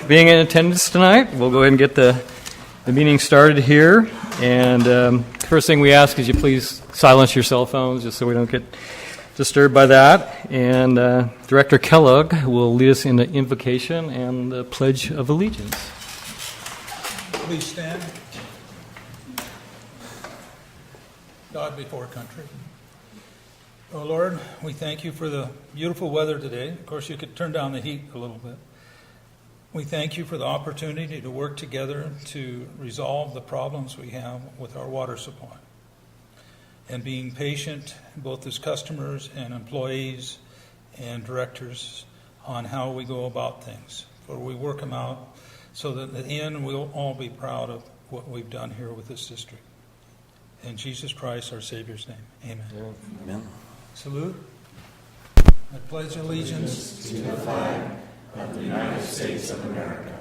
for being in attendance tonight. We'll go ahead and get the meeting started here. And first thing we ask is you please silence your cell phones just so we don't get disturbed by that. And Director Kellogg will lead us in the invocation and the Pledge of Allegiance. Please stand. God before country. Oh Lord, we thank you for the beautiful weather today. Of course, you could turn down the heat a little bit. We thank you for the opportunity to work together to resolve the problems we have with our water supply. And being patient, both as customers and employees and directors, on how we go about things. For we work them out so that at the end we'll all be proud of what we've done here with this district. In Jesus Christ, our Savior's name, amen. Amen. Salute. I pledge allegiance to the flag of the United States of America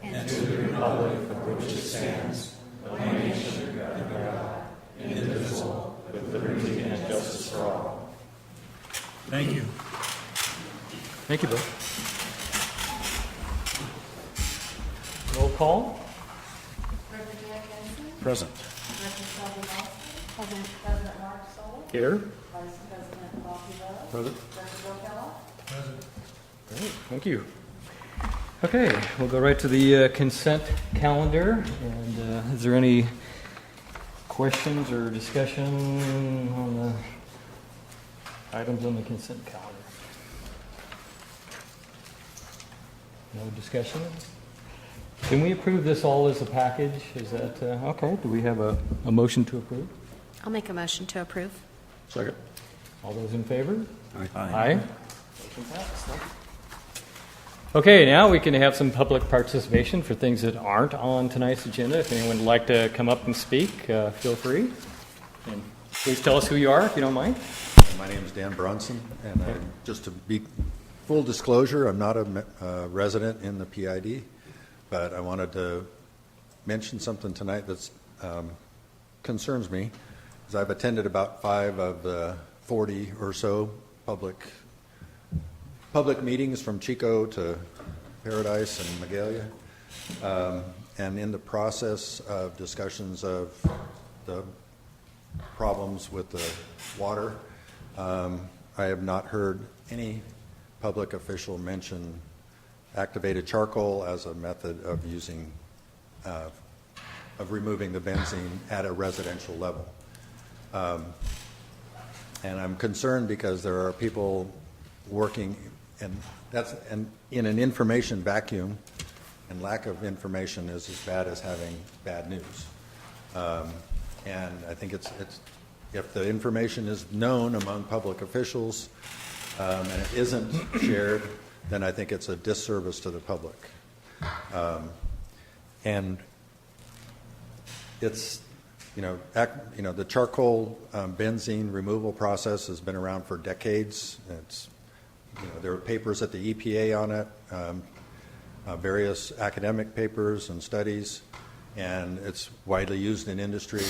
and to the republic for which it stands, one nation under God, indivisible, with liberty and justice for all. Thank you. Thank you, Bill. Roll call. Present. President Mark Stoll. Here. Vice President Bobby Rose. Present. Director Bill Kellogg. Present. Great, thank you. Okay, we'll go right to the consent calendar. And is there any questions or discussion on the items on the consent calendar? No discussion? Can we approve this all as a package? Is that okay? Do we have a motion to approve? I'll make a motion to approve. Second. All those in favor? Aye. Aye. Motion passed. Okay, now we can have some public participation for things that aren't on tonight's agenda. If anyone would like to come up and speak, feel free. And please tell us who you are, if you don't mind. My name is Dan Bronson, and just to be full disclosure, I'm not a resident in the PID, but I wanted to mention something tonight that concerns me, because I've attended about 5 of the 40 or so public meetings from Chico to Paradise and Magalia, and in the process of discussions of the problems with the water, I have not heard any public official mention activated charcoal as a method of using, of removing the benzene at a residential level. And I'm concerned because there are people working, and that's in an information vacuum, and lack of information is as bad as having bad news. And I think it's if the information is known among public officials and it isn't shared, then I think it's a disservice to the public. And it's, the charcoal benzene removal process has been around for decades. It's, there are papers at the EPA on it, various academic papers and studies, and it's widely used in industry,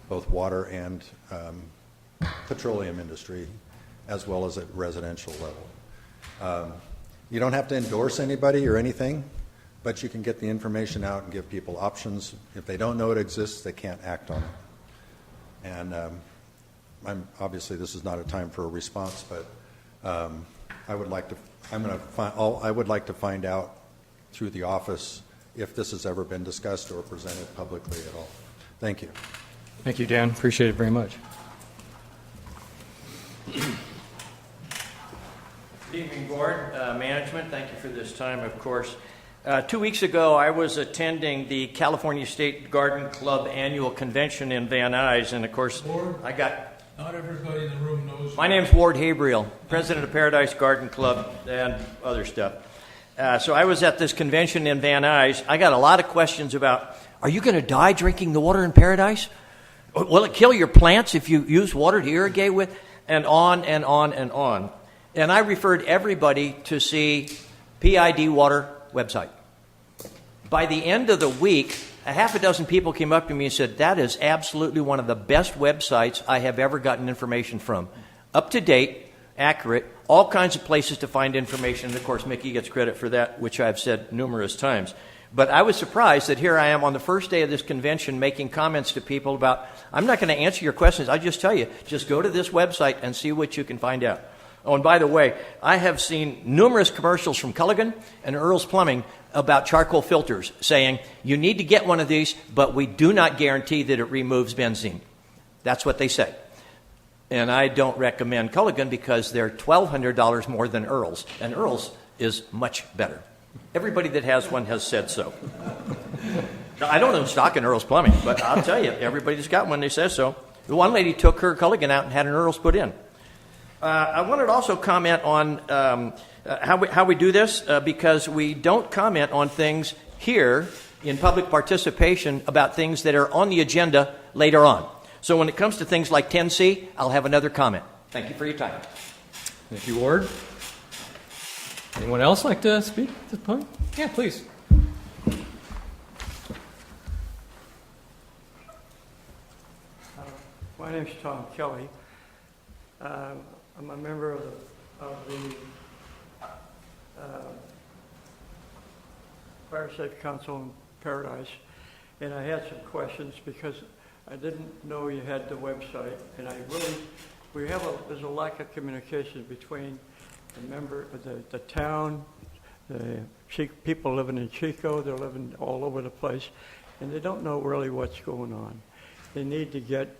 both water and petroleum industry, as well as at residential level. You don't have to endorse anybody or anything, but you can get the information out and give people options. If they don't know it exists, they can't act on it. And obviously this is not a time for a response, but I would like to find out through the office if this has ever been discussed or presented publicly at all. Thank you. Thank you, Dan. Appreciate it very much. Good evening, Board, Management. Thank you for this time, of course. 2 weeks ago, I was attending the California State Garden Club annual convention in Van Nuys, and of course, I got... Not everybody in the room knows. My name's Ward Habriel, president of Paradise Garden Club and other stuff. So I was at this convention in Van Nuys. I got a lot of questions about, are you going to die drinking the water in Paradise? Will it kill your plants if you use water to irrigate with? And on and on and on. And I referred everybody to see PID Water website. By the end of the week, a half a dozen people came up to me and said, that is absolutely one of the best websites I have ever gotten information from. Up to date, accurate, all kinds of places to find information. And, of course, Mickey gets credit for that, which I've said numerous times. But I was surprised that here I am on the first day of this convention making comments to people about, I'm not going to answer your questions. I just tell you, just go to this website and see what you can find out. Oh, and by the way, I have seen numerous commercials from Culligan and Earl's Plumbing about charcoal filters saying, you need to get one of these, but we do not guarantee that it removes benzene. That's what they say. And I don't recommend Culligan because they're $1,200 more than Earl's, and Earl's is much better. Everybody that has one has said so. Now, I don't own stock in Earl's Plumbing, but I'll tell you, everybody that's got one, they say so. The one lady took her Culligan out and had an Earl's put in. I wanted to also comment on how we do this because we don't comment on things here in public participation about things that are on the agenda later on. So when it comes to things like 10C, I'll have another comment. Thank you for your time. Thank you, Ward. Anyone else like to speak at this point? Yeah, please. My name's Tom Kelly. I'm a member of the Fire Safe Council in Paradise, and I had some questions because I didn't know you had the website, and there's a lack of communication between the town, the people living in Chico, they're living all over the place, and they don't know really what's going on. They need to get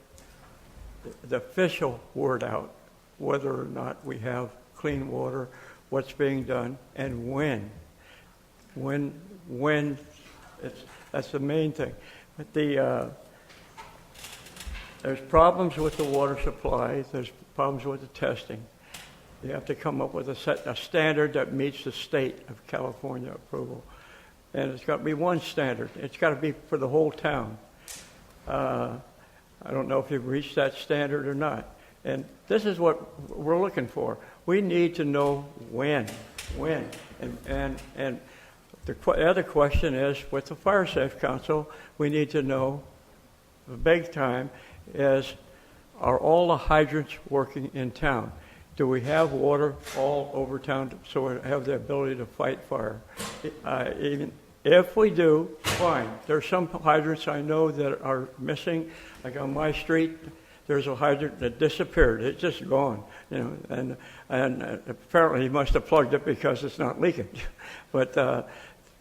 the official word out, whether or not we have clean water, what's being done, and when. That's the main thing. But there's problems with the water supply. There's problems with the testing. You have to come up with a standard that meets the state of California approval. And it's got to be one standard. It's got to be for the whole town. I don't know if you've reached that standard or not. And this is what we're looking for. We need to know when. And the other question is, with the Fire Safe Council, we need to know, the big time, is are all the hydrants working in town? Do we have water all over town so we have the ability to fight fire? Even if we do, fine. There's some hydrants I know that are missing. Like on my street, there's a hydrant that disappeared. It's just gone, and apparently he must have plugged it because it's not leaking. But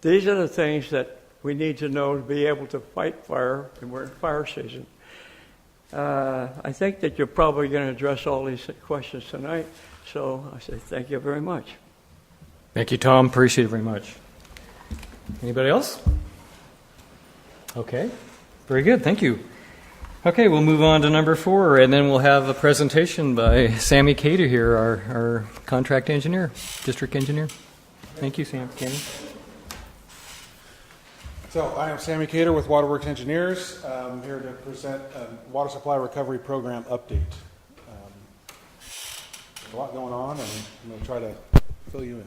these are the things that we need to know to be able to fight fire, and we're in fire season. I think that you're probably going to address all these questions tonight, so I say thank you very much. Thank you, Tom. Appreciate it very much. Anybody else? Okay. Very good. Thank you. Okay, we'll move on to number 4, and then we'll have a presentation by Sammy Cater here, our contract engineer, district engineer. Thank you, Sammy. So I am Sammy Cater with Waterworks Engineers. I'm here to present a water supply recovery program update. There's a lot going on, and I'm going to try to fill you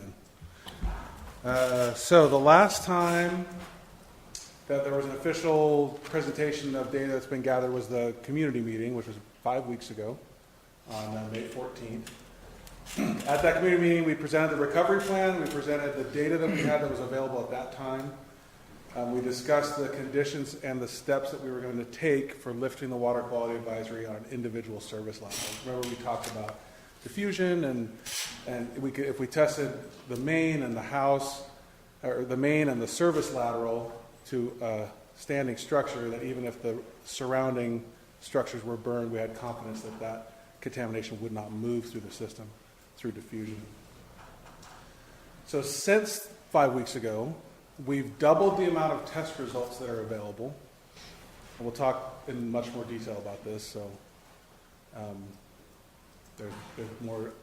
in. So the last time that there was an official presentation of data that's been gathered was the community meeting, which was 5 weeks ago on May 14th. At that community meeting, we presented the recovery plan. We presented the data that we had that was available at that time. We discussed the conditions and the steps that we were going to take for lifting the water quality advisory on an individual service level. Remember, we talked about diffusion, and if we tested the main and the house, or the main and the service lateral to a standing structure, that even if the surrounding structures were burned, we had confidence that that contamination would not move through the system through diffusion. So since 5 weeks ago, we've doubled the amount of test results that are available. And we'll talk in much more detail about this, so there's more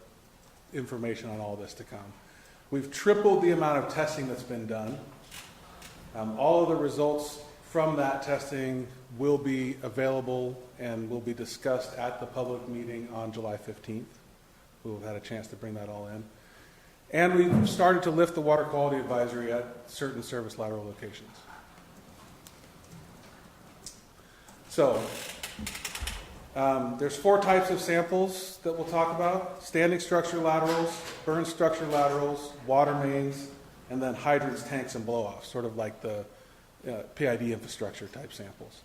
information on all this to come. We've tripled the amount of testing that's been done. All of the results from that testing will be available and will be discussed at the public meeting on July 15th. We'll have had a chance to bring that all in. And we've started to lift the water quality advisory at certain service lateral locations. So, There's 4 types of samples that we'll talk about: standing structure laterals, burn structure laterals, water mains, and then hydrants, tanks, and blow-offs, sort of like the PID infrastructure type samples.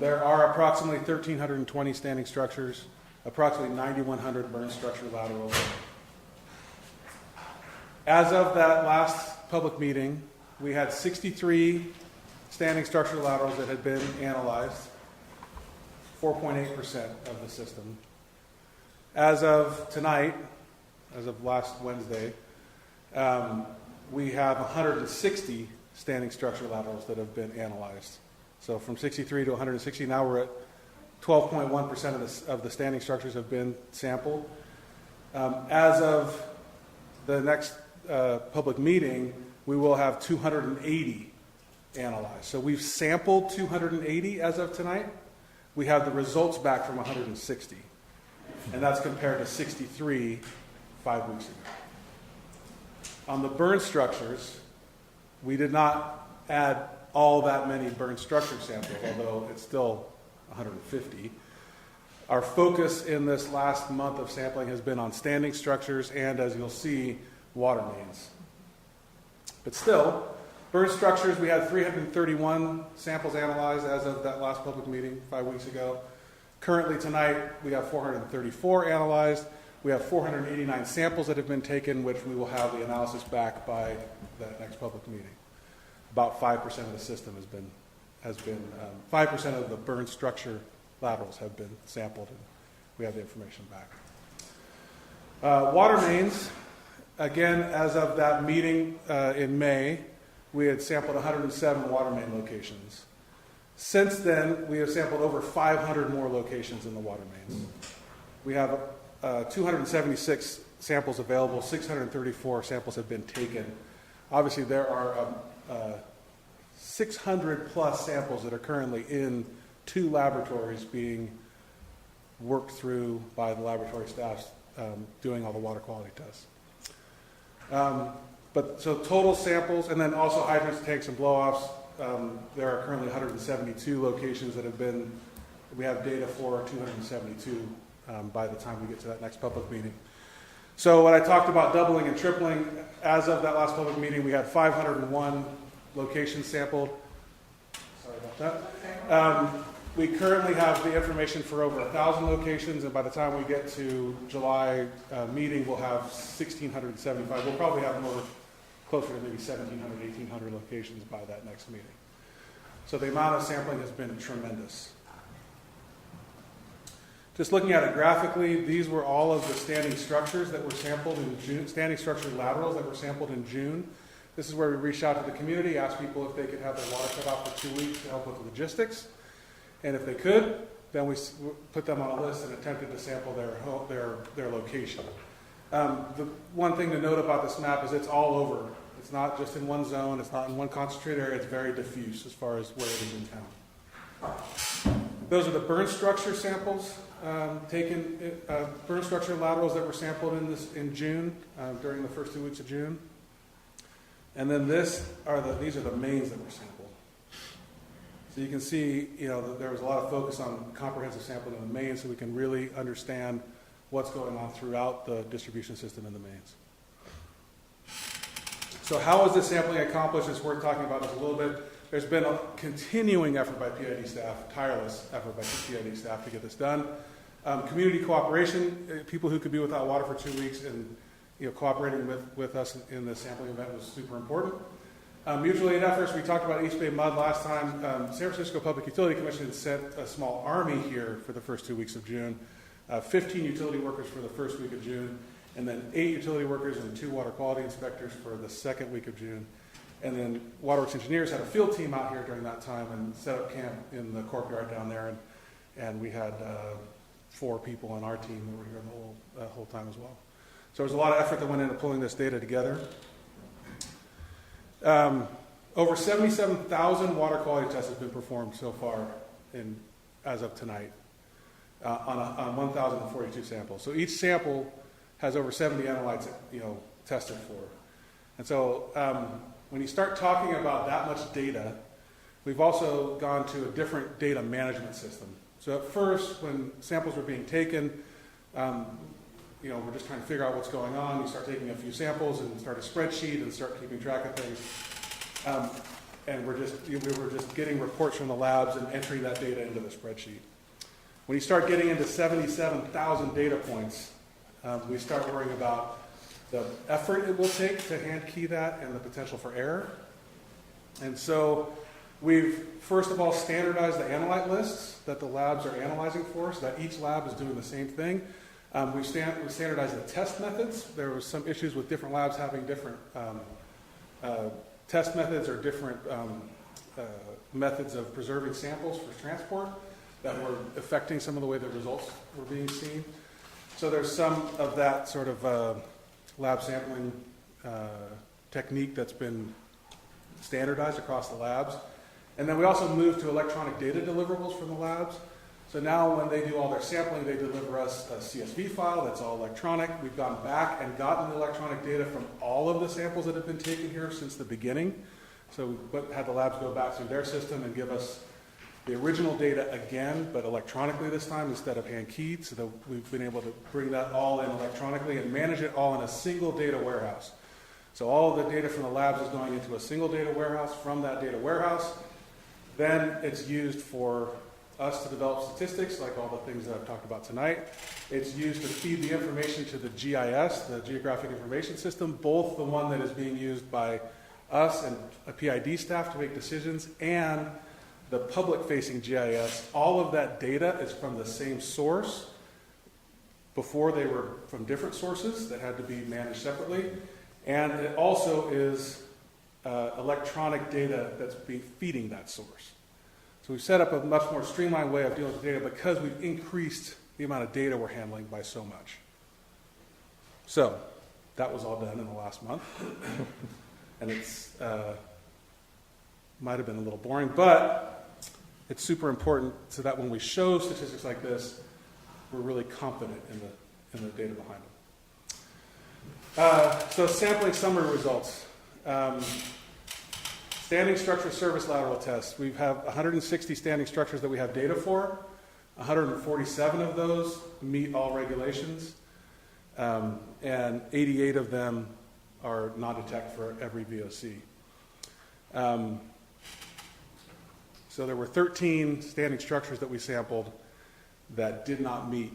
There are approximately 1,320 standing structures, approximately 9,100 burn structure laterals. As of that last public meeting, we had 63 standing structure laterals that had been analyzed, 4.8% of the system. As of tonight, as of last Wednesday, we have 160 standing structure laterals that have been analyzed. So from 63 to 160, now we're at 12.1% of the standing structures have been sampled. As of the next public meeting, we will have 280 analyzed. So we've sampled 280 as of tonight. We have the results back from 160. And that's compared to 63 5 weeks ago. On the burn structures, we did not add all that many burn structure samples, although it's still 150. Our focus in this last month of sampling has been on standing structures and, as you'll see, water mains. But still, burn structures, we had 331 samples analyzed as of that last public meeting 5 weeks ago. Currently tonight, we have 434 analyzed. We have 489 samples that have been taken, which we will have the analysis back by that next public meeting. About 5% of the system has been 5% of the burn structure laterals have been sampled, and we have the information back. Water mains, again, as of that meeting in May, we had sampled 107 water main locations. Since then, we have sampled over 500 more locations in the water mains. We have 276 samples available, 634 samples have been taken. Obviously, there are 600 plus samples that are currently in 2 laboratories being worked through by the laboratory staff doing all the water quality tests. But so total samples, and then also hydrants, tanks, and blow-offs, there are currently 172 locations that have been, we have data for 272 by the time we get to that next public meeting. So when I talked about doubling and tripling, as of that last public meeting, we had 501 locations sampled. Sorry about that. We currently have the information for over 1,000 locations, and by the time we get to July meeting, we'll have 1,675. We'll probably have more, closer to maybe 1,700, 1,800 locations by that next meeting. So the amount of sampling has been tremendous. Just looking at it graphically, these were all of the standing structures that were sampled in June, standing structure laterals that were sampled in June. This is where we reached out to the community, asked people if they could have their water shut off for 2 weeks to help with the logistics. And if they could, then we put them on a list and attempted to sample their location. The one thing to note about this map is it's all over. It's not just in one zone. It's not in one concentrated area. It's very diffuse as far as where it is in town. Those are the burn structure samples taken, burn structure laterals that were sampled in June, during the first 2 weeks of June. And then these are the mains that were sampled. So you can see, that there was a lot of focus on comprehensive sampling of the mains so we can really understand what's going on throughout the distribution system in the mains. So how is this sampling accomplished? It's worth talking about this a little bit. There's been a continuing effort by PID staff, tireless effort by PID staff to get this done. Community cooperation, people who could be without water for 2 weeks and cooperating with us in the sampling event was super important. Mutual aid efforts, we talked about East Bay Mud last time. San Francisco Public Utility Commission sent a small army here for the first 2 weeks of June. 15 utility workers for the first week of June, and then 8 utility workers and 2 water quality inspectors for the second week of June. And then Waterworks engineers had a field team out here during that time and set up camp in the courtyard down there. And we had 4 people on our team that were here the whole time as well. So there was a lot of effort that went into pulling this data together. Over 77,000 water quality tests have been performed so far as of tonight on 1,042 samples. So each sample has over 70 analytes tested for. And so when you start talking about that much data, we've also gone to a different data management system. So at first, when samples were being taken, we're just trying to figure out what's going on. You start taking a few samples and start a spreadsheet and start keeping track of things. And we were just getting reports from the labs and entering that data into the spreadsheet. When you start getting into 77,000 data points, we start worrying about the effort it will take to hand key that and the potential for error. And so we've, first of all, standardized the analyte lists that the labs are analyzing for, so that each lab is doing the same thing. We standardized the test methods. There was some issues with different labs having different test methods or different methods of preserving samples for transport that were affecting some of the way the results were being seen. So there's some of that sort of lab sampling technique that's been standardized across the labs. And then we also moved to electronic data deliverables from the labs. So now when they do all their sampling, they deliver us a CSV file that's all electronic. We've gone back and gotten electronic data from all of the samples that have been taken here since the beginning. So we had the labs go back through their system and give us the original data again, but electronically this time instead of hand-keyed, so that we've been able to bring that all in electronically and manage it all in a single data warehouse. So all of the data from the labs is going into a single data warehouse. From that data warehouse, then it's used for us to develop statistics, like all the things that I've talked about tonight. It's used to feed the information to the GIS, the Geographic Information System, both the one that is being used by us and a PID staff to make decisions, and the public-facing GIS. All of that data is from the same source. Before, they were from different sources that had to be managed separately. And it also is electronic data that's feeding that source. So we've set up a much more streamlined way of dealing with data because we've increased the amount of data we're handling by so much. So that was all done in the last month. And it's might have been a little boring, but it's super important so that when we show statistics like this, we're really confident in the data behind them. So sampling summary results. Standing structure service lateral tests. We have 160 standing structures that we have data for. 147 of those meet all regulations, and 88 of them are non-detect for every VOC. So there were 13 standing structures that we sampled that did not meet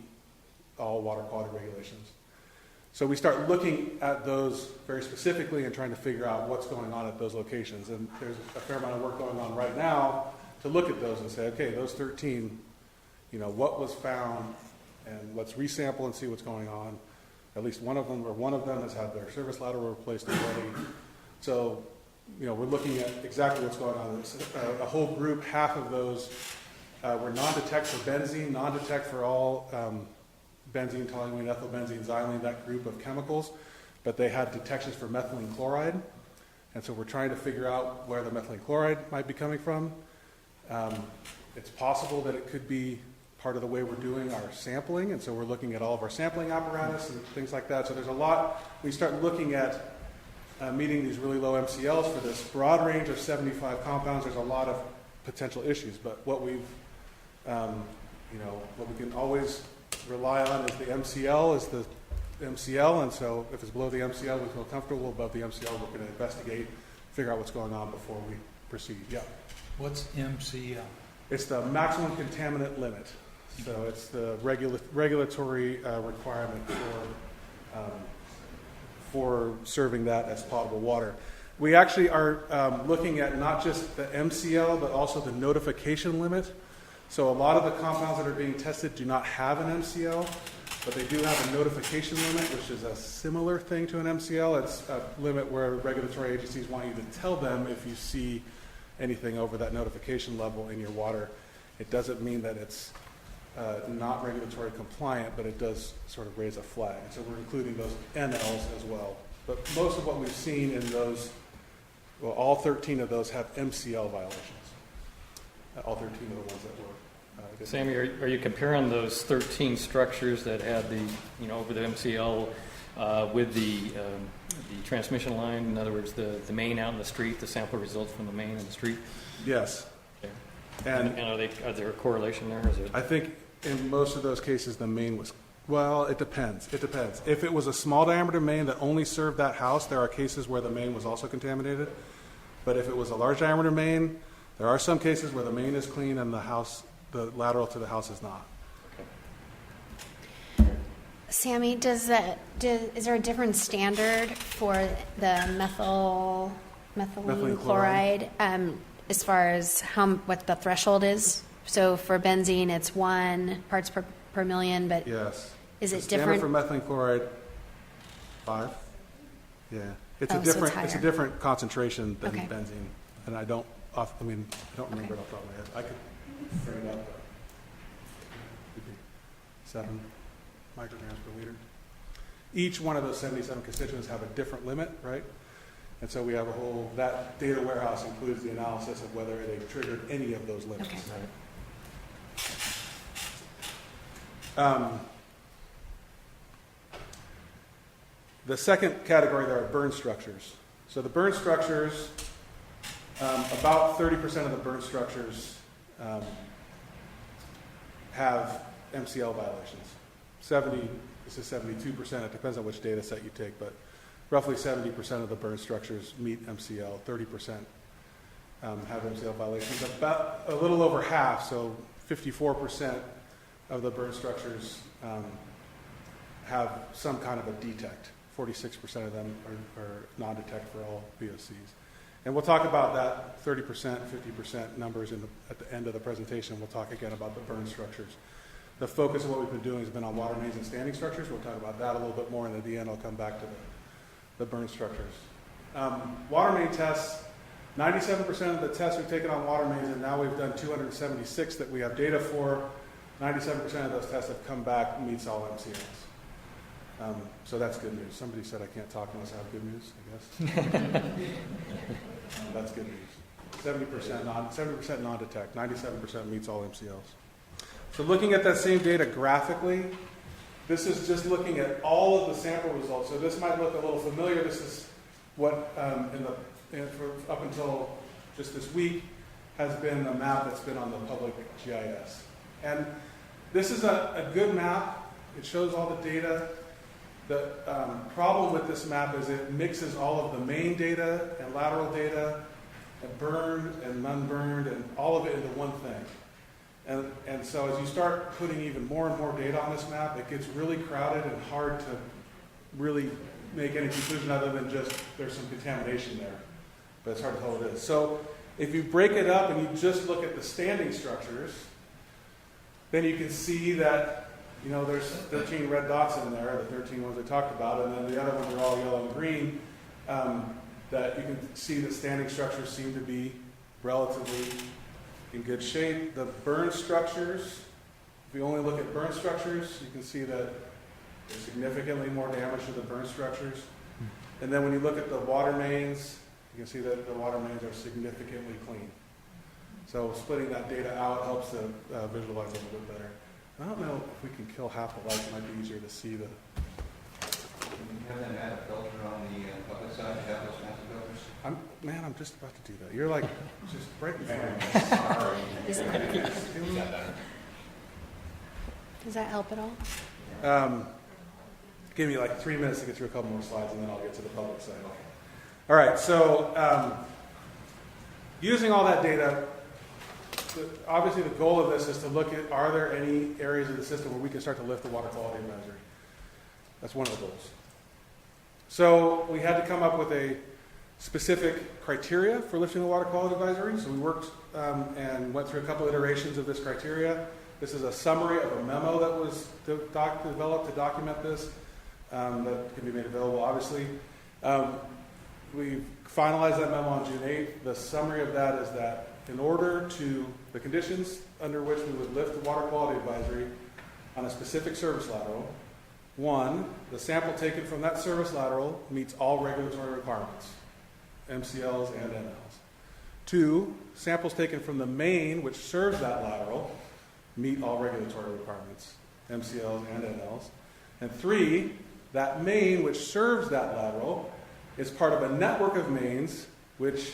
all water quality regulations. So we start looking at those very specifically and trying to figure out what's going on at those locations. And there's a fair amount of work going on right now to look at those and say, okay, those 13, what was found, and let's resample and see what's going on. At least one of them has had their service lateral replaced already. So, we're looking at exactly what's going on. A whole group, half of those were non-detect for benzene, non-detect for all benzene, toluene, ethylbenzene, xylene, that group of chemicals, but they had detections for methylene chloride. And so we're trying to figure out where the methylene chloride might be coming from. It's possible that it could be part of the way we're doing our sampling, and so we're looking at all of our sampling apparatus and things like that. So there's a lot. We start looking at meeting these really low MCLs for this broad range of 75 compounds. There's a lot of potential issues, but what we've, what we can always rely on is the MCL is the MCL, and so if it's below the MCL, we feel comfortable. Above the MCL, we're going to investigate, figure out what's going on before we proceed. Yeah. What's MCL? It's the maximum contaminant limit. So it's the regulatory requirement for serving that as potable water. We actually are looking at not just the MCL, but also the notification limit. So a lot of the compounds that are being tested do not have an MCL, but they do have a notification limit, which is a similar thing to an MCL. It's a limit where regulatory agencies want you to tell them if you see anything over that notification level in your water. It doesn't mean that it's not regulatory compliant, but it does sort of raise a flag. So we're including those NLs as well. But most of what we've seen in those, well, all 13 of those have MCL violations. All 13 of the ones that were. Sammy, are you comparing those 13 structures that had the, over the MCL with the transmission line? In other words, the main out in the street, the sample results from the main in the street? Yes. Okay. And Are there a correlation there? Is it? I think in most of those cases, the main was, well, it depends. It depends. If it was a small diameter main that only served that house, there are cases where the main was also contaminated. But if it was a large diameter main, there are some cases where the main is clean and the lateral to the house is not. Sammy, is there a different standard for the methylene chloride as far as what the threshold is? So for benzene, it's 1 parts per million, but Yes. is it The different? standard for methylene chloride, 5. Yeah. It's Oh, a so it's different it's a higher. different concentration than Okay. benzene. And I don't remember it off the top of my head. I could bring it up. It'd be 7 micrograms per liter. Each one of those 77 constituents have a different limit, right? And so we have that data warehouse includes the analysis of whether they triggered any of those limits. Okay. The second category there are burn structures. So the burn structures, about 30% of the burn structures have MCL violations. This is 72%. It depends on which data set you take, but roughly 70% of the burn structures meet MCL. 30% have MCL violations. About a little over half, so 54% of the burn structures have some kind of a detect. 46% of them are non-detect for all VOCs. And we'll talk about that 30%, 50% numbers at the end of the presentation. We'll talk again about the burn structures. The focus of what we've been doing has been on water mains and standing structures. We'll talk about that a little bit more, and at the end I'll come back to the burn structures. Water main tests, 97% of the tests we've taken on water mains, and now we've done 276 that we have data for. 97% of those tests have come back, meets all MCLs. So that's good news. Somebody said I can't talk unless I have good news, I guess. That's good news. 70% non-detect, 97% meets all MCLs. So looking at that same data graphically, this is just looking at all of the sample results. So this might look a little familiar. This is what, up until just this week, has been a map that's been on the public GIS. And this is a good map. It shows all the data. The problem with this map is it mixes all of the main data and lateral data and burned and unburned and all of it into one thing. And so as you start putting even more and more data on this map, it gets really crowded and hard to really make any conclusion other than just there's some contamination there. But it's hard to tell what it is. So if you break it up and you just look at the standing structures, then you can see that there's 13 red dots in there, the 13 ones I talked about, and then the other ones are all yellow and green, that you can see the standing structures seem to be relatively in good shape. The burn structures, if you only look at burn structures, you can see that there's significantly more damage to the burn structures. And then when you look at the water mains, you can see that the water mains are significantly clean. So splitting that data out helps to visualize a little bit better. I don't know if we can kill half the lights. It might be easier to see the... Can you have that matte filter on the public side? You have those matte filters? I'm just about to do that. You're like, just breaking me. Does that help at all? Give me like 3 minutes to get through a couple more slides, and then I'll get to the public side. All right, so using all that data, obviously the goal of this is to look at, are there any areas of the system where we can start to lift the water quality advisory? That's one of the goals. So we had to come up with a specific criteria for lifting the water quality advisory. So we worked and went through a couple iterations of this criteria. This is a summary of a memo that was developed to document this that can be made available, obviously. We finalized that memo on June 8th. The summary of that is that in order to the conditions under which we would lift the water quality advisory on a specific service lateral, 1, the sample taken from that service lateral meets all regulatory requirements, MCLs and NLs. 2, samples taken from the main which serves that lateral meet all regulatory requirements, MCLs and NLs. And 3, that main which serves that lateral is part of a network of mains which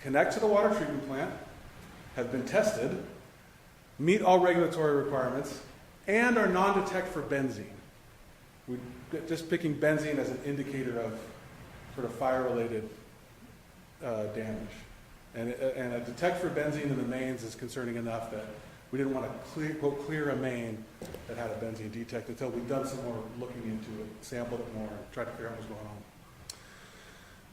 connect to the water treatment plant have been tested, meet all regulatory requirements, and are non-detect for benzene. We're just picking benzene as an indicator of sort of fire-related damage. And a detect for benzene in the mains is concerning enough that we didn't want to clear a main that had a benzene detect until we'd done some more looking into it, sampled it more, and tried to figure out what's going on.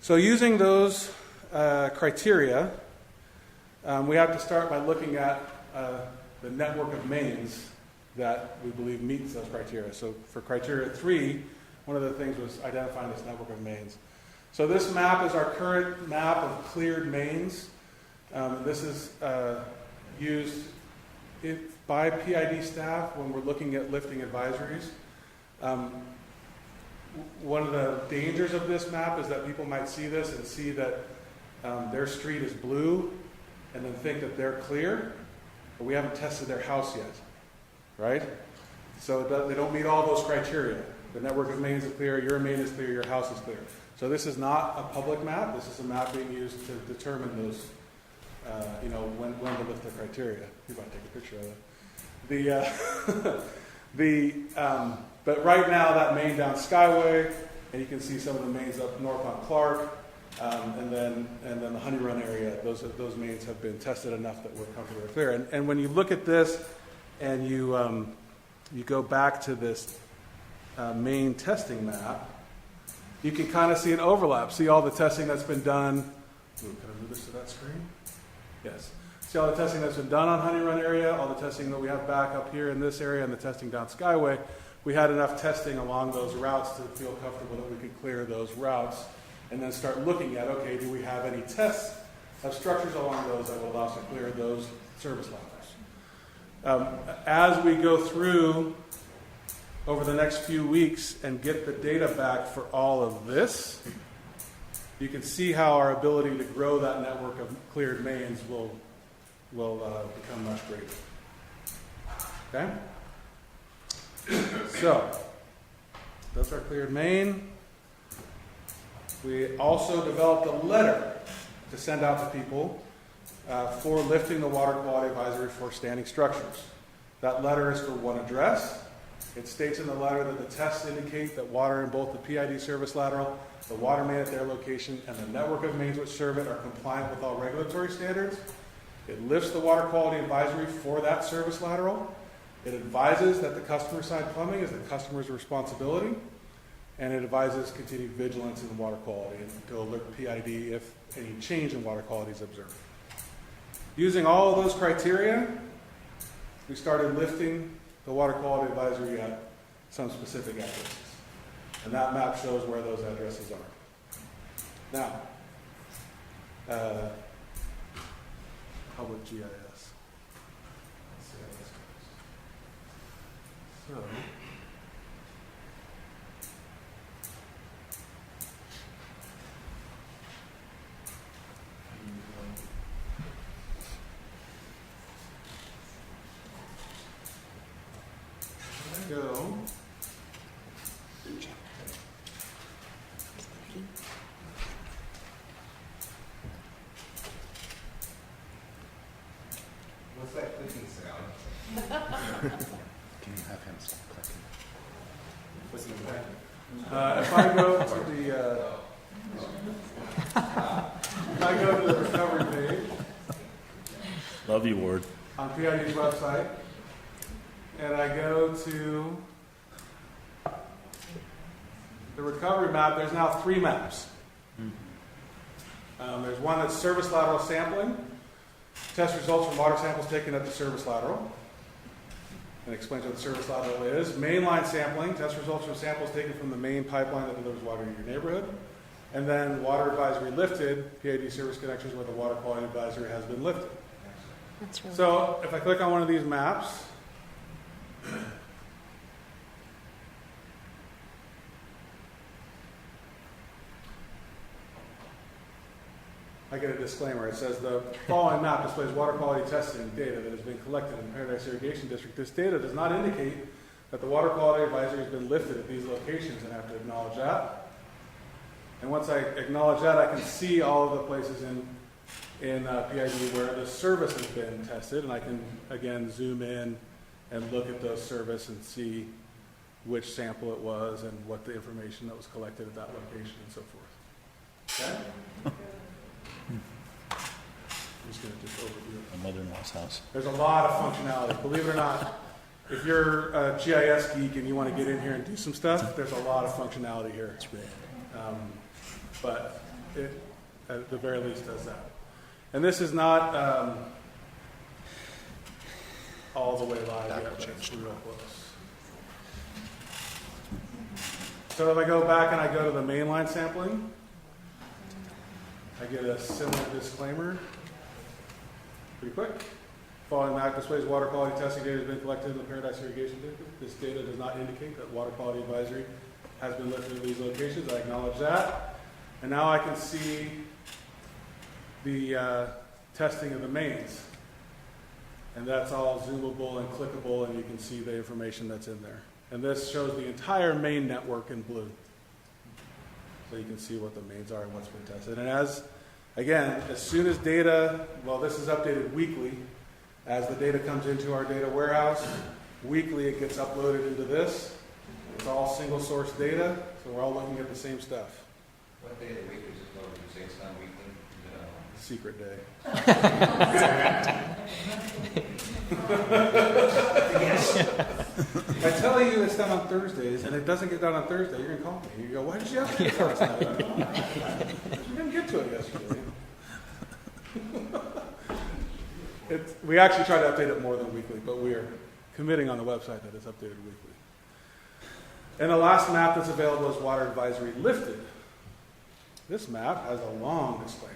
So using those criteria, we have to start by looking at the network of mains that we believe meets those criteria. So for criteria 3, one of the things was identifying this network of mains. So this map is our current map of cleared mains. This is used by PID staff when we're looking at lifting advisories. One of the dangers of this map is that people might see this and see that their street is blue and then think that they're clear, but we haven't tested their house yet, right? So they don't meet all those criteria. The network of mains is clear, your main is clear, your house is clear. So this is not a public map. This is a map being used to determine those, when to lift the criteria. You might take a picture of that. But right now that main down Skyway, and you can see some of the mains up north on Clark, and then the Honey Run area. Those mains have been tested enough that we're comfortable they're clear. And when you look at this, and you go back to this main testing map, you can kind of see an overlap. See all the testing that's been done. Ooh, can I move this to that screen? Yes. See all the testing that's been done on Honey Run area, all the testing that we have back up here in this area, and the testing down Skyway. We had enough testing along those routes to feel comfortable that we could clear those routes and then start looking at, okay, do we have any tests of structures along those that will allow us to clear those service levels? As we go through over the next few weeks and get the data back for all of this, you can see how our ability to grow that network of cleared mains will become much greater. Okay? So, that's our cleared main. We also developed a letter to send out to people for lifting the water quality advisory for standing structures. That letter is for one address. It states in the letter that the tests indicate that water in both the PID service lateral, the water main at their location, and the network of mains which serve it are compliant with all regulatory standards. It lifts the water quality advisory for that service lateral. It advises that the customer side plumbing is the customer's responsibility, and it advises continued vigilance in water quality and to alert PID if any change in water quality is observed. Using all of those criteria, we started lifting the water quality advisory at some specific addresses. And that map shows where those addresses are. Now, public GIS. Let's see how this goes. So, go. What's that clicking sound? Can you have him stop clicking? If I go to the recovery page Love you, Ward. on PID's website, and I go to the recovery map, there's now 3 maps. There's one that's service lateral sampling, test results from water samples taken at the service lateral, and explains what the service lateral is. Mainline sampling, test results from samples taken from the main pipeline that delivers water to your neighborhood. And then water advisory lifted, PID service connections where the water quality advisory has been lifted. That's really So if I click on one of these maps, I get a disclaimer. It says the following map displays water quality testing data that has been collected in Paradise Irrigation District. This data does not indicate that the water quality advisory has been lifted at these locations, and I have to acknowledge that. And once I acknowledge that, I can see all of the places in in PID where the service has been tested, and I can again zoom in and look at those service and see which sample it was and what the information that was collected at that location and so forth. Okay? I'm just going to just overview it. My mother-in-law's house. There's a lot of functionality. Believe it or not, if you're a GIS geek and you want to get in here and do some stuff, there's a lot of functionality here. That's great. But it, at the very least, does that. And this is not all the way live yet, but it's real close. So if I go back and I go to the mainline sampling, I get a similar disclaimer. Pretty quick. Following that displays water quality testing data has been collected in the Paradise Irrigation District. This data does not indicate that water quality advisory has been lifted at these locations. I acknowledge that. And now I can see the testing of the mains. And that's all zoomable and clickable, and you can see the information that's in there. And this shows the entire main network in blue. So you can see what the mains are and what's been tested. And as soon as data, well, this is updated weekly. As the data comes into our data warehouse, weekly it gets uploaded into this. It's all single source data, so we're all looking at the same stuff. What day of the week is it loaded? You say it's not weekly? Secret day. If I tell you it's done on Thursdays and it doesn't get done on Thursday, you're going to call me. You go, why did you have to do that last night? We didn't get to it yesterday. We actually try to update it more than weekly, but we are committing on the website that it's updated weekly. And the last map that's available is water advisory lifted. This map has a long disclaimer.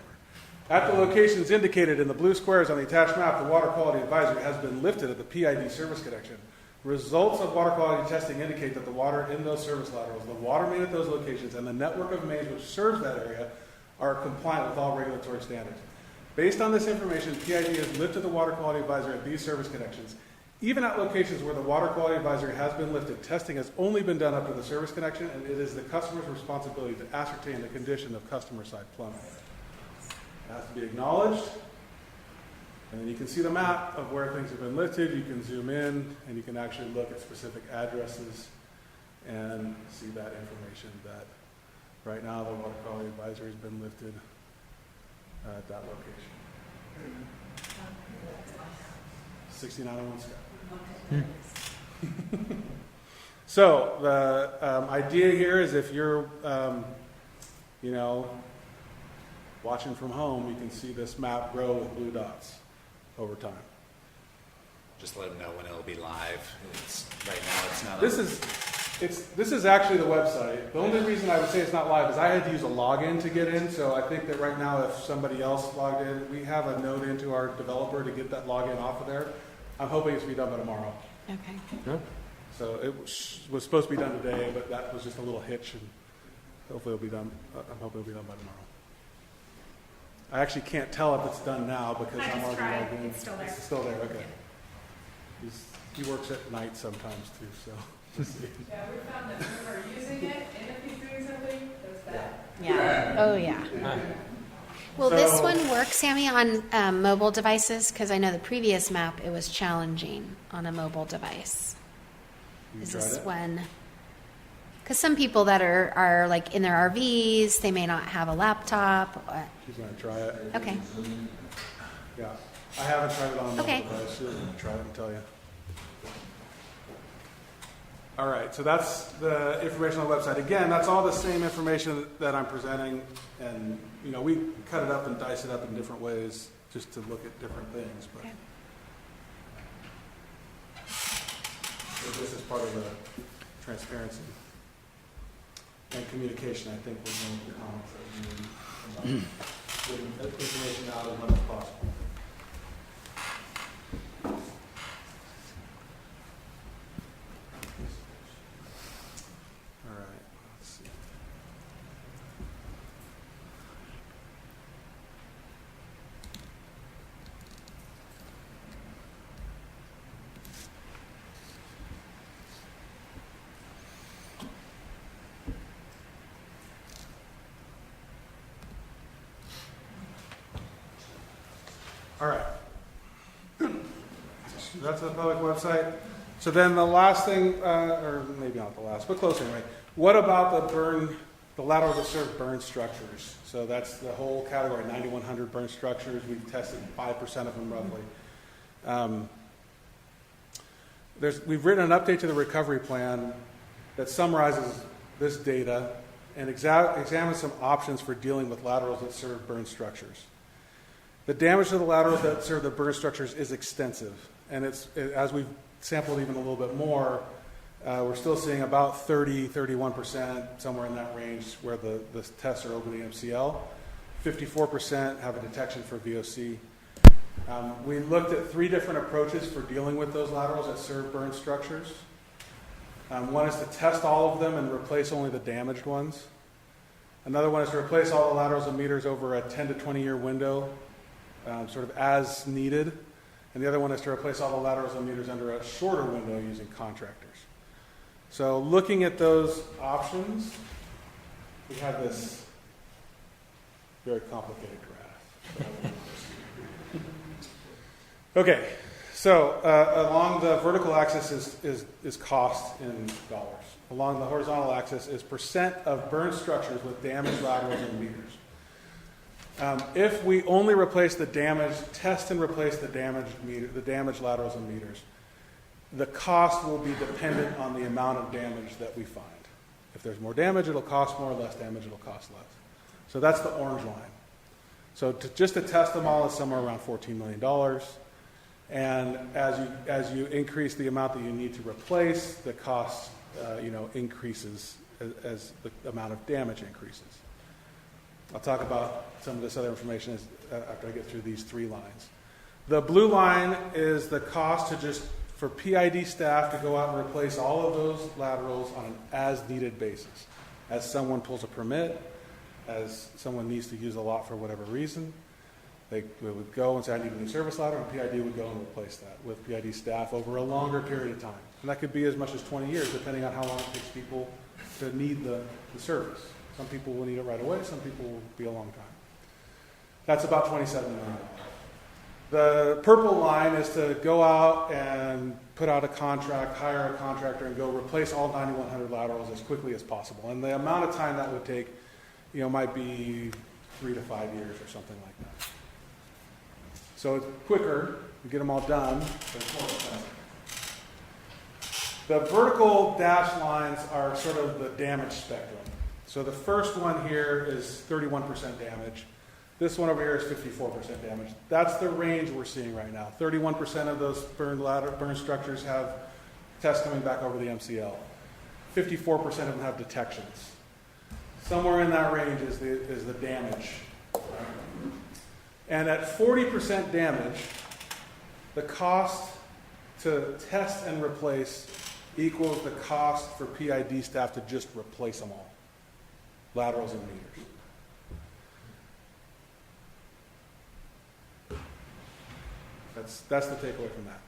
At the locations indicated in the blue squares on the attached map, the water quality advisory has been lifted at the PID service connection. Results of water quality testing indicate that the water in those service laterals, the water main at those locations, and the network of mains which serves that area are compliant with all regulatory standards. Based on this information, PID has lifted the water quality advisory at these service connections. Even at locations where the water quality advisory has been lifted, testing has only been done up to the service connection, and it is the customer's responsibility to ascertain the condition of customer-side plumbing. It has to be acknowledged, and then you can see the map of where things have been lifted. You can zoom in, and you can actually look at specific addresses and see that information that right now the water quality advisory has been lifted at that location. 6901 Scott. So the idea here is if you're, watching from home, you can see this map grow with blue dots over time. Just let them know when it'll be live. Right now, it's not. This is actually the website. The only reason I would say it's not live is I had to use a login to get in. So I think that right now, if somebody else logged in, we have a note into our developer to get that login off of there. I'm hoping it's to be done by tomorrow. Okay. Good. So it was supposed to be done today, but that was just a little hitch, and hopefully it'll be done. I'm hoping it'll be done by tomorrow. I actually can't tell if it's done now because I'm already logged in. It's still there. It's still there. Okay. He works at night sometimes too, so we'll see. Yeah, we found that when we're using it, and if he's doing something, there's that. Yeah. Oh, yeah. Will this one work, Sammy, on mobile devices? Because I know the previous map, it was challenging on a mobile device. You Is tried this it? one? Because some people that are like in their RVs, they may not have a laptop. She's going to try it. Okay. Yeah. I haven't tried it on a mobile Okay. device. She's going to try it and tell you. All right, so that's the information on the website. Again, that's all the same information that I'm presenting, and we cut it up and dice it up in different ways just to look at different things. But Okay. so this is part of the transparency and communication. I think was one of the comments that we made about getting information out as much as possible. All right, let's see. All right. That's the public website. So then the last thing, or maybe not the last, but close anyway. What about the laterals that serve burn structures? So that's the whole category, 9,100 burn structures. We've tested 5% of them roughly. We've written an update to the recovery plan that summarizes this data and examines some options for dealing with laterals that serve burn structures. The damage to the laterals that serve the burn structures is extensive, and as we've sampled even a little bit more, we're still seeing about 31%, somewhere in that range, where the tests are over the MCL. 54% have a detection for VOC. We looked at 3 different approaches for dealing with those laterals that serve burn structures. One is to test all of them and replace only the damaged ones. Another one is to replace all the laterals and meters over a 10 to 20 year window, sort of as needed. And the other one is to replace all the laterals and meters under a shorter window using contractors. So looking at those options, we have this very complicated graph. Okay, so along the vertical axis is cost in dollars. Along the horizontal axis is percent of burn structures with damaged laterals and meters. If we only replace the damaged, test and replace the damaged laterals and meters, the cost will be dependent on the amount of damage that we find. If there's more damage, it'll cost more. Less damage, it'll cost less. So that's the orange line. So just to test them all is somewhere around $14 million. And as you increase the amount that you need to replace, the cost increases as the amount of damage increases. I'll talk about some of this other information after I get through these 3 lines. The blue line is the cost for PID staff to go out and replace all of those laterals on an as-needed basis. As someone pulls a permit, as someone needs to use a lot for whatever reason, they would go and say, I need a new service ladder, and PID would go and replace that with PID staff over a longer period of time. And that could be as much as 20 years, depending on how long it takes people to need the service. Some people will need it right away, some people will be a long time. That's about $27 million. The purple line is to go out and put out a contract, hire a contractor, and go replace all 9,100 laterals as quickly as possible. And the amount of time that would take, might be 3 to 5 years or something like that. So it's quicker, you get them all done, but it's more expensive. The vertical dashed lines are sort of the damage spectrum. So the first one here is 31% damage. This one over here is 54% damage. That's the range we're seeing right now. 31% of those burn structures have tests coming back over the MCL. 54% of them have detections. Somewhere in that range is the damage. And at 40% damage, the cost to test and replace equals the cost for PID staff to just replace them all, laterals and meters. That's the takeaway from that.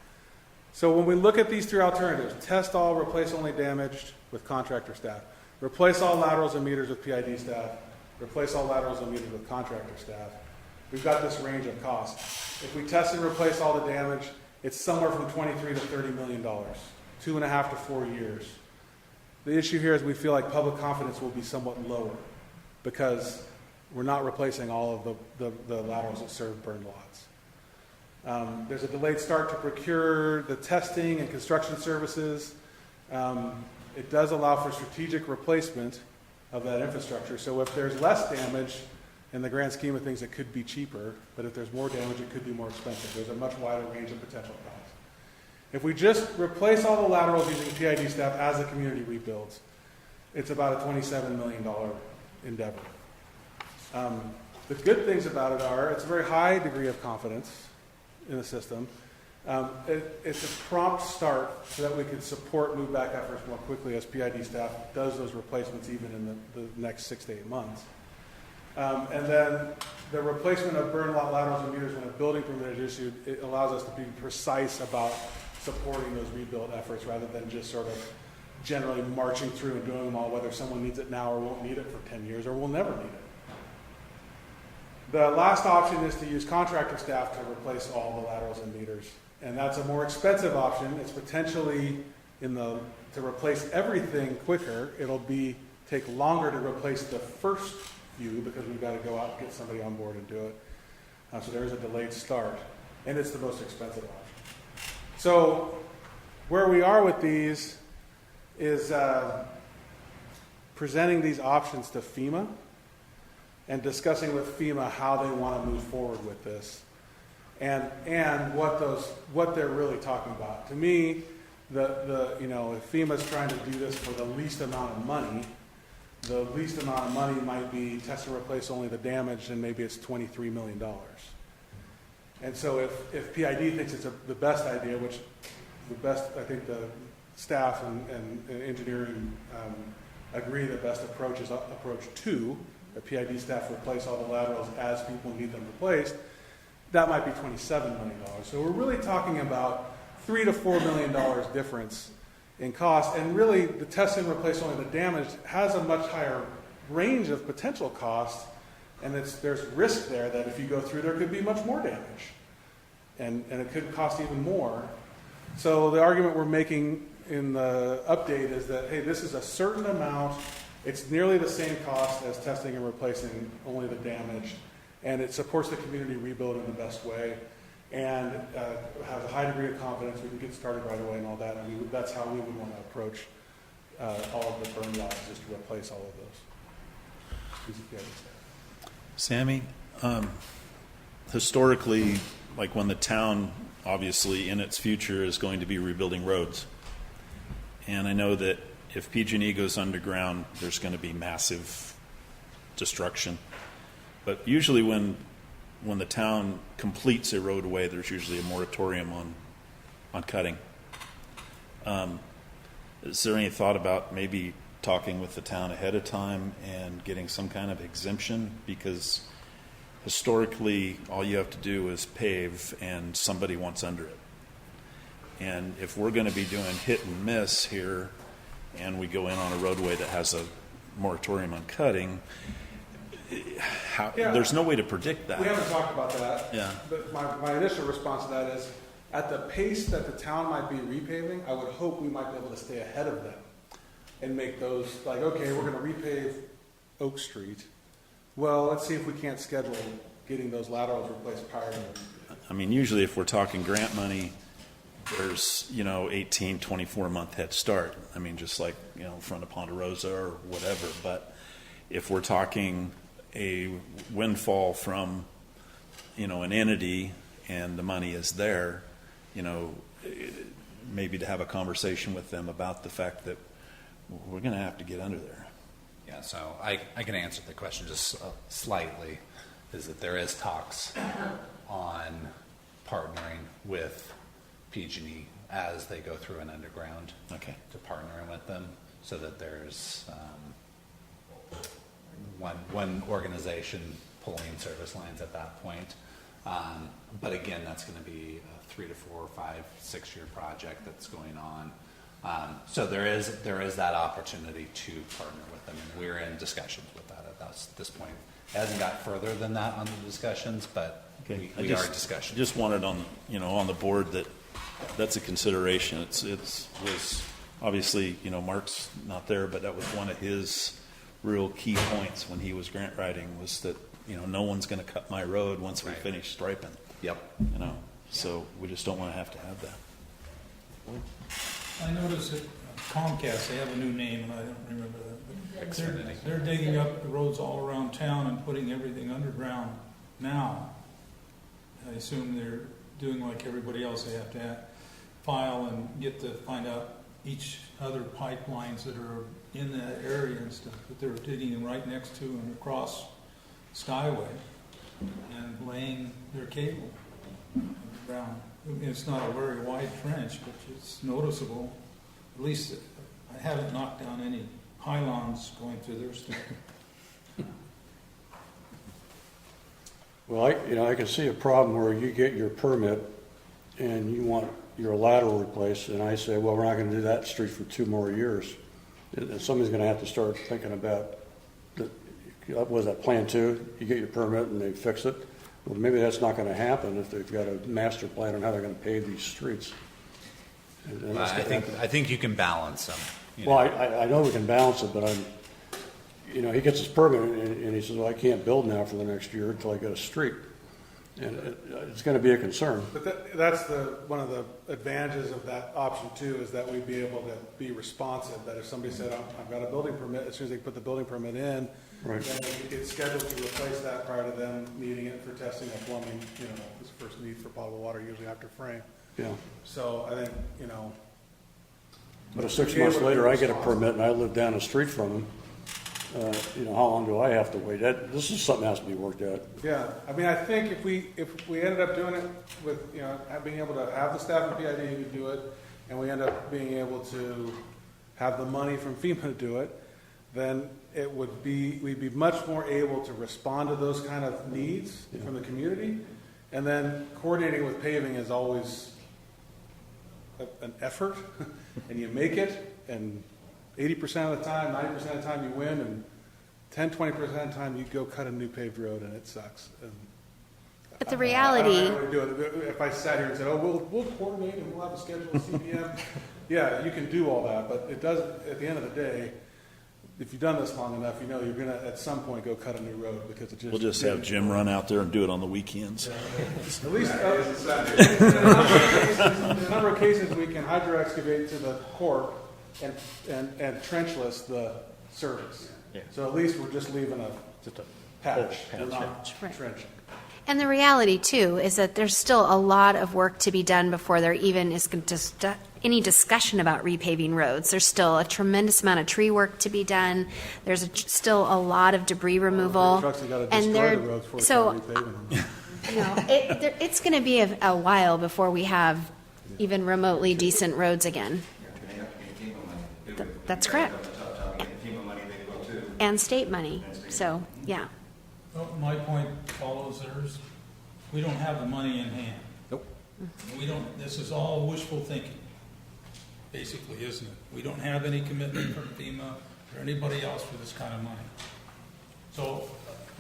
So when we look at these 3 alternatives, test all, replace only damaged with contractor staff, replace all laterals and meters with PID staff, replace all laterals and meters with contractor staff, we've got this range of cost. If we test and replace all the damage, it's somewhere from $23 to $30 million, 2.5 to 4 years. The issue here is we feel like public confidence will be somewhat lower because we're not replacing all of the laterals that serve burned lots. There's a delayed start to procure the testing and construction services. It does allow for strategic replacement of that infrastructure. So if there's less damage, in the grand scheme of things, it could be cheaper, but if there's more damage, it could be more expensive. There's a much wider range of potential costs. If we just replace all the laterals using PID staff as the community rebuilds, it's about a $27 million endeavor. The good things about it are it's a very high degree of confidence in the system. It's a prompt start so that we can support move back efforts more quickly as PID staff does those replacements even in the next 6 to 8 months. And then the replacement of burn lot laterals and meters when a building permit is issued, it allows us to be precise about supporting those rebuild efforts rather than just sort of generally marching through and doing them all, whether someone needs it now or won't need it for 10 years or will never need it. The last option is to use contractor staff to replace all the laterals and meters. And that's a more expensive option. It's potentially to replace everything quicker. It'll take longer to replace the first few because we've got to go out and get somebody on board and do it. So there's a delayed start. And it's the most expensive option. So where we are with these is presenting these options to FEMA and discussing with FEMA how they want to move forward with this and what they're really talking about. To me, if FEMA's trying to do this for the least amount of money, the least amount of money might be test and replace only the damage, and maybe it's $23 million. And so if PID thinks it's the best idea, which I think the staff and engineering agree the best approach is approach 2, the PID staff replace all the laterals as people need them replaced, that might be $27 million. So we're really talking about $3 to $4 million difference in cost, and really the test and replace only the damage has a much higher range of potential costs, and there's risk there that if you go through there could be much more damage, and it could cost even more. So the argument we're making in the update is that, hey, this is a certain amount, it's nearly the same cost as testing and replacing only the damage, and it supports the community rebuild in the best way, and has a high degree of confidence we can get started right away and all that. That's how we would want to approach all of the burn losses, is to replace all of those. Sammy, historically, like when the town, obviously in its future, is going to be rebuilding roads, and I know that if PG&E goes underground, there's going to be massive destruction. But usually when the town completes a roadway, there's usually a moratorium on cutting. Is there any thought about maybe talking with the town ahead of time and getting some kind of exemption? Because historically, all you have to do is pave and somebody wants under it. And if we're going to be doing hit and miss here, and we go in on a roadway that has a moratorium on cutting, there's no way to predict that. We haven't talked about that. Yeah. But my initial response to that is, at the pace that the town might be repaving, I would hope we might be able to stay ahead of them and make those, like, okay, we're going to repave Oak Street. Well, let's see if we can't schedule getting those laterals replaced prior to them. I mean, usually if we're talking grant money, there's, 18, 24-month head start. I mean, just like, front of Ponderosa or whatever. But if we're talking a windfall from, an entity and the money is there, maybe to have a conversation with them about the fact that we're going to have to get under there. Yeah, so I can answer the question just slightly, is that there is talks on partnering with PG&E as they go through an underground, to partnering with them so that there's one organization pulling service lines at that point. But again, that's going to be a 3 to 4, 5, 6 year project that's going on. So there is that opportunity to partner with them, and we're in discussions with that at this point. It hasn't got further than that on the discussions, but we are in discussion. Just wanted on the board that's a consideration. It was obviously, Mark's not there, but that was one of his real key points when he was grant writing, was that no one's going to cut my road once we finish striping. Yep. So we just don't want to have that. I noticed that Comcast, they have a new name, and I don't remember that. But they're digging up the roads all around town and putting everything underground now. I assume they're doing like everybody else. They have to file and get to find out each other pipelines that are in that area and stuff, that they're digging right next to and across Skyway and laying their cable underground. It's not a very wide trench, but it's noticeable. At least I haven't knocked down any pylons going through their stuff. Well, I can see a problem where you get your permit and you want your lateral replaced, and I say, well, we're not going to do that street for 2 more years. And somebody's going to have to start thinking about was that Plan 2? You get your permit and they fix it. Well, maybe that's not going to happen if they've got a master plan on how they're going to pave these streets. And Well, I think you can balance them. Well, I know we can balance it, but he gets his permit and he says, well, I can't build now for the next year until I get a street. And it's going to be a concern. But that's one of the advantages of that option too, is that we'd be able to be responsive. That if somebody said, I've got a building permit, as soon as they put the building permit in, Right. then it's scheduled to replace that prior to them needing it for testing of plumbing, this first need for potable water usually after frame. Yeah. So I think, But if 6 months later I get a permit and I live down the street from them, how long do I have to wait? This is something that has to be worked out. Yeah, I mean, I think if we ended up doing it with, being able to have the staff and PID to do it, and we end up being able to have the money from FEMA to do it, then we'd be much more able to respond to those kind of needs from the community. And then coordinating with paving is always an effort, and you make it, and 80% of the time, 90% of the time you win, and 10-20% of the time you go cut a new paved road and it sucks. And But the I reality, don't know how to do it. If I sat here and said, we'll coordinate and we'll have a schedule with CPM, yeah, you can do all that, but it doesn't, at the end of the day, if you've done this long enough, you're going to at some point go cut a new road because it just. We'll just have Jim run out there and do it on the weekends. At least in a number of cases, we can hydro excavate to the core and trenchless the surface. Yeah. So at least we're just leaving a patch, and not Right. trenching. and the reality too, is that there's still a lot of work to be done before there even is any discussion about repaving roads. There's still a tremendous amount of tree work to be done. There's still a lot of debris removal. Trucks have got to And destroy there- the roads before we so, start repaving them. it's going to be a while before we have even remotely decent roads again. That's correct. And state money. So, yeah. Well, my point follows theirs. We don't have the money in hand. Nope. This is all wishful thinking, basically, isn't it? We don't have any commitment from FEMA or anybody else for this kind of money. So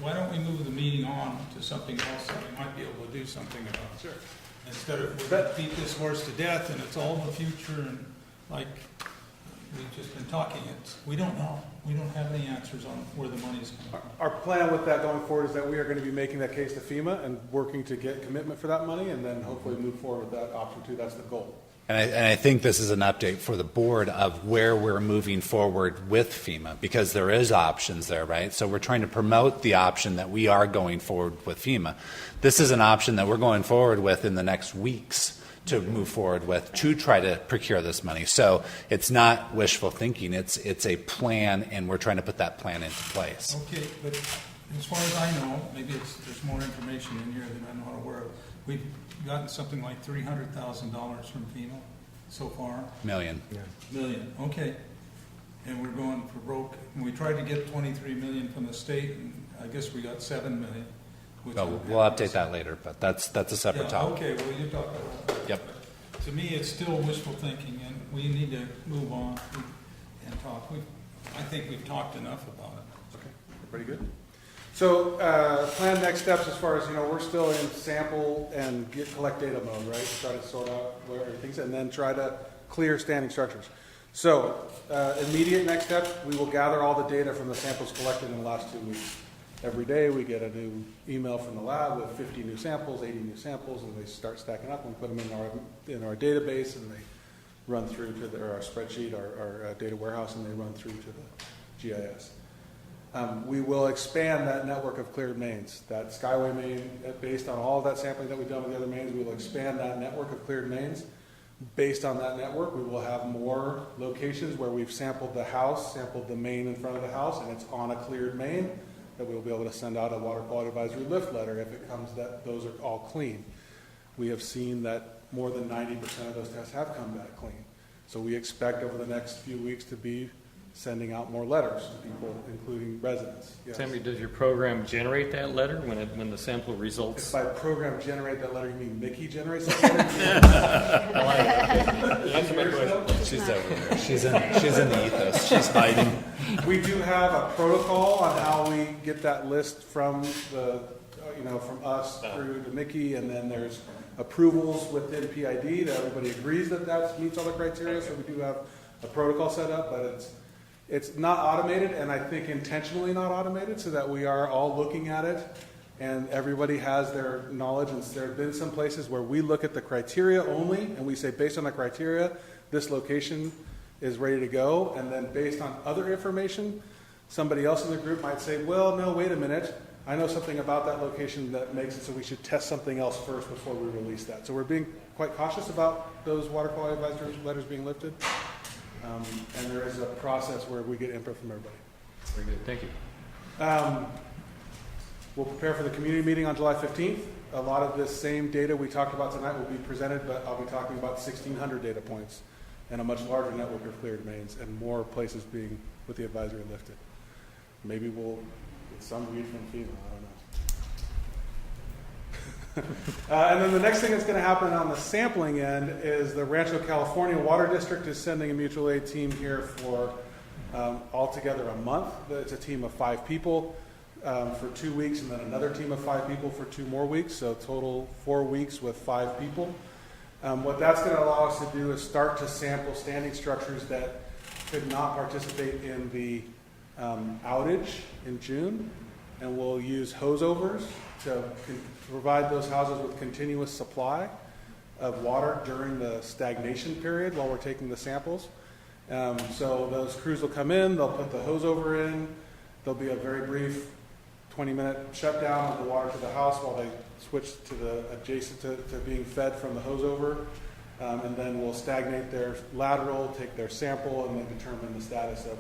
why don't we move the meeting on to something else that we might be able to do something about? Sure. Instead of, we're going to beat this horse to death and it's all the future and like we've just been talking, we don't know. We don't have any answers on where the money's coming from. Our plan with that going forward is that we are going to be making that case to FEMA and working to get commitment for that money and then hopefully move forward with that option too. That's the goal. And I think this is an update for the board of where we're moving forward with FEMA, because there is options there, right? So we're trying to promote the option that we are going forward with FEMA. This is an option that we're going forward with in the next weeks to move forward with to try to procure this money. So it's not wishful thinking. It's a plan, and we're trying to put that plan into place. Okay, but as far as I know, maybe there's more information in here than I'm not aware of. We've gotten something like $300,000 from FEMA so far. Million. Million, okay. And we're going for broke. And we tried to get 23 million from the state, and I guess we got 7 million. which Well, I'm we'll happy update with. that later, but that's a separate Yeah, topic. okay, well, you talk about that. Yep. To me, it's still wishful thinking, and we need to move on and talk. I think we've talked enough about it. Okay, pretty good. So, plan next steps as far as, we're still in sample and collect data mode, right? Try to sort out where everything's, and then try to clear standing structures. So, immediate next step, we will gather all the data from the samples collected in the last 2 weeks. Every day we get a new email from the lab with 50 new samples, 80 new samples, and they start stacking up and put them in our database, and they run through to our spreadsheet, our data warehouse, and they run through to the GIS. We will expand that network of cleared mains. That Skyway main, based on all of that sampling that we've done with the other mains, we will expand that network of cleared mains. Based on that network, we will have more locations where we've sampled the house, sampled the main in front of the house, and it's on a cleared main, that we'll be able to send out a water quality advisory lift letter if it comes that those are all clean. We have seen that more than 90% of those tests have come back clean. So we expect over the next few weeks to be sending out more letters to people, including residents. Yes. Sammy, does your program generate that letter when the sample results? If by program generate that letter, you mean Mickey generates that letter? Answer my question. She's over there. She's in the ethos. She's hiding. We do have a protocol on how we get that list from from us through to Mickey, and then there's approvals within PID that everybody agrees that meets all the criteria. So we do have a protocol set up, but it's not automated, and I think intentionally not automated, so that we are all looking at it, and everybody has their knowledge. And there have been some places where we look at the criteria only, and we say, based on the criteria, this location is ready to go, and then based on other information, somebody else in the group might say, well, no, wait a minute, I know something about that location that makes it so we should test something else first before we release that. So we're being quite cautious about those water quality advisory letters being lifted. And there is a process where we get input from everybody. Very good. Thank you. We'll prepare for the community meeting on July 15th. A lot of this same data we talked about tonight will be presented, but I'll be talking about 1,600 data points and a much larger network of cleared mains and more places being with the advisory lifted. Maybe we'll get some read from FEMA. I don't know. And then the next thing that's going to happen on the sampling end is the Rancho California Water District is sending a mutual aid team here for altogether a month. It's a team of 5 people for 2 weeks, and then another team of 5 people for 2 more weeks, so total 4 weeks with 5 people. What that's going to allow us to do is start to sample standing structures that could not participate in the outage in June, and we'll use hose overs to provide those houses with continuous supply of water during the stagnation period while we're taking the samples. So those crews will come in, they'll put the hose over in, there'll be a very brief 20-minute shutdown of the water to the house while they switch to the adjacent to being fed from the hose over, and then we'll stagnate their lateral, take their sample, and then determine the status of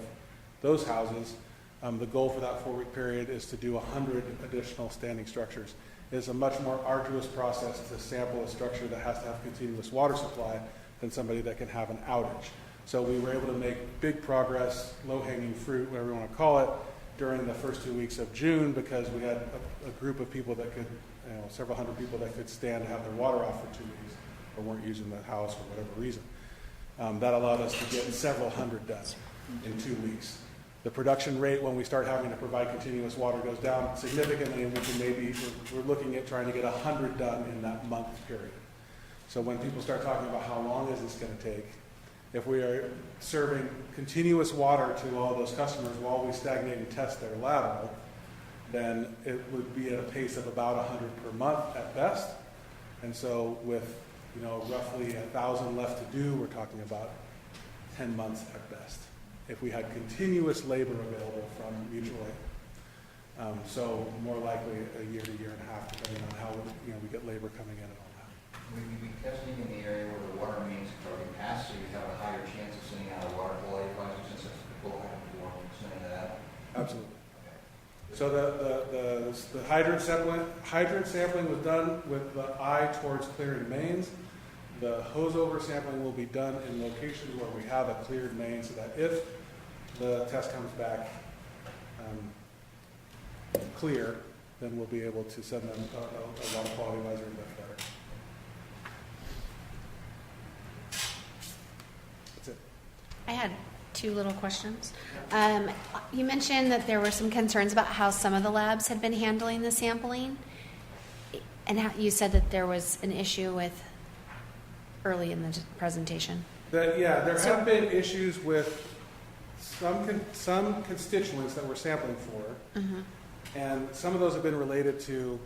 those houses. The goal for that 4-week period is to do 100 additional standing structures. It's a much more arduous process to sample a structure that has to have continuous water supply than somebody that can have an outage. So we were able to make big progress, low-hanging fruit, whatever you want to call it, during the first 2 weeks of June, because we had a group of people that could, several hundred people that could stand to have their water off for 2 weeks or weren't using the house for whatever reason. That allowed us to get several hundred done in 2 weeks. The production rate when we start having to provide continuous water goes down significantly, and we're looking at trying to get 100 done in that month period. So when people start talking about how long is this going to take, if we are serving continuous water to all those customers while we stagnate and test their lateral, then it would be at a pace of about 100 per month at best. And so with roughly 1,000 left to do, we're talking about 10 months at best, if we had continuous labor available from mutual aid. So more likely a year to year and a half, depending on how we get labor coming in and all that. Will you be testing in the area where the water mains are being passed, so you have a higher chance of sending out a water quality project since that's people have before sending that out? Absolutely. So the hydrant sampling was done with the eye towards clearing mains. The hose over sampling will be done in locations where we have a cleared main, so that if the test comes back clear, then we'll be able to send them a water quality advisory much better. That's it. I had 2 little questions. You mentioned that there were some concerns about how some of the labs had been handling the sampling, and how you said that there was an issue with early in the presentation. There have been issues with some constituents that we're sampling for, and some of those have been related to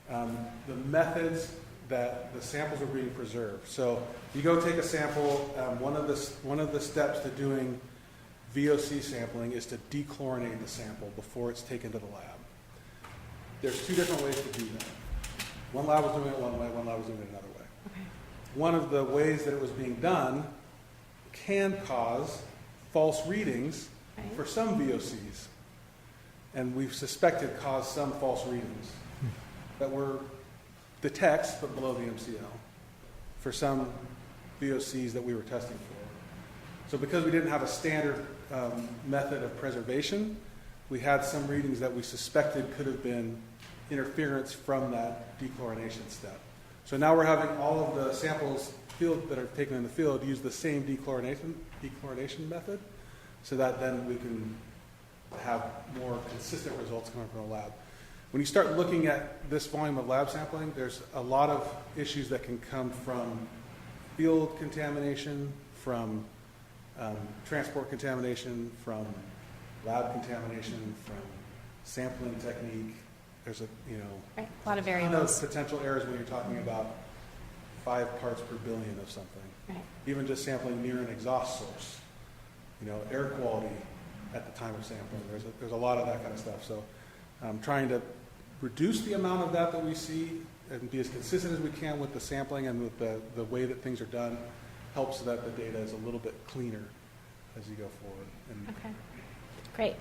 the methods that the samples are being preserved. So you go take a sample. One of the steps to doing VOC sampling is to dechlorinate the sample before it's taken to the lab. There's 2 different ways to do that. One lab was doing it one way, one lab was doing it another way. Okay. One of the ways that it was being done can cause false readings for some VOCs. And we've suspected caused some false readings that were the text but below the MCL for some VOCs that we were testing for. So because we didn't have a standard method of preservation, we had some readings that we suspected could have been interference from that dechlorination step. So now we're having all of the samples that are taken in the field use the same dechlorination method, so that then we can have more consistent results coming from the lab. When you start looking at this volume of lab sampling, there's a lot of issues that can come from field contamination, from transport contamination, from lab contamination, from sampling technique. There's Right, a lot of ton variables. of potential errors when you're talking about 5 parts per billion of something. Right. Even just sampling near an exhaust source. Air quality at the time of sampling. There's a lot of that kind of stuff. So trying to reduce the amount of that we see and be as consistent as we can with the sampling and with the way that things are done helps so that the data is a little bit cleaner as you go forward. And Okay, great.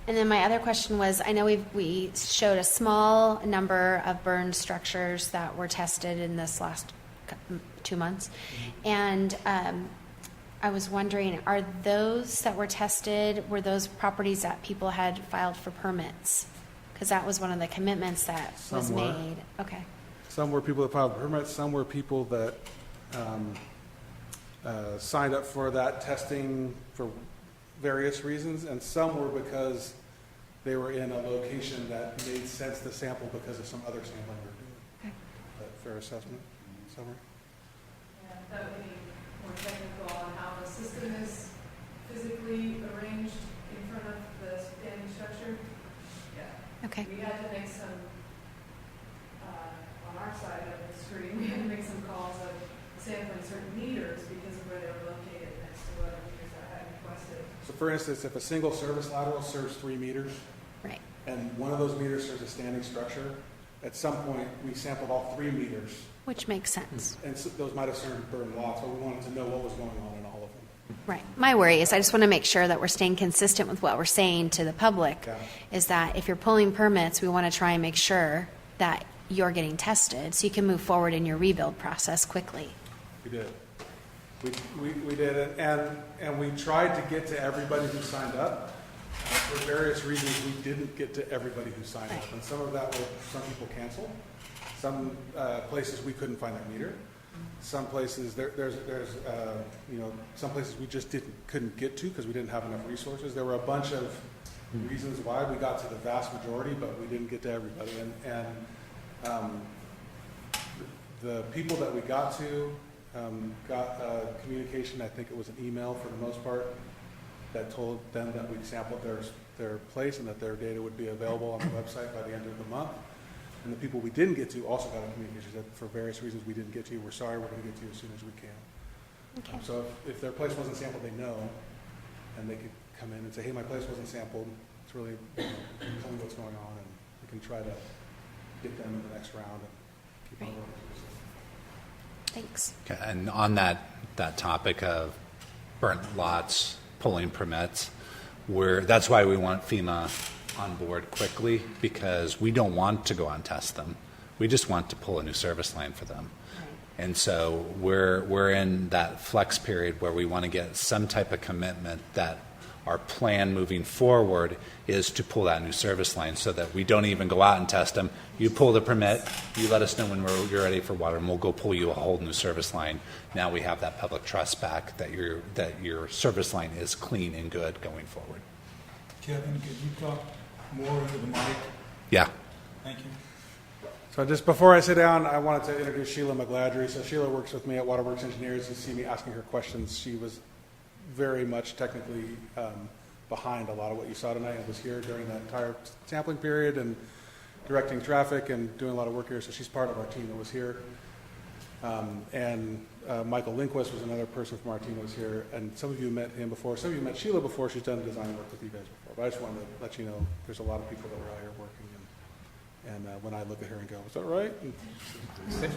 And then my other question was, I know we showed a small number of burned structures that were tested in this last 2 months. And I was wondering, are those that were tested, were those properties that people had filed for permits? Because that was one of the commitments that was Some were. made. Okay. some were people that filed permits, some were people that signed up for that testing for various reasons, and some were because they were in a location that made sense to sample because of some other sampling we were doing. Okay. That fair assessment, summary? Yeah, that would be more technical on how the system is physically arranged in front of the standing structure. Yeah. Okay. We had to make some, on our side of the screen, we had to make some calls of sampling certain meters because of where they were located next to other meters that I had requested. So for instance, if a single service lateral serves 3 meters, Right. and one of those meters serves a standing structure, at some point, we sampled all 3 meters, Which makes sense. and so those might have served burned lots, but we wanted to know what was going on in all of them. Right. My worry is I just want to make sure that we're staying consistent with what we're saying to the public, Yeah. is that if you're pulling permits, we want to try and make sure that you're getting tested so you can move forward in your rebuild process quickly. We did. We did it, and we tried to get to everybody who signed up. For various reasons, we didn't get to everybody who signed up, and some of that was some people canceled. Some places we couldn't find their meter. Some places there's some places we just couldn't get to because we didn't have enough resources. There were a bunch of reasons why we got to the vast majority, but we didn't get to everybody. And the people that we got to got communication. I think it was an email for the most part that told them that we'd sampled their place and that their data would be available on the website by the end of the month. And the people we didn't get to also got a communication that for various reasons we didn't get to you. We're sorry, we're going to get to you as soon as we can. Okay. So if their place wasn't sampled, they know, and they could come in and say, hey, my place wasn't sampled. It's really, tell me what's going on, and we can try to get them in the next round and keep on Right. working. Thanks. Okay, and on that topic of burnt lots, pulling permits, that's why we want FEMA on board quickly, because we don't want to go out and test them. We just want to pull a new service line for them. And so we're in that flex period where we want to get some type of commitment that our plan moving forward is to pull that new service line so that we don't even go out and test them. You pull the permit, you let us know when you're ready for water, and we'll go pull you a whole new service line. Now we have that public trust back that your service line is clean and good going forward. Kevin, could you talk more into the mic? Yeah. Thank you. So just before I sit down, I wanted to introduce Sheila McGladry. So Sheila works with me at Waterworks Engineers. You see me asking her questions. She was very much technically behind a lot of what you saw tonight and was here during that entire sampling period and directing traffic and doing a lot of work here. So she's part of our team that was here. And Michael Lindquist was another person from our team that was here. And some of you met him before. Some of you met Sheila before. She's done design work with you guys before. But I just wanted to let you know there's a lot of people that were out here working. And when I look at her and go, is that right?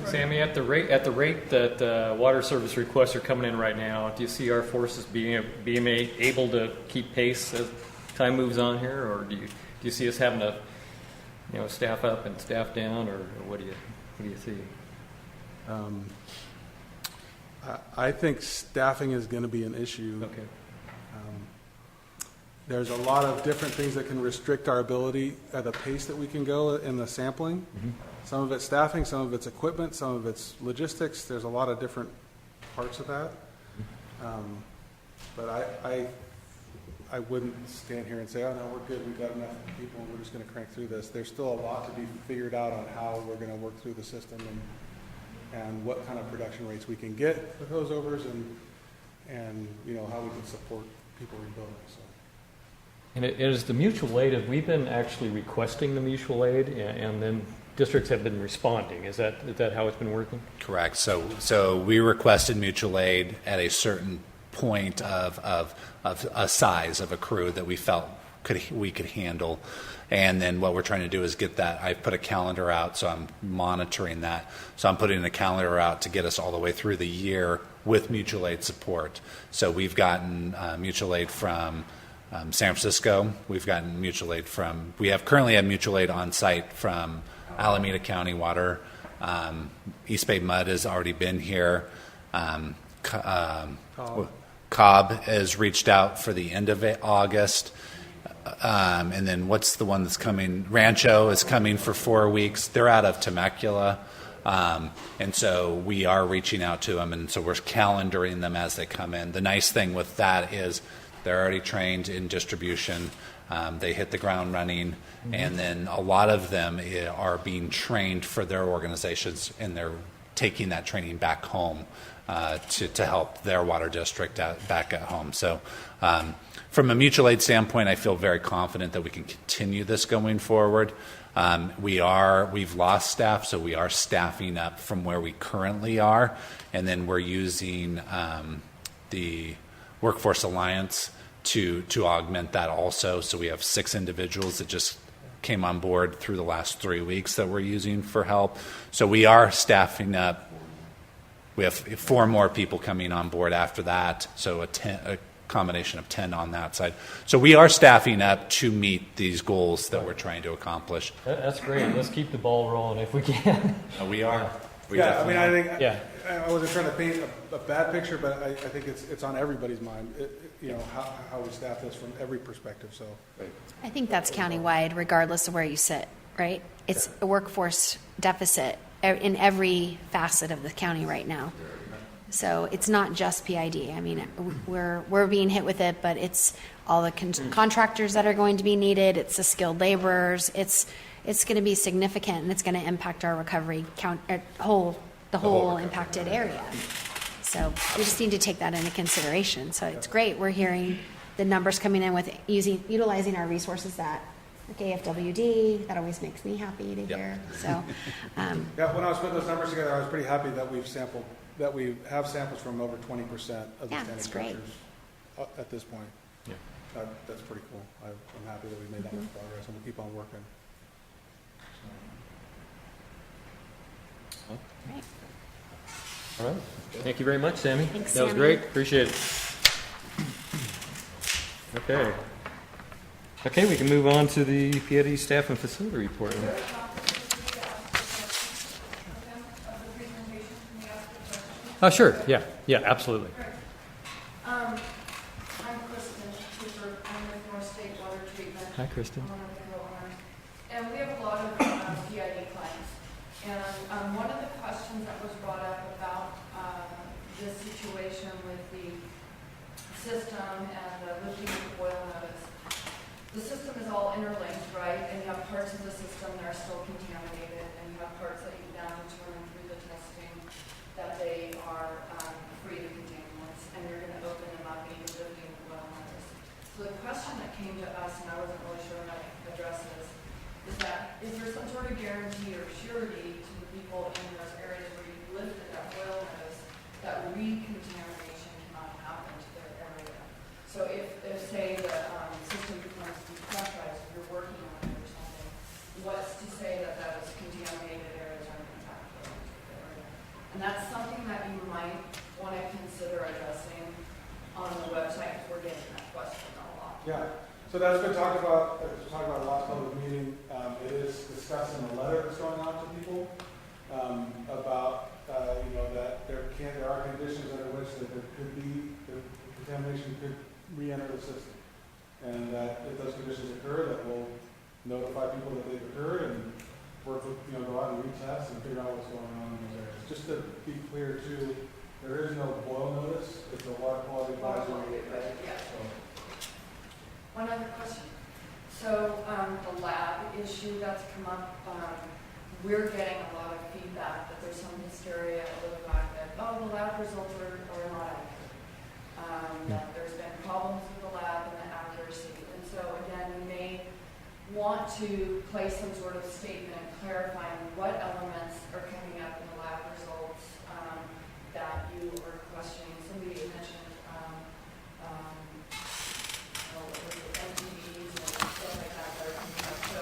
Sammy, at the rate that water service requests are coming in right now, do you see our forces being able to keep pace as time moves on here, or do you see us having to, staff up and staff down, or what do you see? I think staffing is going to be an issue. Okay. There's a lot of different things that can restrict our ability at the pace that we can go in the sampling. Mm-hmm. Some of it's staffing, some of it's equipment, some of it's logistics. There's a lot of different parts of that. But I wouldn't stand here and say, oh, no, we're good. We've got enough people and we're just going to crank through this. There's still a lot to be figured out on how we're going to work through the system and what kind of production rates we can get with those overs and you know, how we can support people rebuilding. So. And it is the mutual aid, have we been actually requesting the mutual aid and then districts have been responding? Is that how it's been working? Correct. So we requested mutual aid at a certain point of a size of a crew that we felt we could handle. And then what we're trying to do is get that. I've put a calendar out, so I'm monitoring that. So I'm putting a calendar out to get us all the way through the year with mutual aid support. So we've gotten mutual aid from San Francisco. We've gotten mutual aid currently have mutual aid on site from Alameda County Water. East Bay Mud has already been here. Cobb has reached out for the end of August. And then what's the one that's coming? Rancho is coming for 4 weeks. They're out of Temecula. And so we are reaching out to them, and so we're calendaring them as they come in. The nice thing with that is they're already trained in distribution. They hit the ground running, and then a lot of them are being trained for their organizations, and they're taking that training back home to help their water district back at home. So from a mutual aid standpoint, I feel very confident that we can continue this going forward. We've lost staff, so we are staffing up from where we currently are, and then we're using the Workforce Alliance to augment that also. So we have 6 individuals that just came on board through the last 3 weeks that we're using for help. So we are staffing up. We have 4 more people coming on board after that, so a combination of 10 on that side. So we are staffing up to meet these goals that we're trying to accomplish. That's great. Let's keep the ball rolling if we can. We are. I mean, I think Yeah. I wasn't trying to paint a bad picture, but I think it's on everybody's mind, how we staff this from every perspective. So I think that's countywide, regardless of where you sit, right? It's a workforce deficit in every facet of the county right now. So it's not just PID. I mean, we're being hit with it, but it's all the contractors that are going to be needed. It's the skilled laborers. It's going to be significant, and it's going to impact our recovery the whole impacted area. So we just need to take that into consideration. So it's great. We're hearing the numbers coming in with utilizing our resources that. AFWD, that always makes me happy to hear. So, yeah, when I was putting those numbers together, I was pretty happy that we have samples from over 20% of the standing structures at this point. Yeah. That's pretty cool. I'm happy that we made that much progress, and we'll keep on working. right. All right. Thank you very much, Sammy. Thanks, that was Sammy. great. Appreciate it. Okay. Okay, we can move on to the PID staff and facility report. Oh, sure. Yeah, absolutely. I'm Kristen Cooper. I'm with North State Water Treatment. Hi, Kristen. I'm one of the co-owners. And we have a lot of PID clients. And one of the questions that was brought up about this situation with the system and the lifting of the boil notice, the system is all interlinked, right? And you have parts of the system that are still contaminated, and you have parts that you've now determined through the testing that they are free of contaminants, and you're going to open them up and you're lifting the boil notice. So the question that came to us, and I wasn't really sure how to address this, is that is there some sort of guarantee or surety to the people in those areas where you've lifted that boil notice that recontamination cannot happen to their area? So if say the system becomes depressurized, if you're working on it or something, what's to say that those contaminated areas aren't going to backfill into the area? And that's something that you might want to consider addressing on the website, because we're getting that question a lot. Yeah. So that's been talked about. Talked about last public meeting. It is discussed in the letter that's going out to people about that there are conditions in could be, the contamination could re-enter the system. And that if those conditions occur, that will notify people that they've occurred and work with, go out and retest and figure out what's going on in those areas. Just to be clear too, there is no boil notice, it's a water quality advisory. Yeah. So, One other question. So the lab issue that's come up, we're getting a lot of feedback that there's some hysteria over the fact that, the lab results are not accurate. That there's been problems with the lab and the accuracy. And so again, we may want to place some sort of statement clarifying what elements are coming up in the lab results that you are questioning. Somebody mentioned MTVs and stuff like that are coming up. So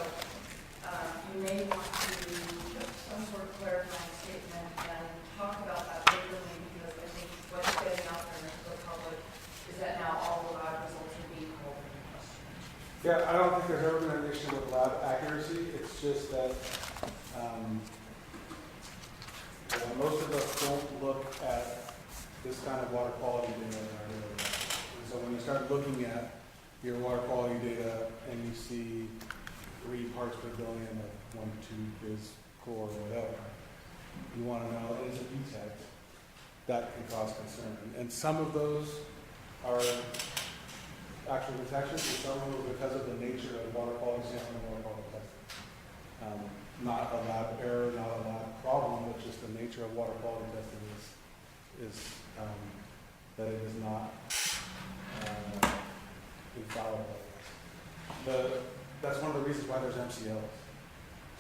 you may want to put some sort of clarifying statement and talk about that openly, because I think what's getting out there to the public is that now all the lab results are being called into question. yeah, I don't think there's ever been an issue with lab accuracy. It's just that most of us don't look at this kind of water quality data in our daily life. And so when you start looking at your water quality data and you see 3 parts per billion of 1, 2 is chlor or whatever, you want to know, is a defect that can cause concern. And some of those are actual detections, and some of them are because of the nature of water quality sampling and water quality testing. Not a lab error, not a lab problem, but just the nature of water quality testing is that it is not infallible. That's one of the reasons why there's MCLs.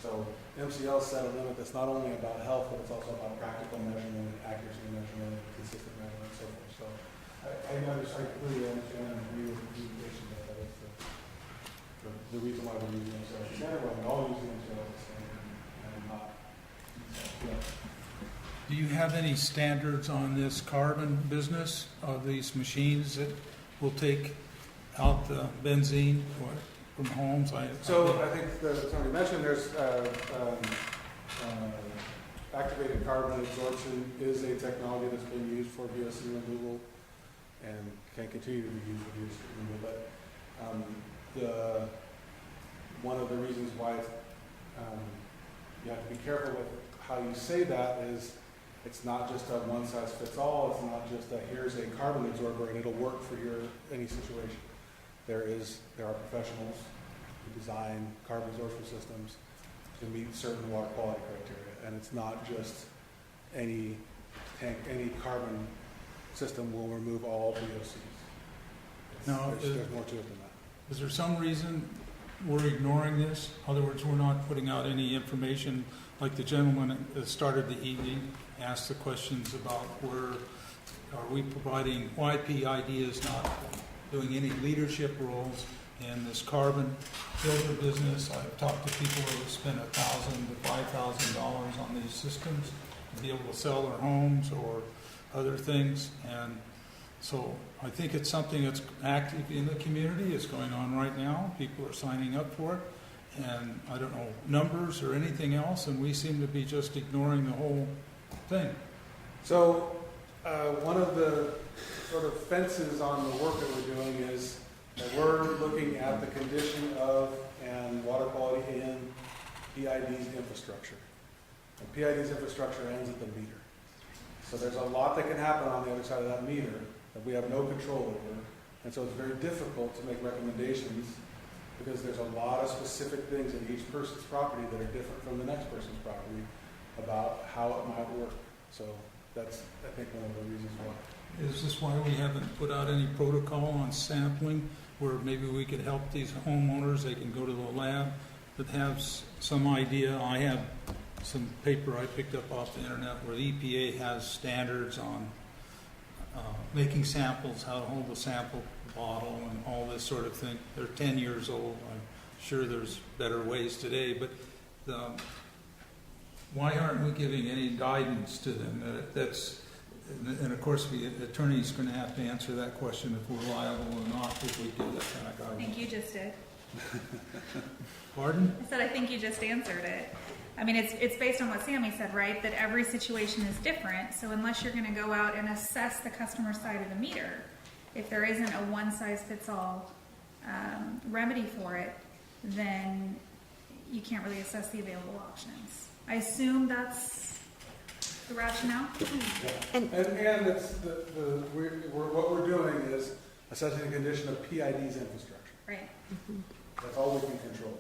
So MCLs set a limit that's not only about health, but it's also about practical measurement, accuracy measurement, consistent measurement, and so forth. So I completely understand and agree with the communication that is the reason why we're using MCLs. Standard, we're all using MCLs and not. Yeah. Do you have any standards on this carbon business of these machines that will take out the benzene from homes? So I think that somebody mentioned there's activated carbon absorption is a technology that's been used for VOC removal and can continue to be used for VOC removal. But one of the reasons why you have to be careful with how you say that is it's not just a one-size-fits-all. It's not just a here's a carbon absorber and it'll work for any situation. There are professionals who design carbon absorption systems to meet certain water quality criteria, and it's not just any carbon system will remove all VOCs. There's more to it than that. Is there some reason we're ignoring this? In other words, we're not putting out any information like the gentleman that started the evening asked the questions about where are we providing, why PID is not doing any leadership roles in this carbon filter business. I've talked to people who have spent $1,000 to $5,000 on these systems to be able to sell their homes or other things. And so I think it's something that's active in the community. It's going on right now. People are signing up for it. And I don't know numbers or anything else, and we seem to be just ignoring the whole thing. So one of the sort of fences on the work that we're doing is that we're looking at the condition of and water quality in PID's infrastructure. And PID's infrastructure ends at the meter. So there's a lot that can happen on the other side of that meter that we have no control over. And so it's very difficult to make recommendations because there's a lot of specific things in each person's property that are different from the next person's property about how it might work. So that's, I think, one of the reasons why. Is this why we haven't put out any protocol on sampling where maybe we could help these homeowners? They can go to the lab that have some idea. I have some paper I picked up off the internet where the EPA has standards on making samples, how to hold a sample bottle and all this sort of thing. They're 10 years old. I'm sure there's better ways today, but why aren't we giving any guidance to them? And of course, the attorney's going to have to answer that question if we're liable or not if we give that kind of guidance. I think you just did. Pardon? I said I think you just answered it. I mean, it's based on what Sammy said, right? That every situation is different. So unless you're going to go out and assess the customer side of the meter, if there isn't a one-size-fits-all remedy for it, then you can't really assess the available options. I assume that's the rationale. And it's what we're doing is assessing the condition of PID's infrastructure. Right. That's all we can control.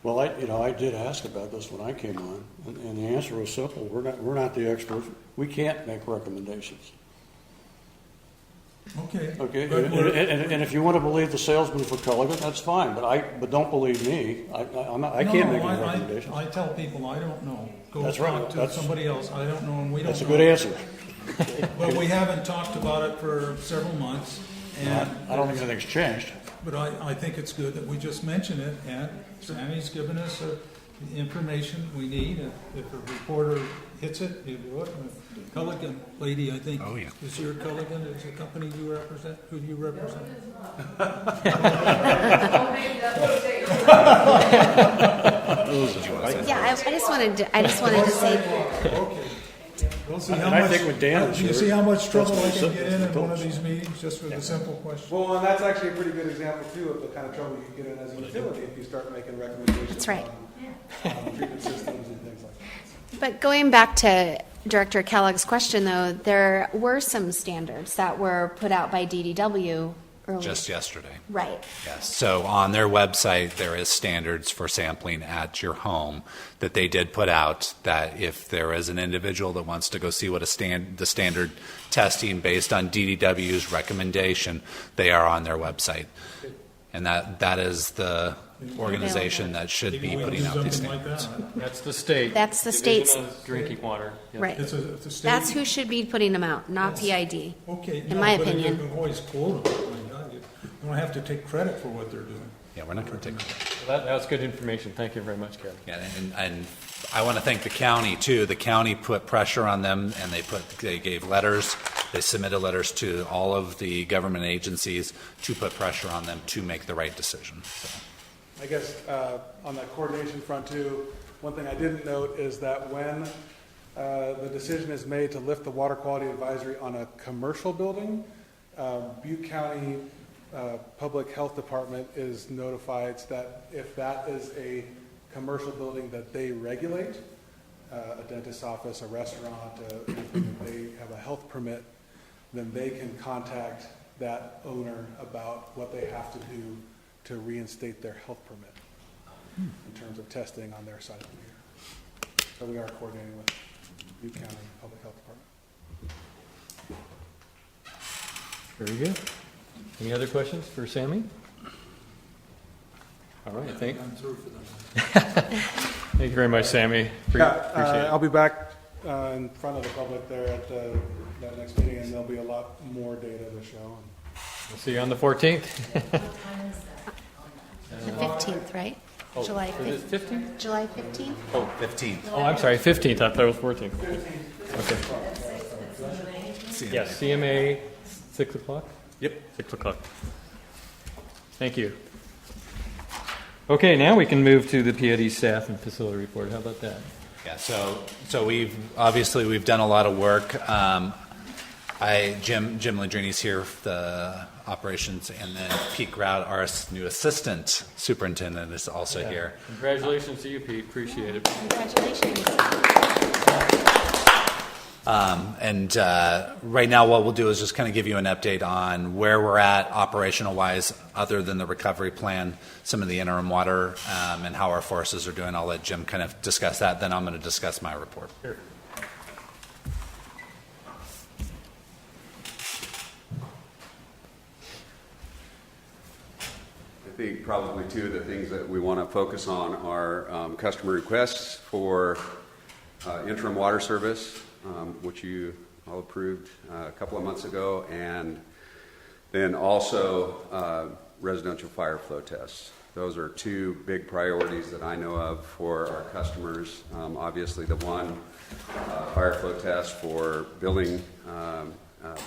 Well, I did ask about this when I came on, and the answer was simple. We're not the experts. We can't make recommendations. Okay. Okay, But and if you want to believe the salesman for Culligan, that's fine. But don't believe me. I can't make any recommendations. I tell people I don't know. Go That's talk right. to somebody else. I don't know, and we don't. That's a know. good answer. But we haven't talked about it for several months, and I don't think anything's changed. But I think it's good that we just mention it, and Sammy's given us the information we need. If a reporter hits it, you do it. Culligan lady, I think. Oh, yeah. Is your Culligan, is the company you represent? Who do you represent? Yeah, I just wanted to say, Okay. We'll see how And I much, think with Dan is you here, see how much trouble I that's can what get in it's one of supposed these meetings just for the simple question. Well, and that's actually a pretty good example too of the kind of trouble you can get in as a utility if you start making recommendations. That's right. On treatment systems and things like that. but going back to Director Kellogg's question, though, there were some standards that were put out by DDW earlier. Just yesterday. Right. Yes. So on their website, there is standards for sampling at your home that they did put out, that if there is an individual that wants to go see what the standard testing based on DDW's recommendation, they are on their website. And that is the organization that should be Maybe we putting do out these something like standards. that. That's the state. That's the Division state's- of Drinking water. Yep. Right. It's a state. That's who should be putting them out, not PID. Okay. in my but opinion. You can always quote them. You don't have to take credit for what they're doing. Yeah, we're not going to take That's good information. Thank you very much, Kevin. Yeah, and I want to thank the county too. The county put pressure on them, and they gave letters. They submitted letters to all of the government agencies to put pressure on them to make the right decision. So. I guess on that coordination front too, one thing I didn't note is that when the decision is made to lift the water quality advisory on a commercial building, Butte County Public Health Department is notified that if that is a commercial building that they regulate, a dentist's office, a restaurant, they have a health permit, then they can contact that owner about what they have to do to reinstate their health permit in terms of testing on their side of the meter. So we are coordinating with Butte County Public Health Department. Very good. Any other questions for Sammy? All right, I'm through for them. Thank you very much, Sammy. Appreciate it. I'll be back in front of the public there at that next meeting, and there'll be a lot more data to show. We'll see you on the 14th. The 15th, right? July Is it 15th? July 15th? Oh, 15th. Oh, I'm sorry, 15th. I thought it was 14th. Okay. Yes, CMA, 6 o'clock? Yep. 6 o'clock. Thank you. Okay, now we can move to the PID staff and facility report. How about that? Yeah, so we've done a lot of work. Jim Ladrini's here, the operations, and then Pete Grout, our new assistant superintendent, is also here. Congratulations to you, Pete. Appreciate it. Congratulations. And right now what we'll do is just kind of give you an update on where we're at operational-wise, other than the recovery plan, some of the interim water, and how our forces are doing. I'll let Jim kind of discuss that, then I'm going to discuss my report. Sure. I think probably two of the things that we want to focus on are customer requests for interim water service, which you all approved a couple of months ago, and then also residential fire flow tests. Those are two big priorities that I know of for our customers. Obviously, the one fire flow test for building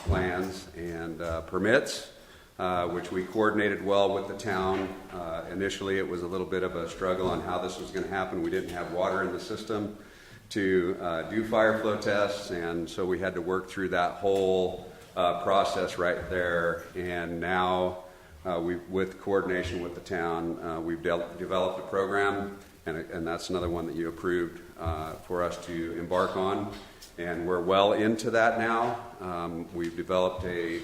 plans and permits which we coordinated well with the town. Initially, it was a little bit of a struggle on how this was going to happen. We didn't have water in the system to do fire flow tests, and so we had to work through that whole process right there. And now, with coordination with the town, we've developed a program, and that's another one that you approved for us to embark on. And we're well into that now. We've developed a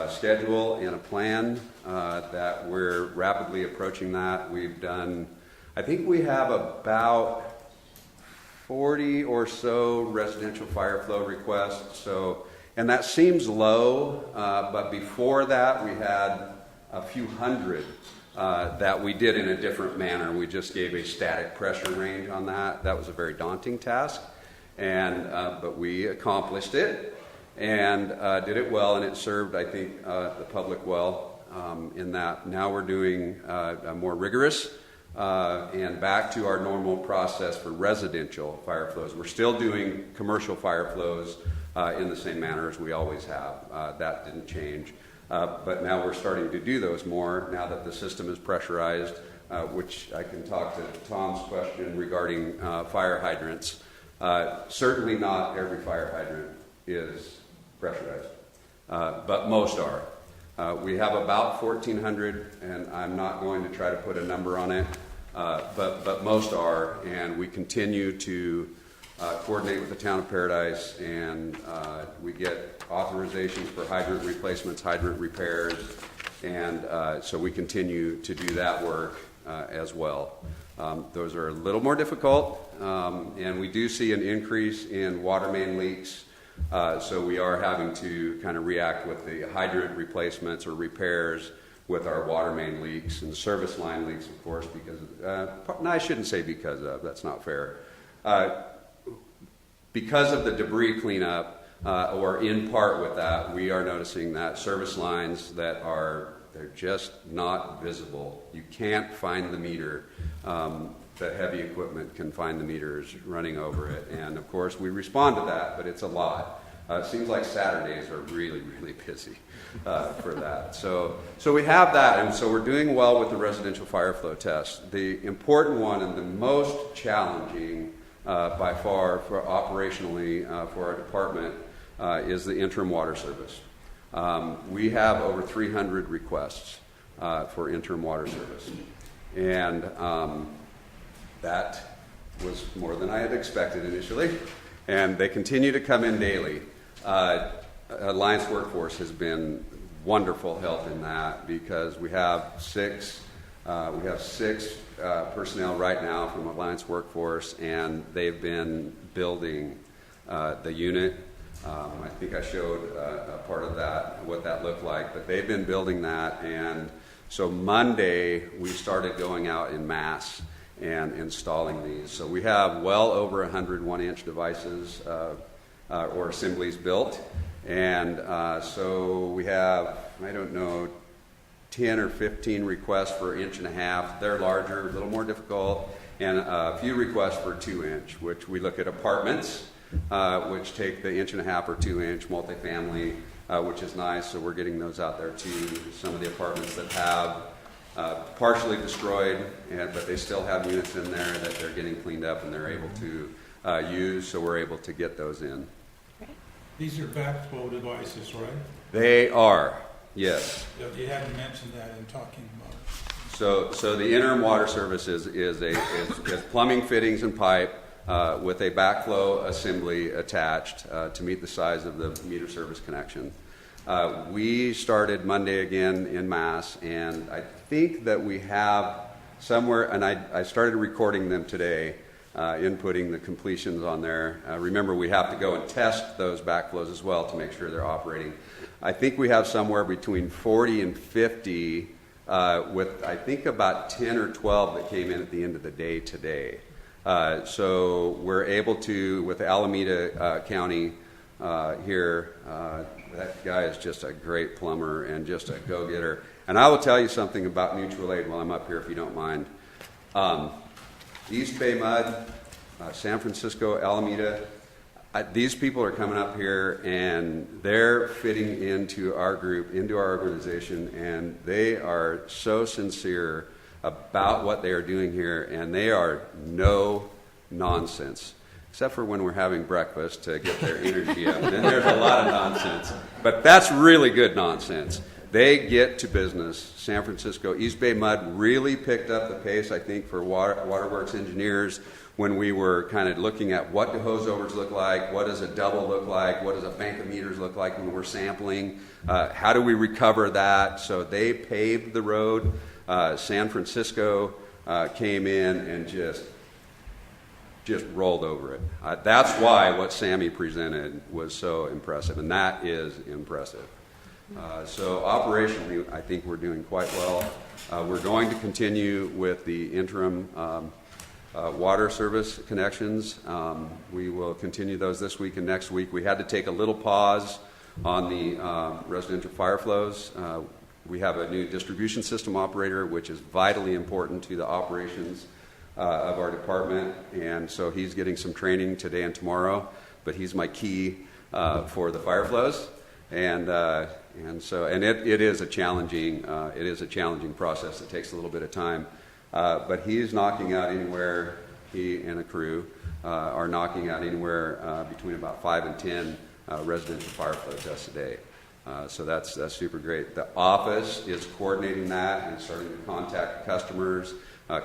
schedule and a plan that we're rapidly approaching that. We've done, I think we have about 40 or so residential fire flow requests. So, and that seems low, but before that we had a few hundred that we did in a different manner. We just gave a static pressure range on that. That was a very daunting task, and but we accomplished it and did it well, and it served, I think, the public well in that. Now we're doing a more rigorous and back to our normal process for residential fire flows. We're still doing commercial fire flows in the same manner as we always have. That didn't change. But now we're starting to do those more now that the system is pressurized, which I can talk to Tom's question regarding fire hydrants. Certainly not every fire hydrant is pressurized, but most are. We have about 1,400, and I'm not going to try to put a number on it, but most are, and we continue to coordinate with the town of Paradise, and we get authorizations for hydrant replacements, hydrant repairs, and so we continue to do that work as well. Those are a little more difficult, and we do see an increase in water main leaks, so we are having to kind of react with the hydrant replacements or repairs with our water main leaks and service line leaks, of course, because no, I shouldn't say because of, that's not fair. Because of the debris cleanup, or in part with that, we are noticing that service lines that they're just not visible. You can't find the meter. The heavy equipment can find the meters running over it. And of course, we respond to that, but it's a lot. It seems like Saturdays are really, really busy for that. So we have that, and so we're doing well with the residential fire flow test. The important one and the most challenging by far for operationally for our department is the interim water service. We have over 300 requests for interim water service, and that was more than I had expected initially, and they continue to come in daily. Alliance Workforce has been wonderful help in that, because we have six personnel right now from Alliance Workforce, and they've been building the unit. I think I showed a part of that, what that looked like, but they've been building that, and so Monday we started going out in mass and installing these. So we have well over 100 1-inch devices or assemblies built, and so we have, I don't know, 10 or 15 requests for 1.5 inch. They're larger, a little more difficult, and a few requests for 2-inch, which we look at apartments, which take the 1.5 or 2-inch multifamily, which is nice. So we're getting those out there too. Some of the apartments that have partially destroyed, but they still have units in there that they're getting cleaned up and they're able to use. So we're able to get those in. These are backflow devices, right? They are, yes. You hadn't mentioned that in talking about it. So the interim water service is plumbing fittings and pipe with a backflow assembly attached to meet the size of the meter service connection. We started Monday again in mass, and I think that we have somewhere, and I started recording them today, inputting the completions on there. Remember, we have to go and test those backflows as well to make sure they're operating. I think we have somewhere between 40 and 50 with, I think, about 10 or 12 that came in at the end of the day today. So we're able to, with Alameda County here, that guy is just a great plumber and just a go-getter. And I will tell you something about mutual aid while I'm up here, if you don't mind. East Bay Mud, San Francisco, Alameda, these people are coming up here and they're fitting into our group, into our organization, and they are so sincere about what they are doing here, and they are no nonsense, except for when we're having breakfast to get their energy up. Then there's a lot of nonsense, but that's really good nonsense. They get to business. San Francisco, East Bay Mud really picked up the pace, I think, for waterworks engineers when we were kind of looking at what do hose overs look like, what does a double look like, what does a bank of meters look like when we're sampling, how do we recover that? So they paved the road. San Francisco came in and just rolled over it. That's why what Sammy presented was so impressive, and that is impressive. So operationally, I think we're doing quite well. We're going to continue with the interim water service connections. We will continue those this week and next week. We had to take a little pause on the residential fire flows. We have a new distribution system operator, which is vitally important to the operations of our department, and so he's getting some training today and tomorrow, but he's my key for the fire flows. And it is a challenging process. It takes a little bit of time, but he's knocking out anywhere. He and a crew are knocking out anywhere between about 5 and 10 residential fire flow tests a day. So that's super great. The office is coordinating that and starting to contact customers,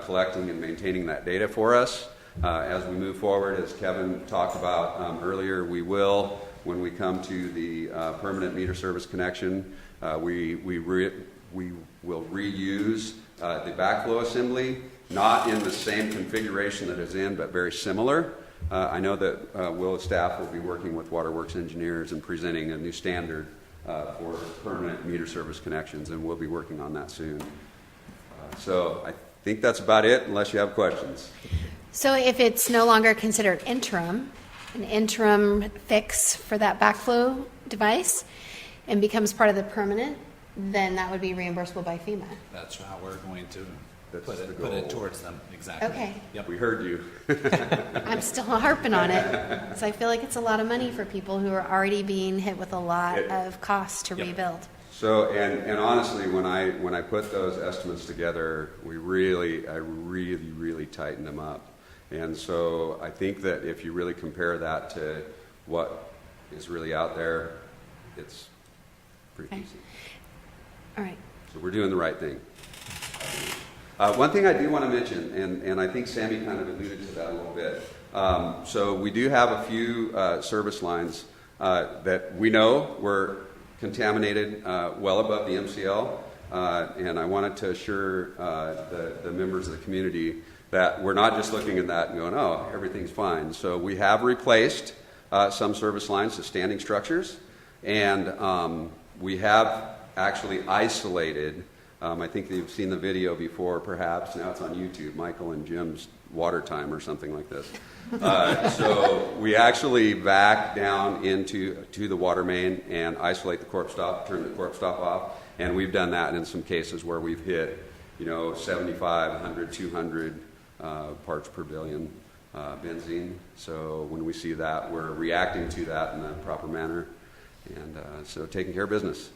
collecting and maintaining that data for us. As we move forward, as Kevin talked about earlier, we will. When we come to the permanent meter service connection, we will reuse the backflow assembly, not in the same configuration that is in, but very similar. I know that Will's staff will be working with waterworks engineers and presenting a new standard for permanent meter service connections, and we'll be working on that soon. So I think that's about it, unless you have questions. So if it's no longer considered interim, an interim fix for that backflow device, and becomes part of the permanent, then that would be reimbursable by FEMA. That's how we're going to put it towards them. Exactly. Okay. Yep. We heard you. I'm still harping on it, because I feel like it's a lot of money for people who are already being hit with a lot of costs to rebuild. So, and honestly, when I put those estimates together, I really tightened them up. And so I think that if you really compare that to what is really out there, it's pretty decent. All right. So we're doing the right thing. One thing I do want to mention, and I think Sammy kind of alluded to that a little bit. So we do have a few service lines that we know were contaminated well above the MCL, and I wanted to assure the members of the community that we're not just looking at that and going, oh, everything's fine. So we have replaced some service lines to standing structures, and we have actually isolated, I think you've seen the video before perhaps, now it's on YouTube, Michael and Jim's water time or something like this. So we actually back down into the water main and isolate the corp stop, turn the corp stop off, and we've done that in some cases where we've hit 75, 100, 200 parts per billion benzene. So when we see that, we're reacting to that in a proper manner, and so taking care of business.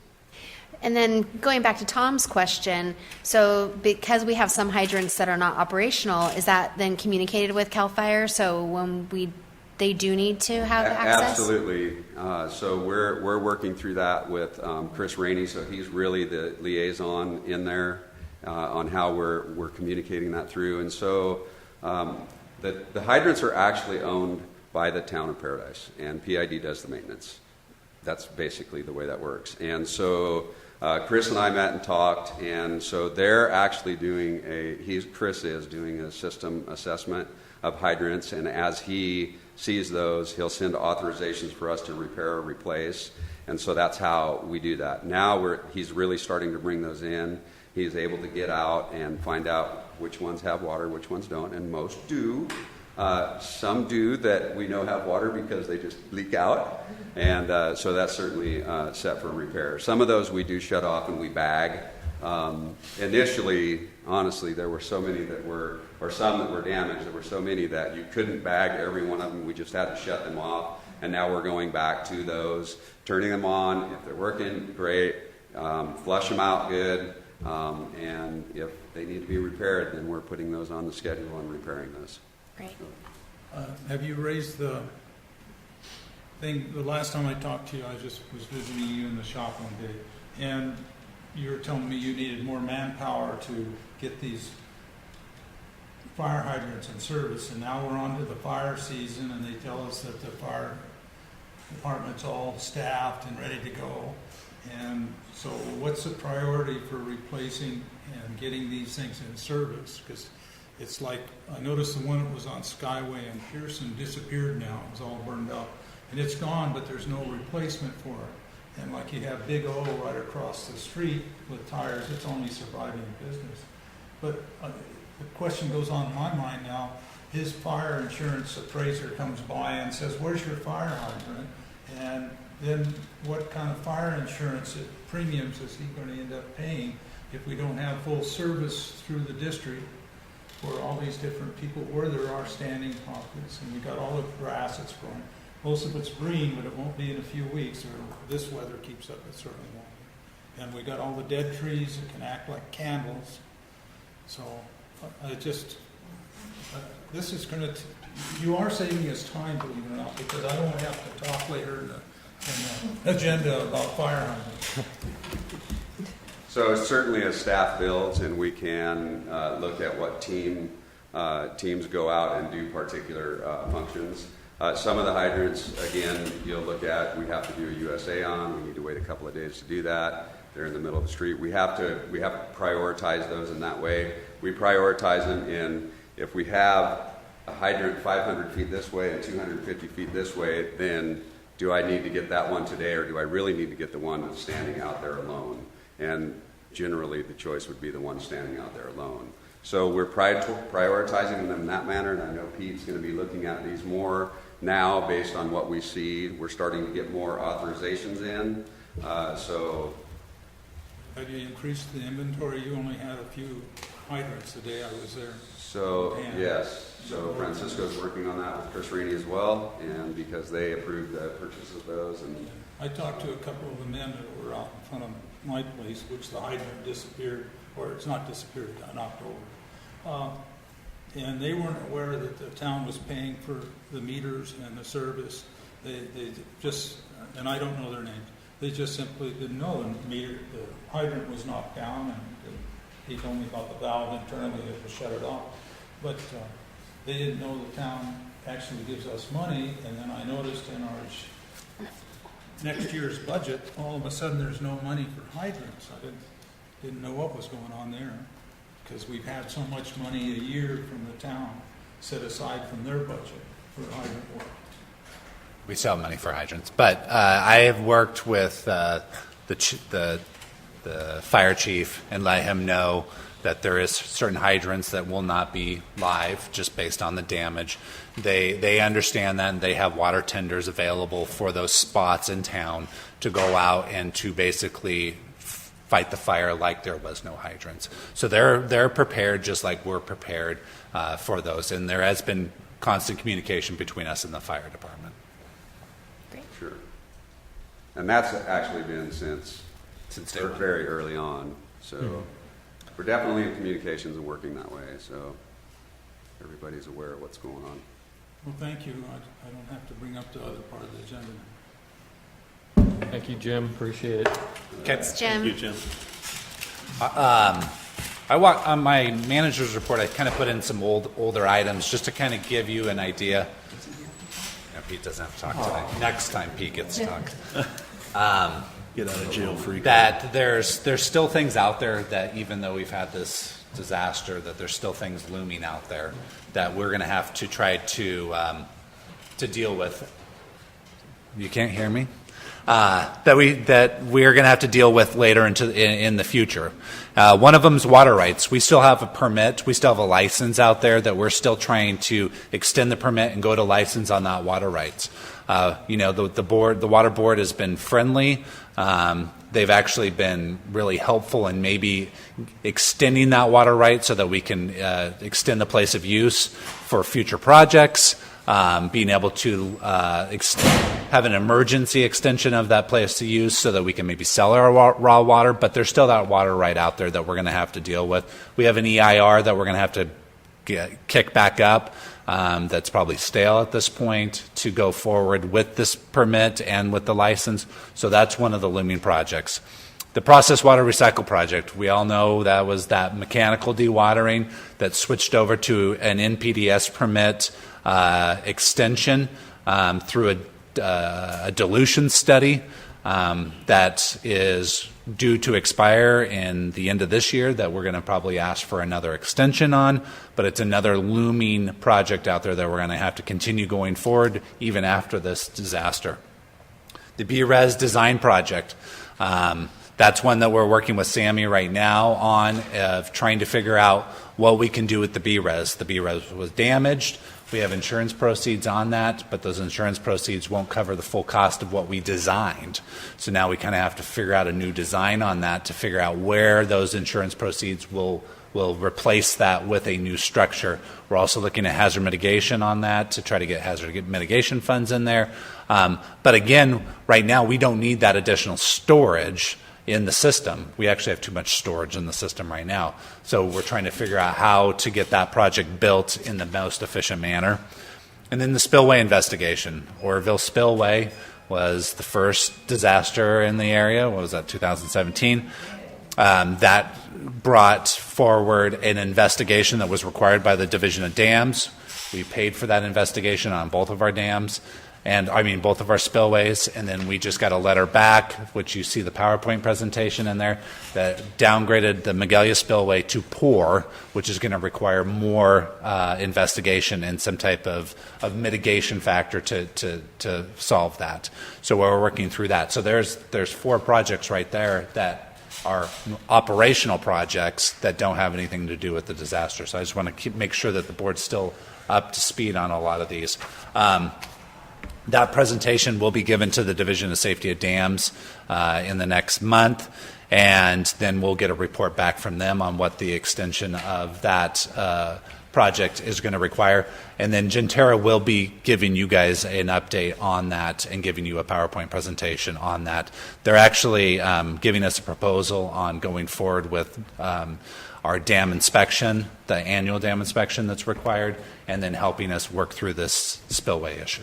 And then going back to Tom's question, so because we have some hydrants that are not operational, is that then communicated with CAL FIRE? So when they do need to have access? Absolutely. So we're working through that with Chris Rainey. So he's really the liaison in there on how we're communicating that through. And so the hydrants are actually owned by the town of Paradise, and PID does the maintenance. That's basically the way that works. And so Chris and I met and talked, and so they're actually doing Chris is doing a system assessment of hydrants, and as he sees those, he'll send authorizations for us to repair or replace, and so that's how we do that. Now he's really starting to bring those in. He's able to get out and find out which ones have water, which ones don't, and most do. Some do that we know have water because they just leak out, and so that's certainly set for repair. Some of those we do shut off and we bag. Initially, honestly, there were so many that were, or some that were damaged. There were so many that you couldn't bag every one of them. We just had to shut them off And now we're going back to those, turning them on. If they're working, great. Flush them out good. And if they need to be repaired, then we're putting those on the schedule and repairing those. Great. Have you raised the thing, the last time I talked to you, I just was visiting you in the shop one day, and you were telling me you needed more manpower to get these fire hydrants in service, and now we're on to the fire season, and they tell us that the fire department's all staffed and ready to go. And so what's the priority for replacing and getting these things in service? Because it's like, I noticed the one that was on Skyway and Pearson disappeared now. It was all burned up. And it's gone, but there's no replacement for it. And like you have Big O right across the street with tires, it's only surviving business. But the question goes on in my mind now, his fire insurance appraiser comes by and says, where's your fire hydrant? And then what kind of fire insurance premiums is he going to end up paying if we don't have full service through the district for all these different people where there are standing pockets, and we got all the grass that's growing. Most of it's green, but it won't be in a few weeks, or this weather keeps up, it certainly won't be. And we got all the dead trees that can act like candles. So I just, this is going to, you are saving us time, believe it or not, because I don't have to talk later in the agenda about fire hydrants. So certainly as staff builds and we can look at what teams go out and do particular functions. Some of the hydrants, again, you'll look at, we have to do a USA on, we need to wait a couple of days to do that. They're in the middle of the street. We have to prioritize those in that way. We prioritize them in, if we have a hydrant 500 feet this way and 250 feet this way, then do I need to get that one today, or do I really need to get the one that's standing out there alone? And generally the choice would be the one standing out there alone. So we're prioritizing them in that manner, and I know Pete's going to be looking at these more now based on what we see. We're starting to get more authorizations in. So have you increased the inventory? You only had a few hydrants the day I was there. So yes, so Francisco's working on that with Chris Rainey as well, and because they approved the purchase of those. And I talked to a couple of the men that were out in front of my place, which the hydrant disappeared, or it's not disappeared, knocked over. And they weren't aware that the town was paying for the meters and the service. They just, and I don't know their names, they just simply didn't know the hydrant was knocked down, and he told me about the valve internally that was shut it off. But they didn't know the town actually gives us money, and then I noticed in our next year's budget, all of a sudden there's no money for hydrants. I didn't know what was going on there, because we've had so much money a year from the town set aside from their budget for hydrant work. We still have money for hydrants, but I have worked with the fire chief and let him know that there is certain hydrants that will not be live just based on the damage. They understand that, and they have water tenders available for those spots in town to go out and to basically fight the fire like there was no hydrants. So they're prepared just like we're prepared for those, and there has been constant communication between us and the fire department. Great. sure. And that's actually been since very early on. So we're definitely in communications and working that way. So everybody's aware of what's going on. Well, thank you. I don't have to bring up the other part of the agenda. Thank you, Jim. Appreciate it. Thanks, Jim. Thank you, Jim. On my manager's report, I kind of put in some older items just to kind of give you an idea. Yeah, Pete doesn't have to talk tonight. Next time Pete gets to talk. Get out of jail free. That there's still things out there that, even though we've had this disaster, that there's still things looming out there that we're going to have to try to deal with. You can't hear me? That we're going to have to deal with later in the future. One of them is water rights. We still have a permit. We still have a license out there that we're still trying to extend the permit and go to license on that water rights. The water board has been friendly. They've actually been really helpful in maybe extending that water right so that we can extend the place of use for future projects. being able to have an emergency extension of that place to use so that we can maybe sell our raw water, but there's still that water right out there that we're going to have to deal with. We have an EIR that we're going to have to kick back up that's probably stale at this point to go forward with this permit and with the license. So that's one of the looming projects. The processed water recycle project, we all know that was that mechanical dewatering that switched over to an NPDES permit extension through a dilution study that is due to expire in the end of this year that we're going to probably ask for another extension on, but it's another looming project out there that we're going to have to continue going forward even after this disaster. The BRES design project, that's one that we're working with Sammy right now on, of trying to figure out what we can do with the BRES. The BRES was damaged. We have insurance proceeds on that, but those insurance proceeds won't cover the full cost of what we designed. So now we kind of have to figure out a new design on that to figure out where those insurance proceeds will replace that with a new structure. We're also looking at hazard mitigation on that to try to get hazard mitigation funds in there. But again, right now we don't need that additional storage in the system. We actually have too much storage in the system right now. So we're trying to figure out how to get that project built in the most efficient manner. And then the Spillway Investigation. Oroville Spillway was the first disaster in the area. What was that, 2017? That brought forward an investigation that was required by the Division of Dams. We paid for that investigation on both of our dams. And I mean, both of our spillways, and then we just got a letter back, which you see the PowerPoint presentation in there, that downgraded the Magalia spillway to poor, which is going to require more investigation and some type of mitigation factor to solve that. So we're working through that. So there's 4 projects right there that are operational projects that don't have anything to do with the disaster. So I just want to make sure that the board's still up to speed on a lot of these. That presentation will be given to the Division of Safety of Dams in the next month, and then we'll get a report back from them on what the extension of that project is going to require. And then Gentera will be giving you guys an update on that and giving you a PowerPoint presentation on that. They're actually giving us a proposal on going forward with our dam inspection, the annual dam inspection that's required, and then helping us work through this spillway issue.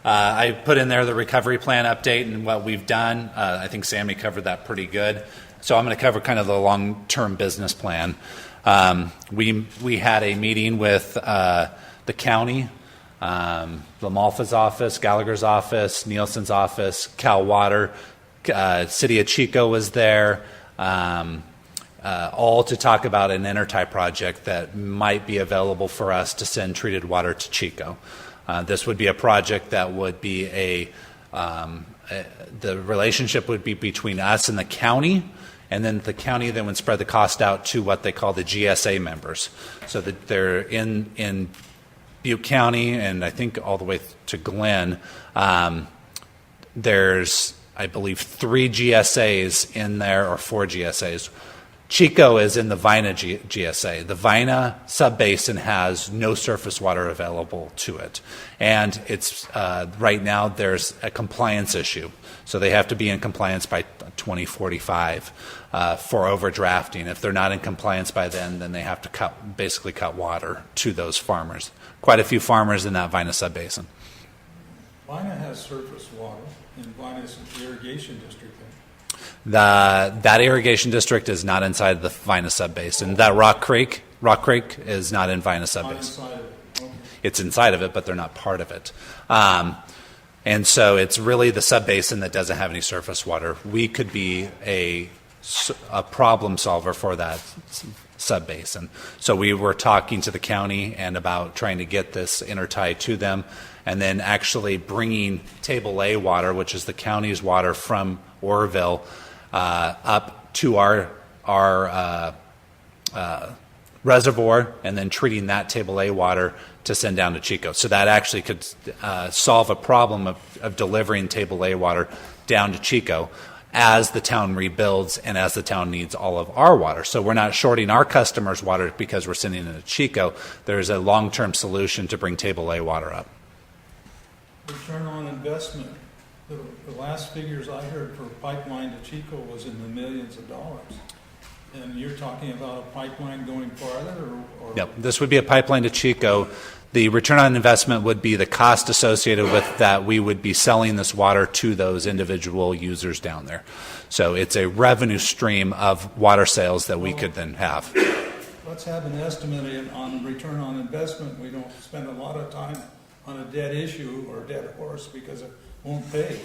I put in there the recovery plan update and what we've done. I think Sammy covered that pretty good. So I'm going to cover kind of the long-term business plan. We had a meeting with the county, Lamalfa's office, Gallagher's office, Nielsen's office, Cal Water, City of Chico was there, all to talk about an intertie project that might be available for us to send treated water to Chico. This would be a project that would be the relationship would be between us and the county, and then the county then would spread the cost out to what they call the GSA members. So that they're in Butte County, and I think all the way to Glenn. There's, I believe, 3 GSAs in there, or 4 GSAs. Chico is in the Vina GSA. The Vina subbasin has no surface water available to it. And it's right now there's a compliance issue. So they have to be in compliance by 2045 for overdrafting. If they're not in compliance by then they have to basically cut water to those farmers. Quite a few farmers in that Vina subbasin. Vina has surface water, and Vina is an irrigation district. That irrigation district is not inside the Vina subbasin. That Rock Creek is not in Vina subbasin. Okay. It's inside of it, but they're not part of it. And so it's really the subbasin that doesn't have any surface water. We could be a problem solver for that subbasin. So we were talking to the county and about trying to get this intertie to them, and then actually bringing Table A water, which is the county's water from Oroville, up to our reservoir, and then treating that Table A water to send down to Chico. So that actually could solve a problem of delivering Table A water down to Chico. as the town rebuilds and as the town needs all of our water. So we're not shorting our customers' water because we're sending it to Chico. There's a long-term solution to bring table A water up. Return on investment, the last figures I heard for pipeline to Chico was in the millions of dollars. And you're talking about a pipeline going farther, or? Yep, this would be a pipeline to Chico. The return on investment would be the cost associated with that. We would be selling this water to those individual users down there. So it's a revenue stream of water sales that we could then have. Let's have an estimate on return on investment. We don't spend a lot of time on a dead issue or a dead horse because it won't pay.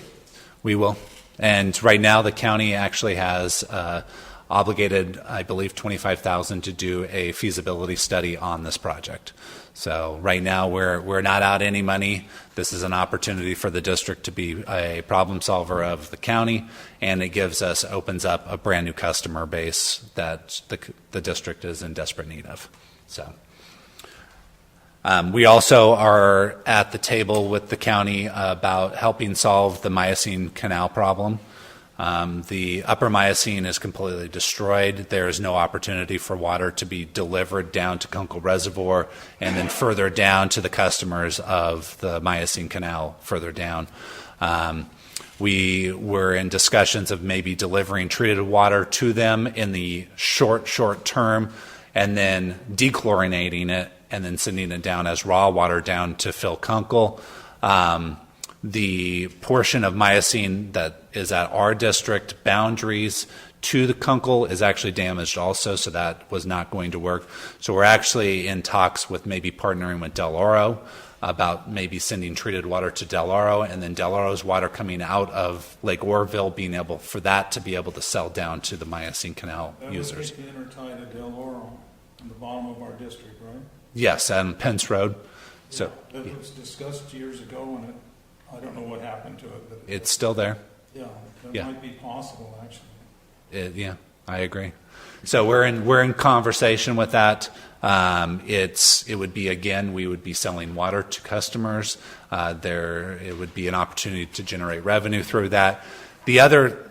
We will. And right now the county actually has obligated, I believe, $25,000 to do a feasibility study on this project. So right now we're not out any money. This is an opportunity for the district to be a problem solver of the county, and it opens up a brand new customer base that the district is in desperate need of. So we also are at the table with the county about helping solve the Miocene Canal problem. The upper Miocene is completely destroyed. There is no opportunity for water to be delivered down to Kunkel Reservoir and then further down to the customers of the Miocene Canal further down. We were in discussions of maybe delivering treated water to them in the short term and then dechlorinating it and then sending it down as raw water down to fill Kunkel. The portion of Miocene that is at our district boundaries to the Kunkel is actually damaged also, so that was not going to work. So we're actually in talks with maybe partnering with Del Oro about maybe sending treated water to Del Oro, and then Del Oro's water coming out of Lake Orville, being able for that to be able to sell down to the Miocene Canal users. That would take the intertie to Del Oro in the bottom of our district, right? Yes, on Pence Road. So that was discussed years ago, and I don't know what happened to it. But it's still there. Yeah, that might be possible, actually. Yeah, I agree. So we're in conversation with that. It would be, again, we would be selling water to customers. It would be an opportunity to generate revenue through that. The other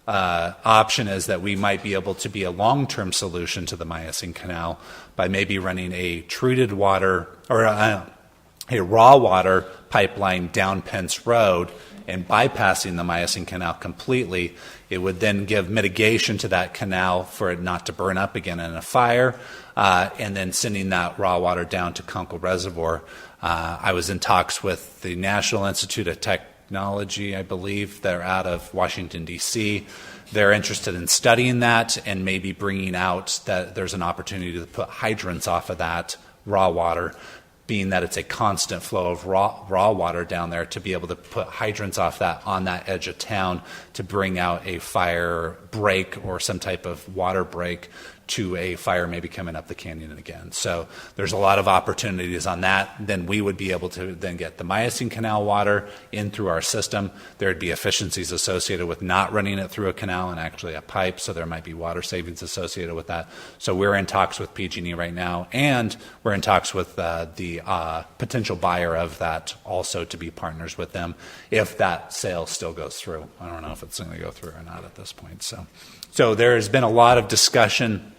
option is that we might be able to be a long-term solution to the Miocene Canal by maybe running a treated water or a raw water pipeline down Pence Road and bypassing the Miocene Canal completely. It would then give mitigation to that canal for it not to burn up again in a fire, and then sending that raw water down to Kunkel Reservoir. I was in talks with the National Institute of Technology, I believe. They're out of Washington, D.C. They're interested in studying that and maybe bringing out that there's an opportunity to put hydrants off of that raw water, being that it's a constant flow of raw water down there, to be able to put hydrants off that on that edge of town to bring out a fire break or some type of water break to a fire maybe coming up the canyon again. So there's a lot of opportunities on that. Then we would be able to then get the Miocene Canal water in through our system. There'd be efficiencies associated with not running it through a canal and actually a pipe, so there might be water savings associated with that. So we're in talks with PG&E right now, and we're in talks with the potential buyer of that also to be partners with them if that sale still goes through. I don't know if it's going to go through or not at this point. So there has been a lot of discussion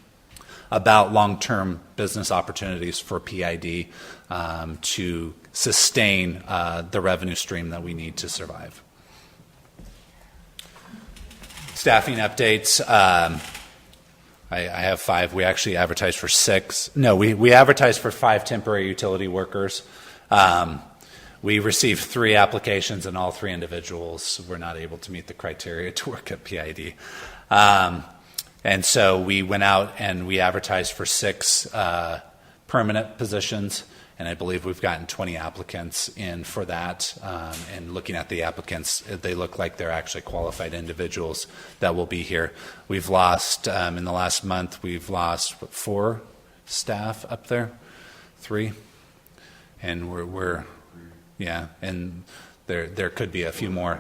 about long-term business opportunities for PID to sustain the revenue stream that we need to survive. Staffing updates. I have 5. We actually advertised for 6. No, we advertised for 5 temporary utility workers. We received 3 applications, and all 3 individuals were not able to meet the criteria to work at PID. And so we went out and we advertised for 6 permanent positions, and I believe we've gotten 20 applicants in for that. And looking at the applicants, they look like they're actually qualified individuals that will be here. We've lost, in the last month, we've lost 4 staff up there, 3. And we're and there could be a few more.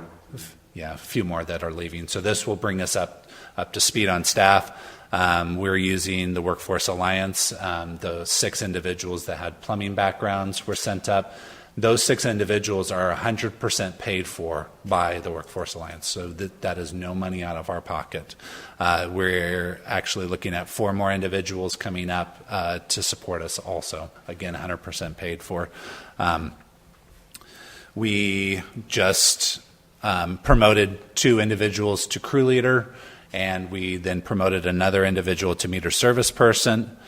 A few more that are leaving. So this will bring us up to speed on staff. We're using the Workforce Alliance. The 6 individuals that had plumbing backgrounds were sent up. Those 6 individuals are 100% paid for by the Workforce Alliance, so that is no money out of our pocket. We're actually looking at 4 more individuals coming up to support us also. Again, 100% paid for. We just promoted 2 individuals to crew leader, and we then promoted another individual to meter service person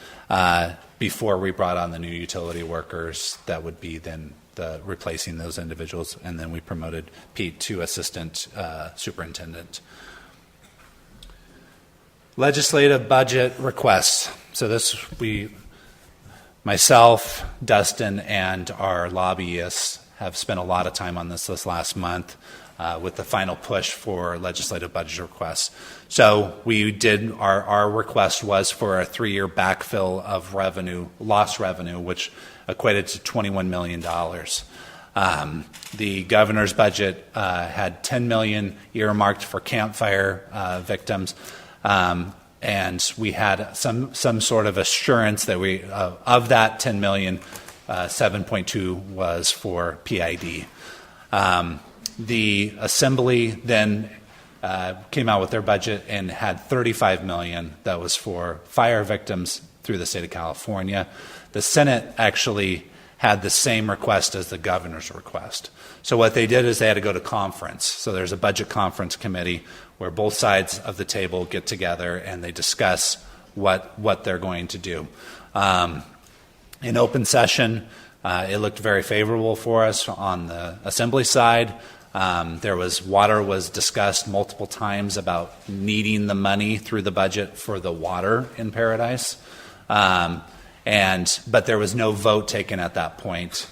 before we brought on the new utility workers that would be then replacing those individuals, and then we promoted Pete to assistant superintendent. Legislative budget requests. So myself, Dustin, and our lobbyists have spent a lot of time on this last month with the final push for legislative budget requests. So we did, our request was for a 3-year backfill of lost revenue, which equated to $21 million. The governor's budget had $10 million earmarked for campfire victims, and we had some sort of assurance that of that $10 million, 7.2 was for PID. The Assembly then came out with their budget and had $35 million that was for fire victims through the state of California. The Senate actually had the same request as the governor's request. So what they did is they had to go to conference. So there's a budget conference committee where both sides of the table get together and they discuss what they're going to do. In open session, it looked very favorable for us on the Assembly side. Water was discussed multiple times about needing the money through the budget for the water in Paradise. But there was no vote taken at that point.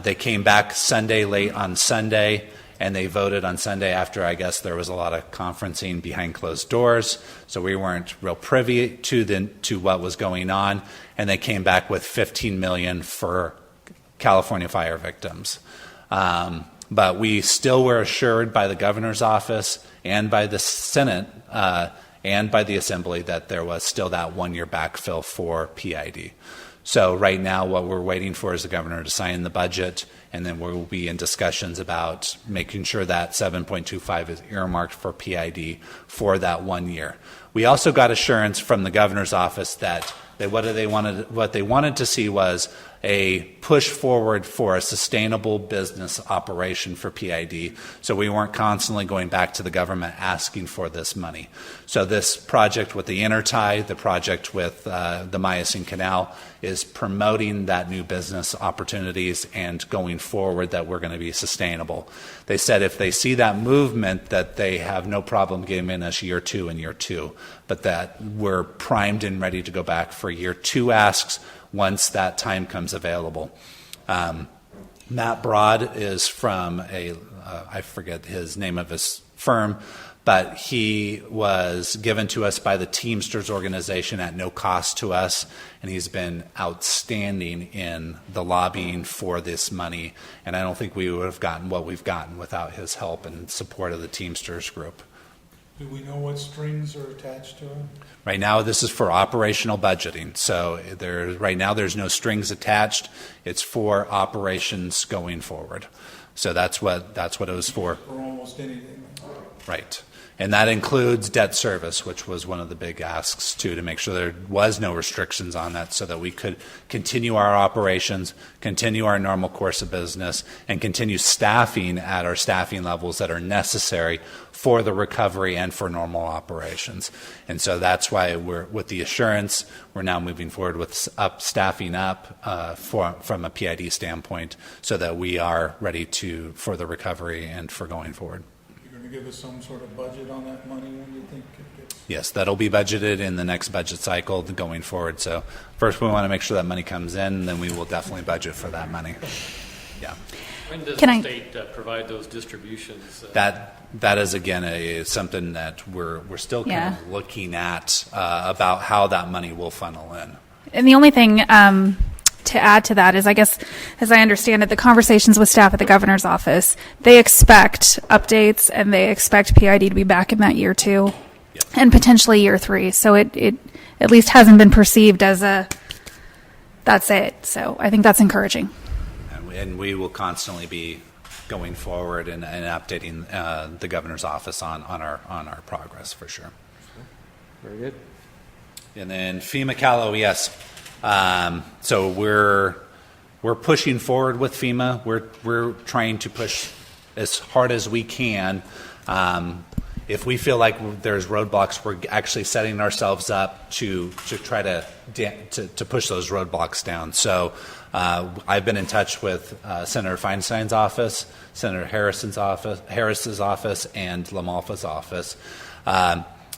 They came back late on Sunday, and they voted on Sunday after, I guess, there was a lot of conferencing behind closed doors. So we weren't real privy to what was going on. And they came back with $15 million for California fire victims. But we still were assured by the governor's office and by the Senate and by the Assembly that there was still that 1-year backfill for PID. So right now what we're waiting for is the governor to sign the budget, and then we'll be in discussions about making sure that 7.25 is earmarked for PID for that 1 year. We also got assurance from the governor's office that what they wanted to see was a push forward for a sustainable business operation for PID, so we weren't constantly going back to the government asking for this money. So this project with the intertie, the project with the Miocene Canal, is promoting that new business opportunities and going forward that we're going to be sustainable. They said if they see that movement, that they have no problem giving us year 2 and year 2, but that we're primed and ready to go back for year 2 asks once that time comes available. Matt Broad is from I forget his name of his firm, but he was given to us by the Teamsters organization at no cost to us, and he's been outstanding in the lobbying for this money, and I don't think we would have gotten what we've gotten without his help and support of the Teamsters group. Do we know what strings are attached to it? Right now, this is for operational budgeting. So right now, there's no strings attached. It's for operations going forward. So that's what it was for. For almost anything. Right. And that includes debt service, which was one of the big asks, too, to make sure there was no restrictions on that so that we could continue our operations, continue our normal course of business, and continue staffing at our staffing levels that are necessary for the recovery and for normal operations. And so that's why with the assurance, we're now moving forward with staffing up from a PID standpoint so that we are ready for the recovery and for going forward. To give us some sort of budget on that money when you think it gets... Yes, that'll be budgeted in the next budget cycle going forward. So first we want to make sure that money comes in, then we will definitely budget for that money. Yeah. When does the state provide those distributions? That is, again, something that we're still kind of looking at about how that money will funnel in. And the only thing to add to that is, I guess, as I understand it, the conversations with staff at the governor's office, they expect updates and they expect PID to be back in that year 2 and potentially year 3. So it at least hasn't been perceived as that's it. So I think that's encouraging. And we will constantly be going forward and updating the governor's office on our progress for sure. Very good. And then FEMA Callow, yes. So we're pushing forward with FEMA. We're trying to push as hard as we can. If we feel like there's roadblocks, we're actually setting ourselves up to try to push those roadblocks down. So I've been in touch with Senator Feinstein's office, Senator Harris's office, and LaMalfa's office.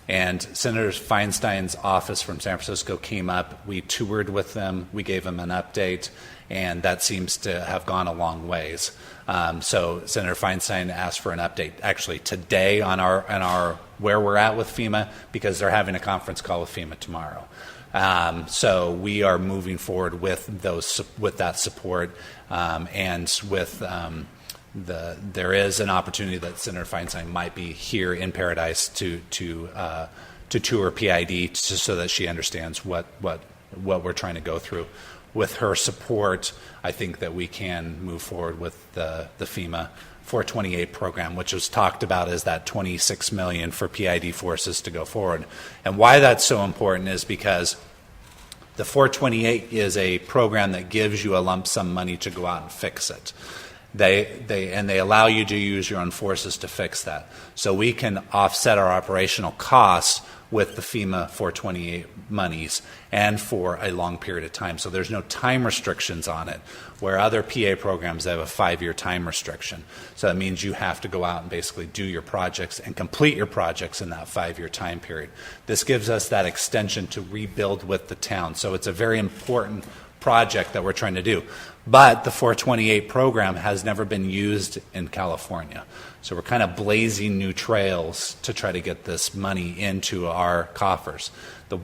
And Senator Feinstein's office from San Francisco came up. We toured with them. We gave them an update, and that seems to have gone a long ways. So Senator Feinstein asked for an update actually today on our where we're at with FEMA, because they're having a conference call with FEMA tomorrow. So we are moving forward with that support, and with there is an opportunity that Senator Feinstein might be here in Paradise to tour PID so that she understands what we're trying to go through. With her support, I think that we can move forward with the FEMA 428 program, which was talked about as that $26 million for PID forces to go forward. And why that's so important is because the 428 is a program that gives you a lump sum money to go out and fix it. They allow you to use your own forces to fix that. So we can offset our operational costs with the FEMA 428 monies and for a long period of time. So there's no time restrictions on it, where other PA programs have a 5-year time restriction. So that means you have to go out and basically do your projects and complete your projects in that 5-year time period. This gives us that extension to rebuild with the town. So it's a very important project that we're trying to do. But the 428 program has never been used in California. So we're kind of blazing new trails to try to get this money into our coffers. The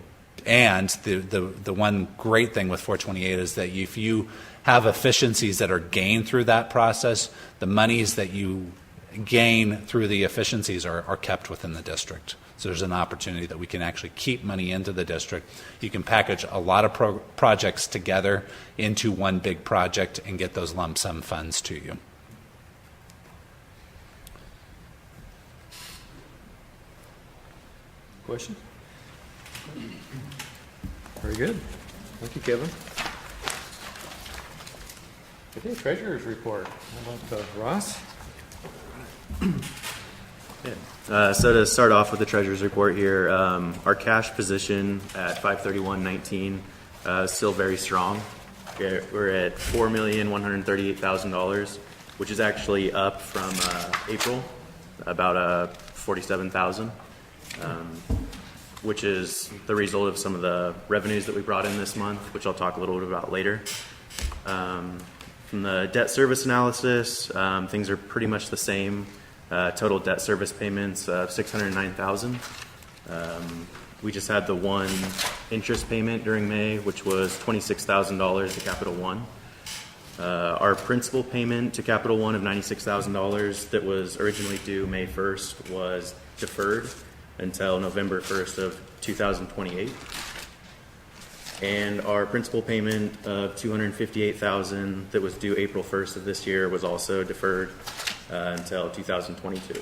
one great thing with 428 is that if you have efficiencies that are gained through that process, the monies that you gain through the efficiencies are kept within the district. So there's an opportunity that we can actually keep money into the district. You can package a lot of projects together into one big project and get those lump sum funds to you. Question? Very good. Thank you, Kevin. Okay, treasurer's report. How about Ross? So to start off with the treasurer's report here, our cash position at 5/31/19 is still very strong. We're at $4,138,000, which is actually up from April, about $47,000, which is the result of some of the revenues that we brought in this month, which I'll talk a little bit about later. From the debt service analysis, things are pretty much the same. Total debt service payments of $609,000. We just had the one interest payment during May, which was $26,000 to Capital One. Our principal payment to Capital One of $96,000 that was originally due May 1st was deferred until November 1st of 2028. And our principal payment of $258,000 that was due April 1st of this year was also deferred until 2022.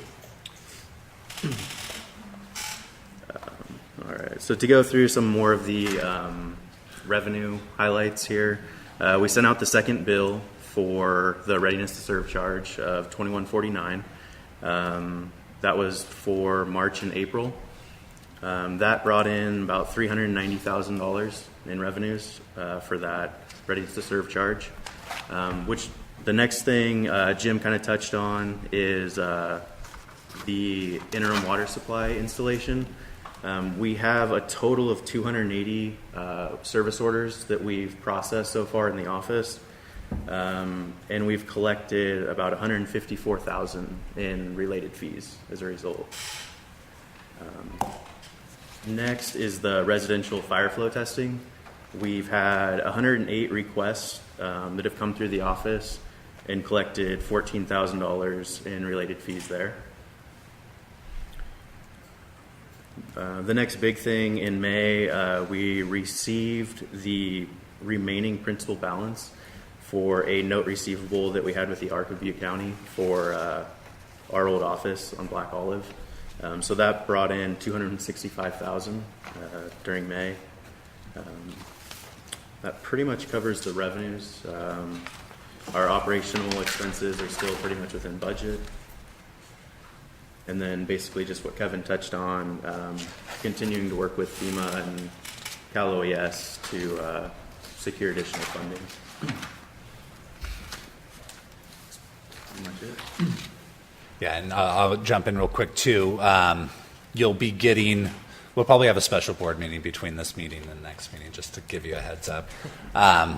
All right, so to go through some more of the revenue highlights here, we sent out the second bill for the readiness to serve charge of $2149. That was for March and April. That brought in about $390,000 in revenues for that readiness to serve charge, which the next thing Jim kind of touched on is the interim water supply installation. We have a total of 280 service orders that we've processed so far in the office, and we've collected about $154,000 in related fees as a result. Next is the residential fire flow testing. We've had 108 requests that have come through the office and collected $14,000 in related fees there. The next big thing in May, we received the remaining principal balance for a note receivable that we had with the Arc of Butte County for our old office on Black Olive. So that brought in $265,000 during May. That pretty much covers the revenues. Our operational expenses are still pretty much within budget. And then basically just what Kevin touched on, continuing to work with FEMA and Cal OES to secure additional funding. That's pretty much it. Yeah, and I'll jump in real quick too. You'll be getting, we'll probably have a special board meeting between this meeting and the next meeting, just to give you a heads up.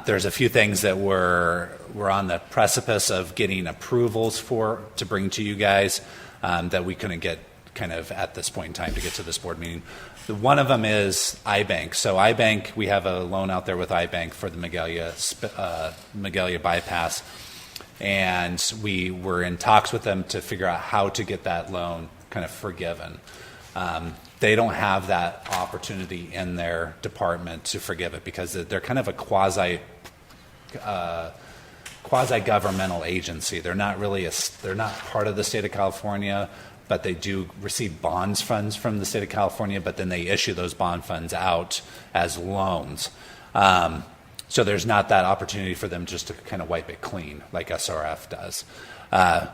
There's a few things that we're on the precipice of getting approvals for to bring to you guys that we couldn't get kind of at this point in time to get to this board meeting. One of them is iBank. So iBank, we have a loan out there with iBank for the Magalia bypass. And we were in talks with them to figure out how to get that loan kind of forgiven. They don't have that opportunity in their department to forgive it because they're kind of a quasi-governmental agency. They're not really they're not part of the state of California, but they do receive bonds funds from the state of California, but then they issue those bond funds out as loans. So there's not that opportunity for them just to kind of wipe it clean like SRF does.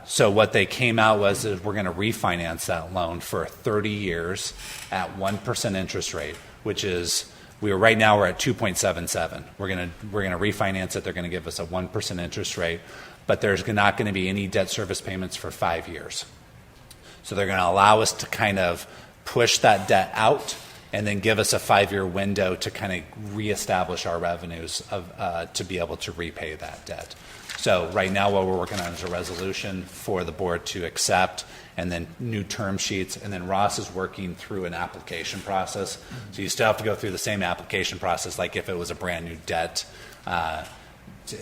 So what they came out was that we're going to refinance that loan for 30 years at 1% interest rate, which is right now we're at 2.77. We're going to refinance it. They're going to give us a 1% interest rate, but there's not going to be any debt service payments for 5 years. So they're going to allow us to kind of push that debt out and then give us a 5-year window to kind of reestablish our revenues to be able to repay that debt. So right now what we're working on is a resolution for the board to accept and then new term sheets, and then Ross is working through an application process. So you still have to go through the same application process like if it was a brand new debt,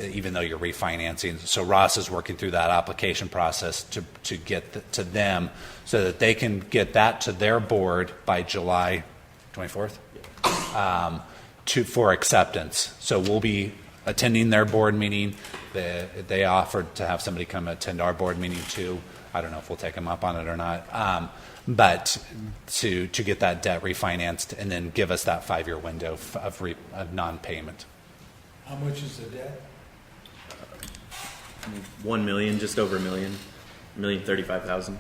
even though you're refinancing. So Ross is working through that application process to get to them so that they can get that to their board by July 24th for acceptance. So we'll be attending their board meeting. They offered to have somebody come attend our board meeting too. I don't know if we'll take them up on it or not. But to get that debt refinanced and then give us that 5-year window of non-payment. How much is the debt? 1 million, just over a million, $1,035,000.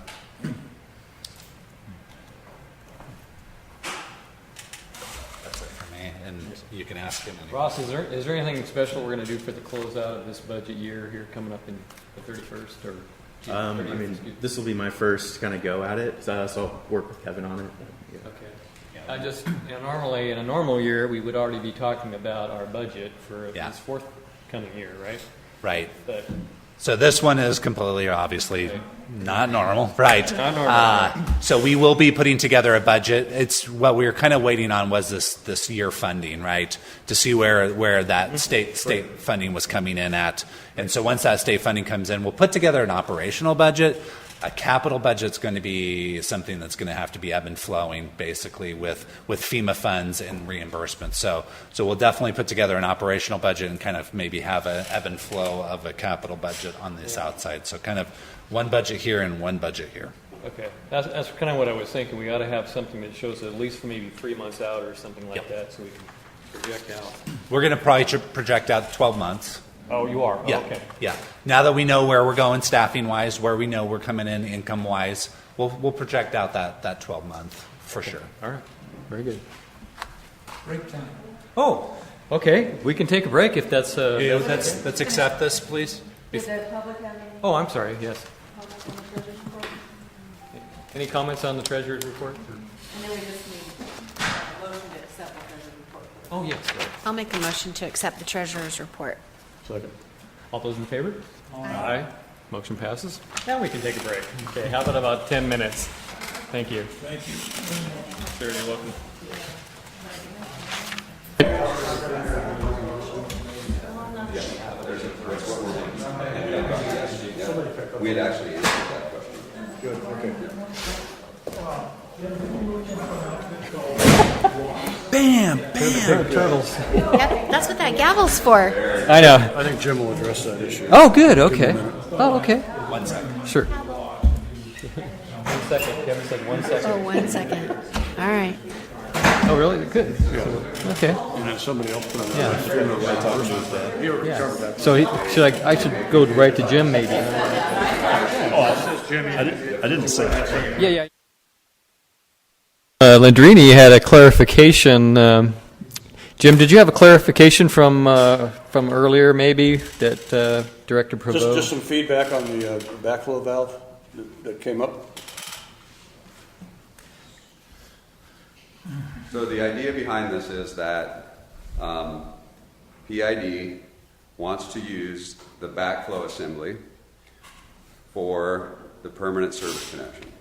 And you can ask him. Ross, is there anything special we're going to do for the closeout of this budget year here coming up in the 31st or? I mean, this will be my first kind of go at it, so I'll work with Kevin on it. Yeah. Okay. I just normally in a normal year we would already be talking about our budget for this forthcoming year, right? Right. But so this one is completely, obviously, not normal, right? Not normal. So we will be putting together a budget. It's what we were kind of waiting on was this year funding, right? To see where that state funding was coming in at. And so once that state funding comes in, we'll put together an operational budget. A capital budget's going to be something that's going to have to be ebb and flowing, basically, with FEMA funds and reimbursements. So we'll definitely put together an operational budget and kind of maybe have an ebb and flow of a capital budget on this outside. So kind of one budget here and one budget here. Okay, that's kind of what I was thinking. We ought to have something that shows at least for maybe 3 months out or something like that, so we can project out. We're going to probably project out 12 months. Oh, you are? Yeah. Oh, okay. Yeah. Now that we know where we're going staffing-wise, where we know we're coming in income-wise, we'll project out that 12-month for sure. All right. Very good. Break time. Oh, okay. We can take a break if that's... Let's accept this, please. Did the public have any? Oh, I'm sorry. Yes. Comments on the treasurer's report? Any comments on the treasurer's report? And then we just need a motion to accept the treasurer's report. Oh, yes. Right. I'll make a motion to accept the treasurer's report. Second. All those in favor? Aye. Motion passes. Now we can take a break. Okay, how about 10 minutes? Thank you. Thank you. Sure, you're welcome. We had actually answered that question. Good, okay. Bam, bam. Turtles. Yep, that's what that gavel's for. I know. I think Jim will address that issue. Oh, good. Okay. Give him a minute. Oh, okay. 1 second. Sure. 1 second. Kevin said 1 second. Oh, 1 second. All right. Oh, really? Good. Okay. And then somebody else put on Yeah. that. He already covered that. So I should go right to Jim, maybe. Oh, it says Jimmy. I didn't say that. Yeah. Landrini had a clarification. Jim, did you have a clarification from earlier, maybe, that Director Prevost? Just some feedback on the backflow valve that came up. So the idea behind this is that PID wants to use the backflow assembly for the permanent service connection.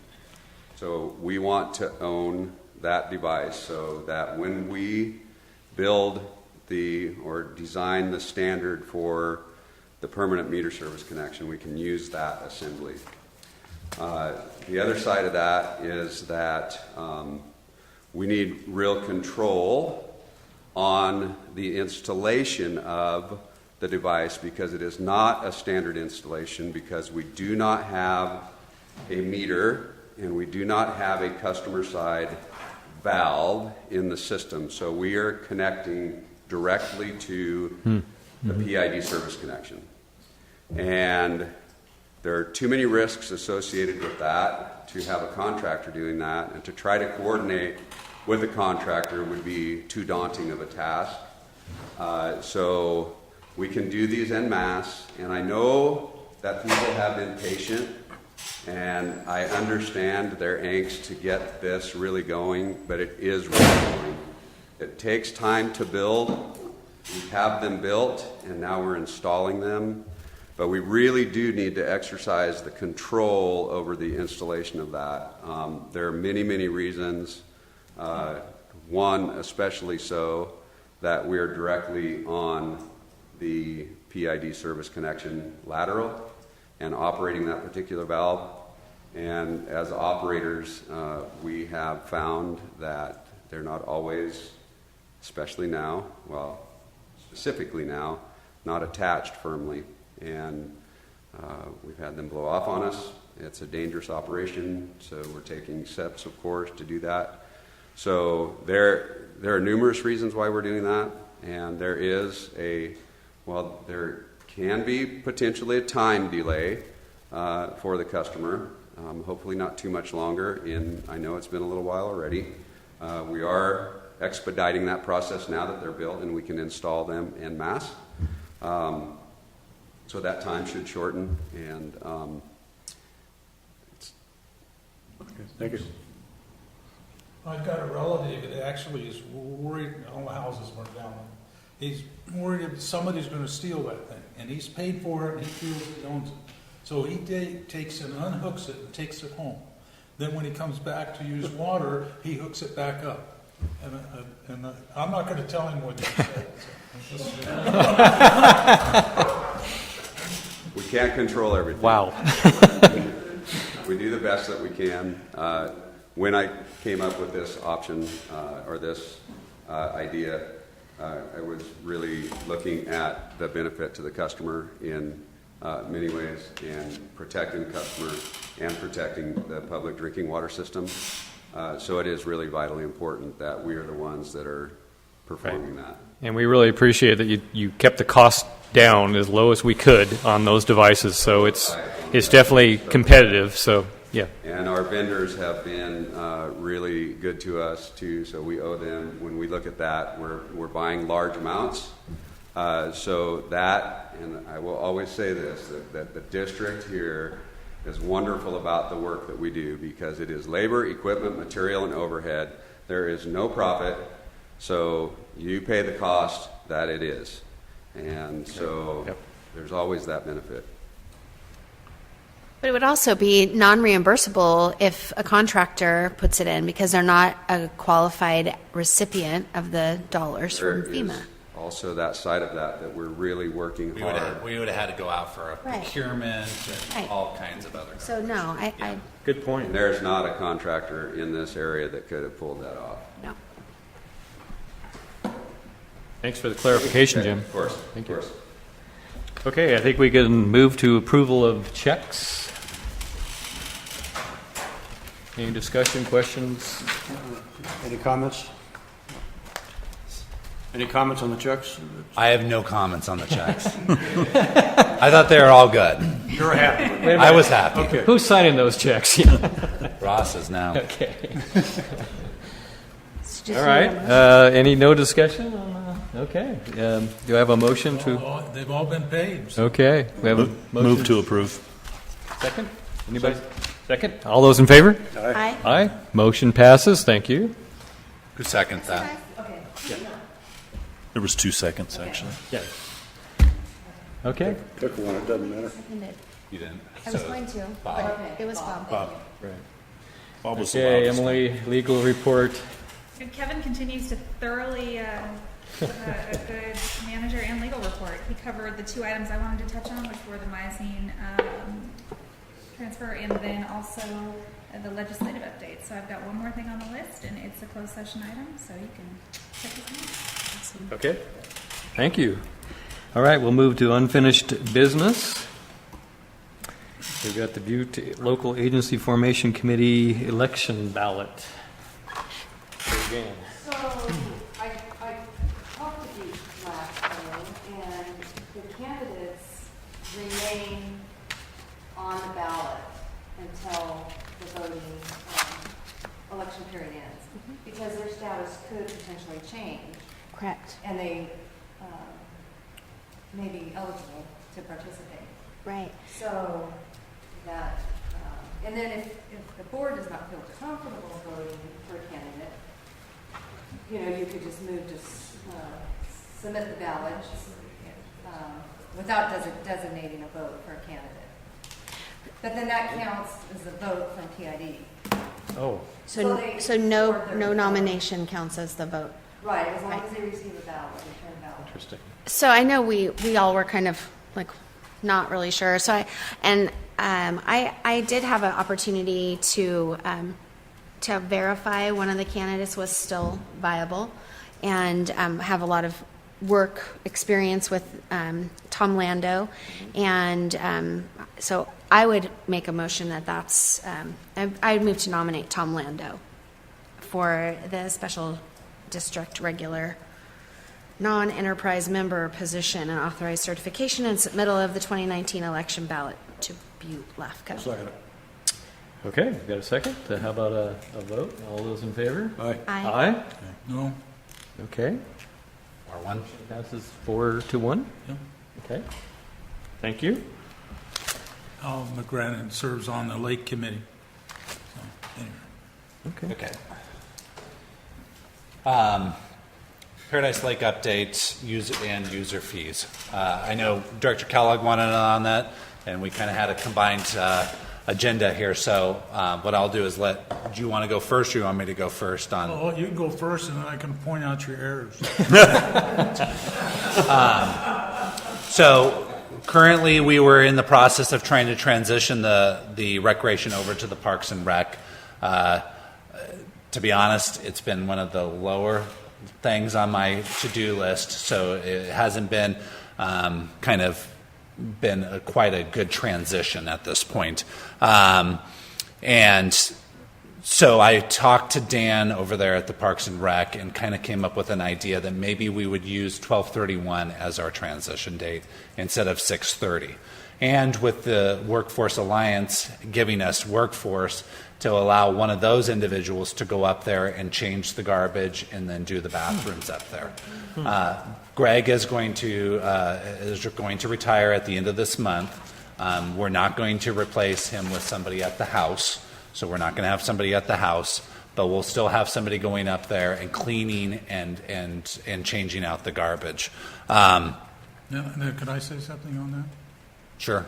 So we want to own that device so that when we build or design the standard for the permanent meter service connection, we can use that assembly. The other side of that is that we need real control on the installation of the device, because it is not a standard installation, because we do not have a meter and we do not have a customer side valve in the system. So we are connecting directly to the PID service connection. And there are too many risks associated with that to have a contractor doing that, and to try to coordinate with a contractor would be too daunting of a task. So we can do these en masse, and I know that people have been patient, and I understand their angst to get this really going, but it is really going. It takes time to build. We have them built, and now we're installing them. But we really do need to exercise the control over the installation of that. There are many, many reasons. One especially so, that we are directly on the PID service connection lateral and operating that particular valve. And as operators, we have found that they're not always, especially now, well, specifically now, not attached firmly. And we've had them blow off on us. It's a dangerous operation, so we're taking steps, of course, to do that. So there are numerous reasons why we're doing that, and there can be potentially a time delay for the customer. Hopefully not too much longer. I know it's been a little while already. We are expediting that process now that they're built and we can install them en masse. So that time should shorten. And Thank you. I've got a relative that actually is worried, all the houses weren't down. He's worried if somebody's going to steal that thing, and he's paid for it, and he feels he owns it. So he takes and unhooks it and takes it home. Then when he comes back to use water, he hooks it back up. And I'm not going to tell him what he said. we can't control everything. Wow. We do the best that we can. When I came up with this option or this idea, I was really looking at the benefit to the customer in many ways, and protecting the customer and protecting the public drinking water system. So it is really vitally important that we are the ones that are performing that. And we really appreciate that you kept the cost down as low as we could on those devices. So it's definitely competitive. So yeah. And our vendors have been really good to us too. So we owe them. When we look at that, we're buying large amounts. So that, and I will always say this, that the district here is wonderful about the work that we do, because it is labor, equipment, material, and overhead. There is no profit, so you pay the cost that it is. And so there's always that benefit. But it would also be non-reimbursable if a contractor puts it in, because they're not a qualified recipient of the dollars from FEMA. also that side of that we're really working hard. We would have had to go out for a Right. procurement and Right. all kinds of other. So no, I Good point. And there's not a contractor in this area that could have pulled that off. no. Thanks for the clarification, Okay, Jim. Of course, Thank of you. course. Okay, I think we can move to approval of checks. Any discussion, questions? Any comments? Any comments on the checks? I have no comments on the checks. I thought they were all good. You're happy. I was happy. Okay. Who's signing those checks? Ross is now. Okay. It's just All right. unanimous. Any no discussion on okay. Do I have a motion to? They've all been paid. So Okay. We have a motion. Move to approve. Second? Anybody? Second? All those in favor? Aye. Aye. Motion passes. Thank you. Who seconds that? There was 2 seconds, actually. Yeah. Okay. Pick one, it doesn't matter. You didn't. I was going to, but it was Bob. Bob. Right. Bob was the Okay, loudest. Emily, legal report. And Kevin continues to thoroughly a good manager and legal report. He covered the 2 items I wanted to touch on, which were the Miocene transfer and then also the legislative update. So I've got one more thing on the list, and it's a closed session item, so you can check this out. Okay. Thank you. All right, we'll move to unfinished business. We've got the Butte Local Agency Formation Committee election ballot. Again. So, I talked to Butte last time, and the candidates remain on the ballot until the voting election period ends, because their status could potentially change, Correct. and they may be eligible to participate. Right. So that, and then if the board does not feel comfortable voting for a candidate, you could just move to submit the ballot without designating a vote for a candidate. But then that counts as a vote from PID. Oh. So no nomination counts as the vote. Right, as long as they receive a ballot, return ballot. Interesting. So I know we all were kind of like not really sure. So I did have an opportunity to verify one of the candidates was still viable, and have a lot of work experience with Tom Lando, and so I would make a motion that's I would move to nominate Tom Lando for the special district regular non-enterprise member position and authorize certification and submittal of the 2019 election ballot to Butte LAFCO. Second. Okay, we've got a second. How about a vote? All those in favor? Aye. Aye. Aye. no, Okay. Or one. Passes 4-1. Yeah. Okay. Thank you. Al McGrannon serves on the Lake Committee. So, anyway. Okay. Okay. Paradise Lake updates, user fees. I know Director Kellogg wanted on that, and we kind of had a combined agenda here. So what I'll do is do you want to go first, or you want me to go first on? Oh, you can go first, and then I can point out your errors. So currently, we were in the process of trying to transition the recreation over to the Parks and Rec. To be honest, it's been one of the lower things on my to-do list, so it hasn't been quite a good transition at this point. And so I talked to Dan over there at the Parks and Rec and kind of came up with an idea that maybe we would use 12/31 as our transition date instead of 6/30. And with the Workforce Alliance giving us workforce to allow one of those individuals to go up there and change the garbage and then do the bathrooms up there. Greg is going to retire at the end of this month. We're not going to replace him with somebody at the house, so we're not going to have somebody at the house, but we'll still have somebody going up there and cleaning and changing out the garbage. Now, could I say something on that? Sure.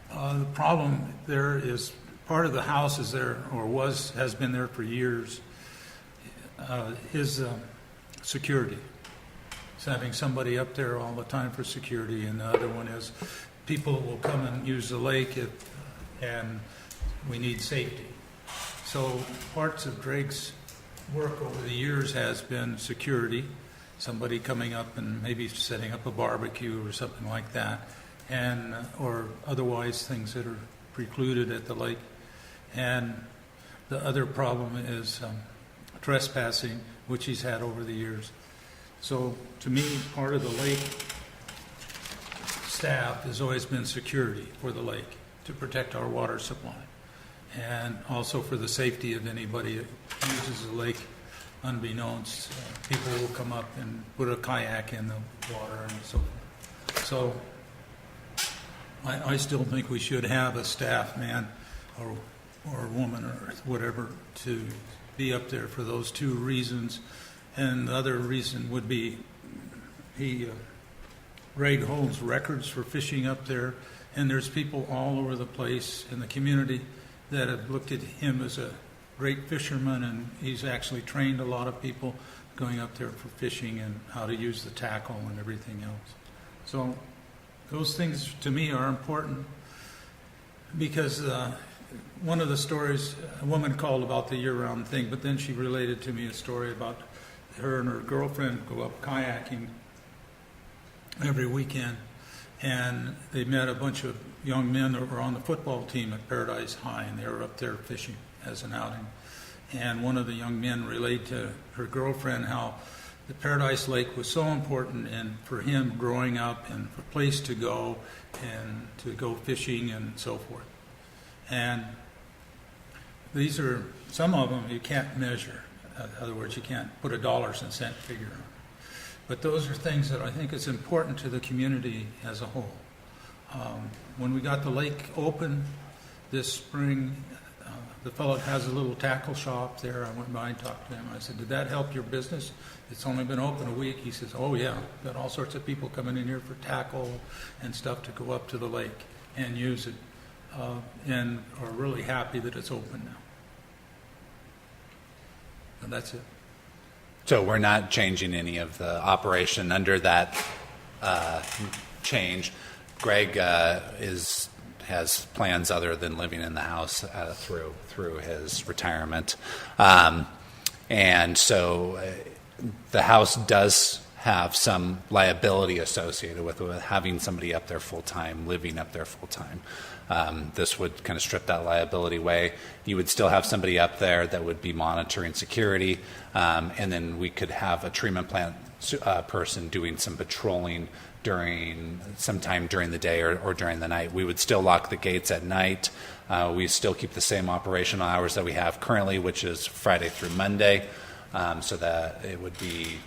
The problem there is part of the house is there, or has been there for years, is security. is having somebody up there all the time for security, and the other one is people will come and use the lake and we need safety. So parts of Drake's work over the years has been security, somebody coming up and maybe setting up a barbecue or something like that, and or otherwise things that are precluded at the lake. And the other problem is trespassing, which he's had over the years. So to me, part of the lake staff has always been security for the lake to protect our water supply, and also for the safety of anybody that uses the lake unbeknownst. People will come up and put a kayak in the water and so forth. So I still think we should have a staff man or woman or whatever to be up there for those two reasons. And the other reason would be Greg holds records for fishing up there, and there's people all over the place in the community that have looked at him as a great fisherman, and he's actually trained a lot of people going up there for fishing and how to use the tackle and everything else. So those things to me are important, because one of the stories, a woman called about the year-round thing, but then she related to me a story about her and her girlfriend go up kayaking every weekend, and they met a bunch of young men that were on the football team at Paradise High, and they were up there fishing as an outing. And one of the young men relayed to her girlfriend how the Paradise Lake was so important and for him growing up, and a place to go and to go fishing and so forth. And these are, some of them you can't measure. In other words, you can't put a dollars and cent figure on. But those are things that I think is important to the community as a whole. When we got the lake open this spring, the fellow has a little tackle shop there. I went by and talked to him. I said, "Did that help your business? It's only been open a week." He says, "Oh yeah, got all sorts of people coming in here for tackle and stuff to go up to the lake and use it, and are really happy that it's open now." And that's it. So we're not changing any of the operation under that change. Greg has plans other than living in the house through his retirement, and so the house does have some liability associated with having somebody up there full time, living up there full time. This would kind of strip that liability away. You would still have somebody up there that would be monitoring security, and then we could have a treatment plant person doing some patrolling sometime during the day or during the night. We would still lock the gates at night. We still keep the same operational hours that we have currently, which is Friday through Monday, so that it would be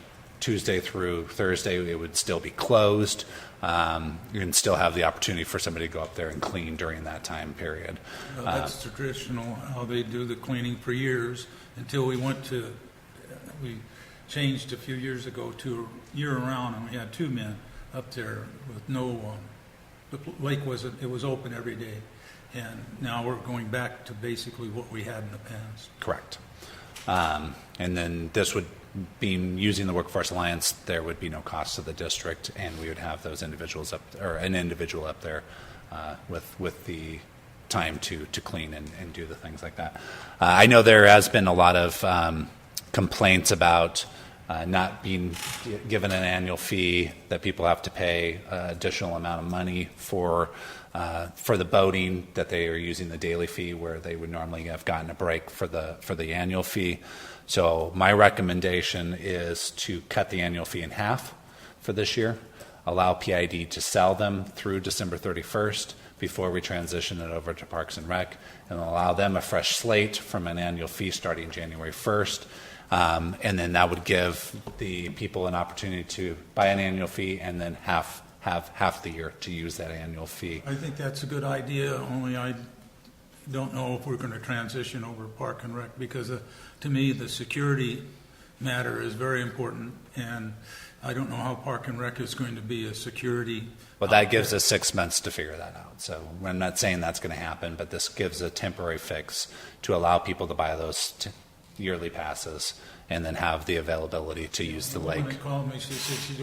Tuesday through Thursday. It would still be closed. You can still have the opportunity for somebody to go up there and clean during that time period. That's traditional, how they do the cleaning for years, until we changed a few years ago to year-round, and we had 2 men up there with no, the lake was open every day, and now we're going back to basically what we had in the past. Correct. And then this would be using the Workforce Alliance. There would be no cost to the district, and we would have those individuals an individual up there with the time to clean and do the things like that. I know there has been a lot of complaints about not being given an annual fee, that people have to pay additional amount of money for the boating, that they are using the daily fee where they would normally have gotten a break for the annual fee. So my recommendation is to cut the annual fee in half for this year, allow PID to sell them through December 31st before we transition it over to Parks and Rec, and allow them a fresh slate from an annual fee starting January 1st. And then that would give the people an opportunity to buy an annual fee and then have half the year to use that annual fee. I think that's a good idea, only I don't know if we're going to transition over Park and Rec, because to me the security matter is very important, and I don't know how Park and Rec is going to be a security. Well, that gives us 6 months to figure that out. So I'm not saying that's going to happen, but this gives a temporary fix to allow people to buy those yearly passes, and then have the availability to use the lake. When they called me, she said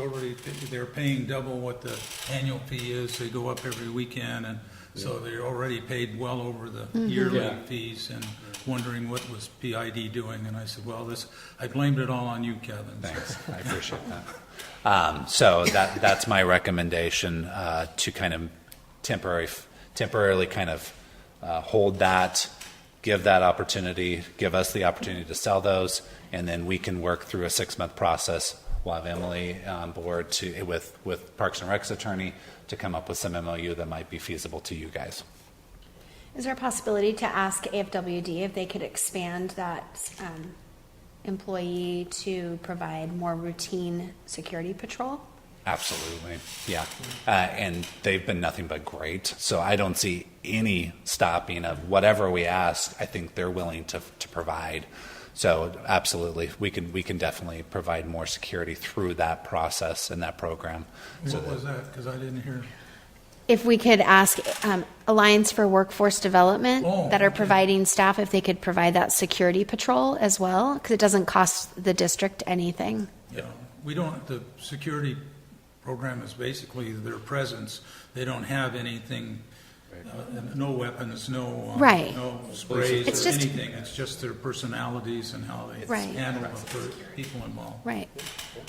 they're paying double what the annual fee is. They go up every weekend, and so they're already paid well over the yearly fees, and wondering what was PID doing. And I said, well, I blamed it all on you, Kevin. Thanks, I appreciate that. So that's my recommendation, to kind of temporarily kind of hold that, give that opportunity, give us the opportunity to sell those, and then we can work through a 6-month process. We'll have Emily on board with Parks and Rec's attorney to come up with some MOU that might be feasible to you guys. Is there a possibility to ask AFWD if they could expand that employee to provide more routine security patrol? Absolutely, yeah. And they've been nothing but great. So I don't see any stopping of whatever we ask. I think they're willing to provide. So absolutely, we can definitely provide more security through that process and that program. What was that? Because I didn't hear. If we could ask Alliance for Workforce Development that are providing staff, if they could provide that security patrol as well, because it doesn't cost the district anything. Yeah, the security program is basically their presence. They don't have anything, no weapons, no sprays it's or just, anything. It's just their personalities and how they handle the people involved. Right.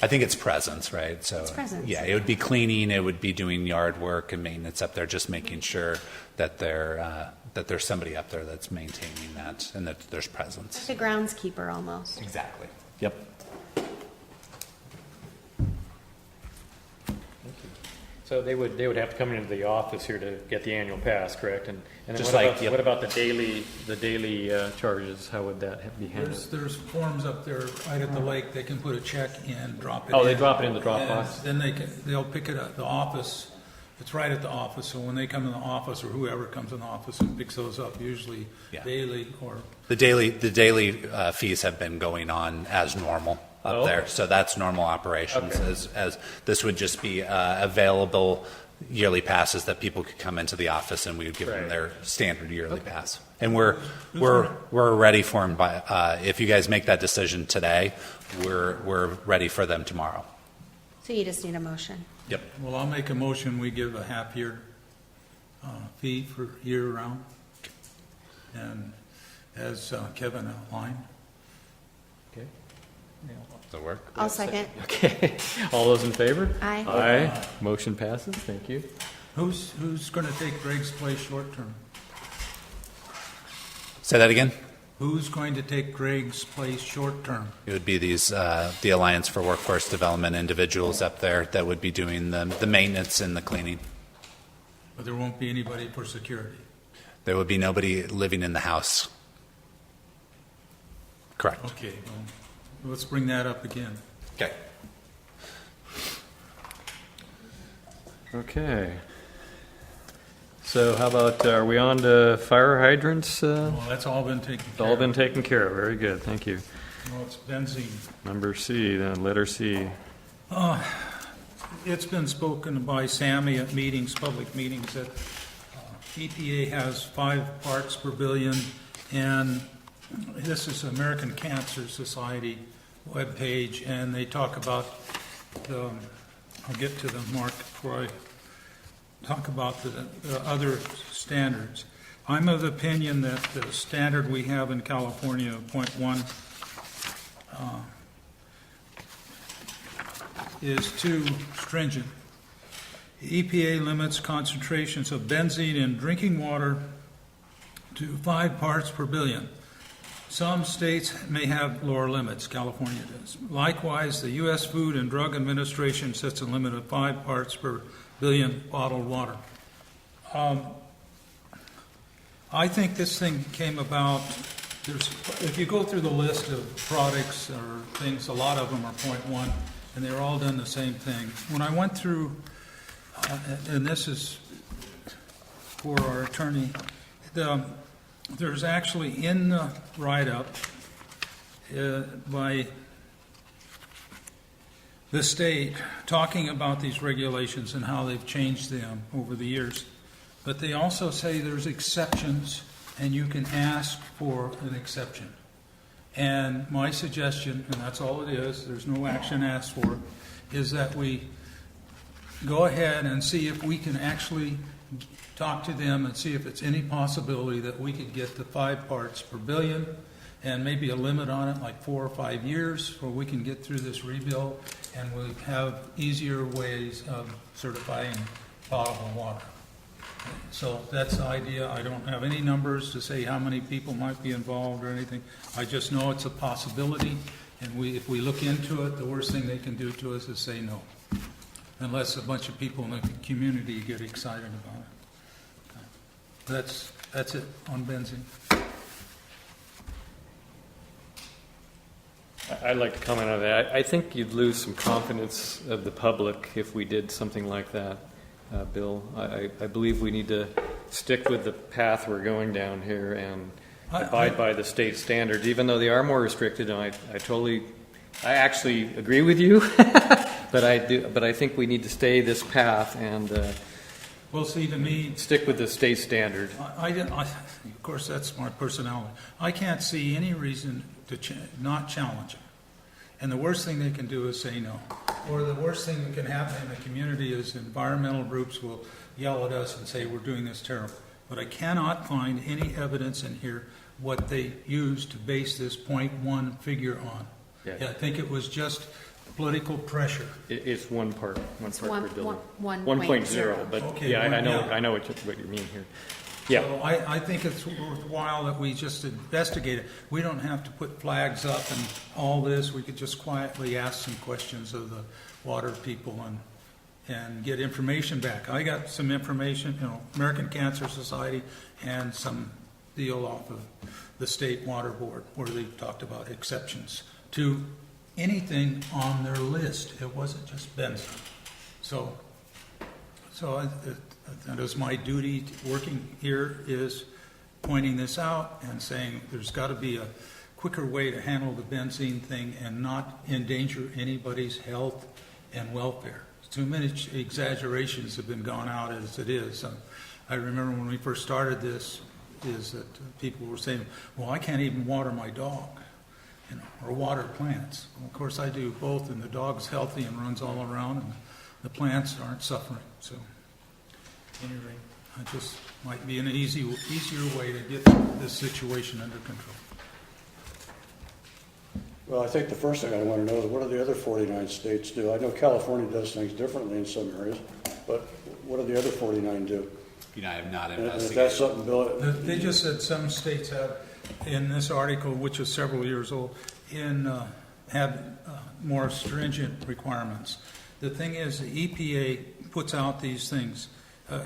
I think it's presence, right? So it's presence. Yeah, it would be cleaning, it would be doing yard work and maintenance up there, just making sure that that there's somebody up there that's maintaining that and that there's presence. Like a groundskeeper almost. Exactly. Yep. So they would have to come into the office here to get the annual pass, correct? And then Just what about the daily charges? How would that be handled? There's forms up there right at the lake. They can put a check in, drop it in. Oh, they drop it in the drop box? Then they'll pick it up at the office. It's right at the office. So when they come in the office, or whoever comes in the office and picks those up, usually daily or... The daily fees have been going on as normal up there. So that's normal operations. As this would just be available yearly passes that people could come into the office and we would give them their standard yearly pass. And we're ready for them by if you guys make that decision today, we're ready for them tomorrow. So you just need a motion. Yep. Well, I'll make a motion. We give a half-year fee for year-round, and as Kevin outlined. Okay. Does that work? I'll second. Okay. All those in favor? Aye. Aye. Motion passes. Thank you. Who's going to take Greg's place short-term? Say that again. Who's going to take Greg's place short-term? It would be these the Alliance for Workforce Development individuals up there that would be doing the maintenance and the cleaning. But there won't be anybody for security. There would be nobody living in the house. Correct. Okay, well, let's bring that up again. Okay. Okay. So how about, are we on to fire hydrants? Well, that's all been taken care of. It's all been taken care of. Very good. Thank you. Well, it's benzene. Number C, then letter C. It's been spoken by Sammy at meetings, public meetings, that EPA has 5 parts per billion, and this is American Cancer Society webpage, and they talk about I'll get to the mark before I talk about the other standards. I'm of the opinion that the standard we have in California, 0.1, is too stringent. The EPA limits concentrations of benzene in drinking water to 5 parts per billion. Some states may have lower limits. California does. Likewise, the U.S. Food and Drug Administration sets a limit of 5 parts per billion bottled water. I think this thing came about, if you go through the list of products or things, a lot of them are 0.1, and they're all done the same thing. When I went through, and this is for our attorney, there's actually in the write-up by the state talking about these regulations and how they've changed them over the years. But they also say there's exceptions, and you can ask for an exception. And my suggestion, and that's all it is, there's no action asked for, is that we go ahead and see if we can actually talk to them and see if it's any possibility that we could get to 5 parts per billion and maybe a limit on it, like 4 or 5 years, where we can get through this rebuild and we have easier ways of certifying potable water. So that's the idea. I don't have any numbers to say how many people might be involved or anything. I just know it's a possibility, and if we look into it, the worst thing they can do to us is say no, unless a bunch of people in the community get excited about it. That's it on benzene. I'd like to comment on that. I think you'd lose some confidence of the public if we did something like that, Bill. I believe we need to stick with the path we're going down here and abide by the state standards, even though they are more restricted. And I actually agree with you, but I think we need to stay this path and well, see, to me, stick with the state standard. Of course, that's my personality. I can't see any reason to not challenge it. And the worst thing they can do is say no. Or the worst thing that can happen in the community is environmental groups will yell at us and say we're doing this terrible. But I cannot find any evidence in here what they used to base this 0.1 figure on. Yeah. I think it was just political pressure. It's 1 part per billion. 1.0. But Okay, yeah, I yeah. know what you mean here. Yeah. So I think it's worthwhile that we just investigate it. We don't have to put flags up and all this. We could just quietly ask some questions of the water people and get information back. I got some information, American Cancer Society and some deal off of the State Water Board where they talked about exceptions to anything on their list. It wasn't just benzene. So that is my duty working here, is pointing this out and saying there's got to be a quicker way to handle the benzene thing and not endanger anybody's health and welfare. Too many exaggerations have been gone out as it is. I remember when we first started this, is that people were saying, well, I can't even water my dog, or water plants. Well, of course I do both, and the dog's healthy and runs all around, and the plants aren't suffering. So anyway, it just might be an easier way to get this situation under control. Well, I think the first thing I want to know is what do the other 49 states do? I know California does things differently in some areas, but what do the other 49 do? I have not And if investigated. that's something, Bill, They just said some states have, in this article, which is several years old, have more stringent requirements. The thing is, the EPA puts out these things.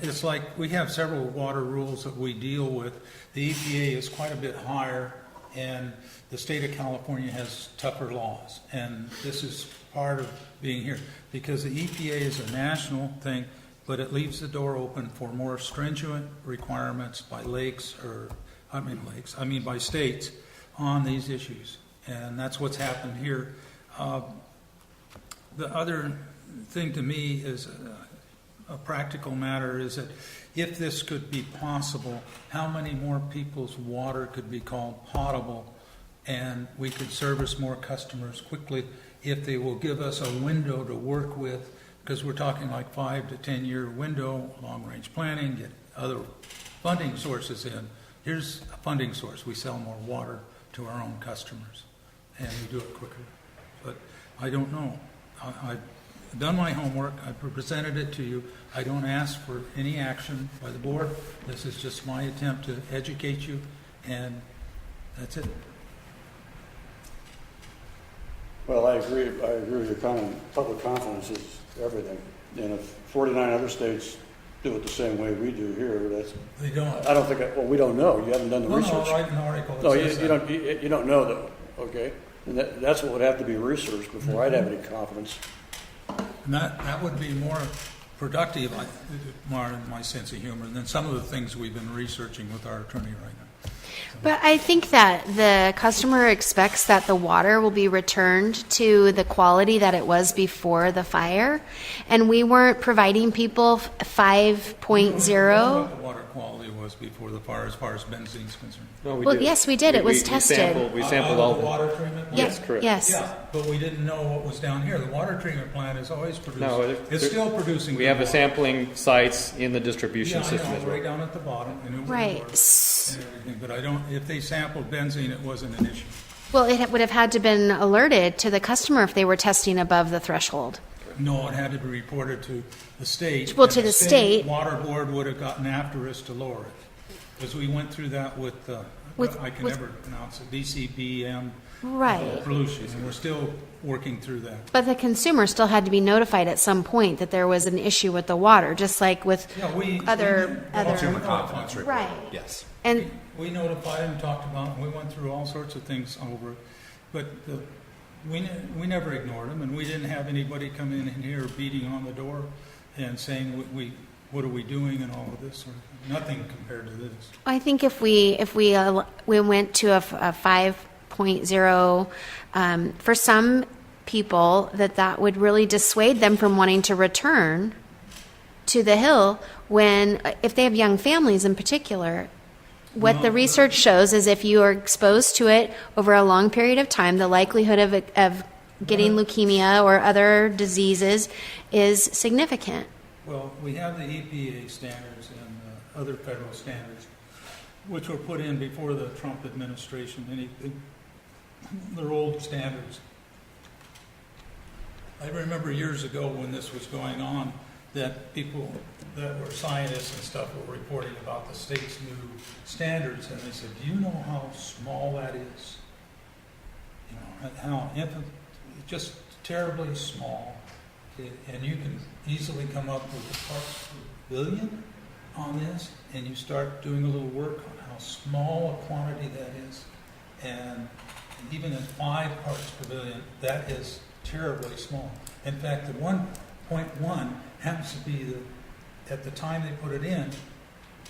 It's like we have several water rules that we deal with. The EPA is quite a bit higher, and the state of California has tougher laws. And this is part of being here, because the EPA is a national thing, but it leaves the door open for more stringent requirements by by states on these issues. And that's what's happened here. The other thing to me is a practical matter is that if this could be possible, how many more people's water could be called potable, and we could service more customers quickly if they will give us a window to work with, because we're talking like 5 to 10 year window, long range planning, get other funding sources in. Here's a funding source. We sell more water to our own customers, and we do it quicker. But I don't know. I've done my homework. I presented it to you. I don't ask for any action by the board. This is just my attempt to educate you, and that's it. well, I agree with your comment. Public confidence is everything. And if 49 other states do it the same way we do here, They don't. I don't think, well, we don't know. You haven't done the research. No, I'll write an article that No, says that. you don't know though, okay? And that's what would have to be researched before I'd have any confidence. And that would be more productive, more in my sense of humor, than some of the things we've been researching with our attorney right now. But I think that the customer expects that the water will be returned to the quality that it was before the fire. And we weren't providing people 5.0. What the water quality was. was before the fire, as far as benzene's concerned. No, we Well, did. yes, we did. It was tested. We sampled all the the water treatment? Yes, correct. Yes. Yeah, but we didn't know what was down here. The water treatment plant is always producing. No, It's still producing. We good have a water. sampling sites in the distribution Yeah, system I as know, well. right down at the bottom. And it was Right. water and everything, but I don't, if they sampled benzene, it wasn't an issue. Well, it would have had to been alerted to the customer if they were testing above the threshold. No, it had to be reported to the state. Well, and to the state. Water board would have gotten after us to lower it. Because we went through that with I can never pronounce it, DCBM. Right. Pollution, and we're still working through that. But the consumer still had to be notified at some point that there was an issue with the water, just like with other. Consumer confidence report. Right. Yes. And We notified and talked about, and we went through all sorts of things over it. But we never ignored them, and we didn't have anybody come in here beating on the door and saying, what are we doing and all of this. Nothing compared to this. I think if we went to a 5.0, for some people, that would really dissuade them from wanting to return to the hill if they have young families in particular. What the research shows is if you are exposed to it over a long period of time, the likelihood of getting leukemia or other diseases is significant. Well, we have the EPA standards and other federal standards, which were put in before the Trump administration. They're old standards. I remember years ago when this was going on, that people that were scientists and stuff were reporting about the state's new standards, and they said, do you know how small that is? You know, how just terribly small. And you can easily come up with the parts per billion on this, and you start doing a little work on how small a quantity that is. And even at 5 parts per billion, that is terribly small. In fact, the 1.1 happens to be at the time they put it in,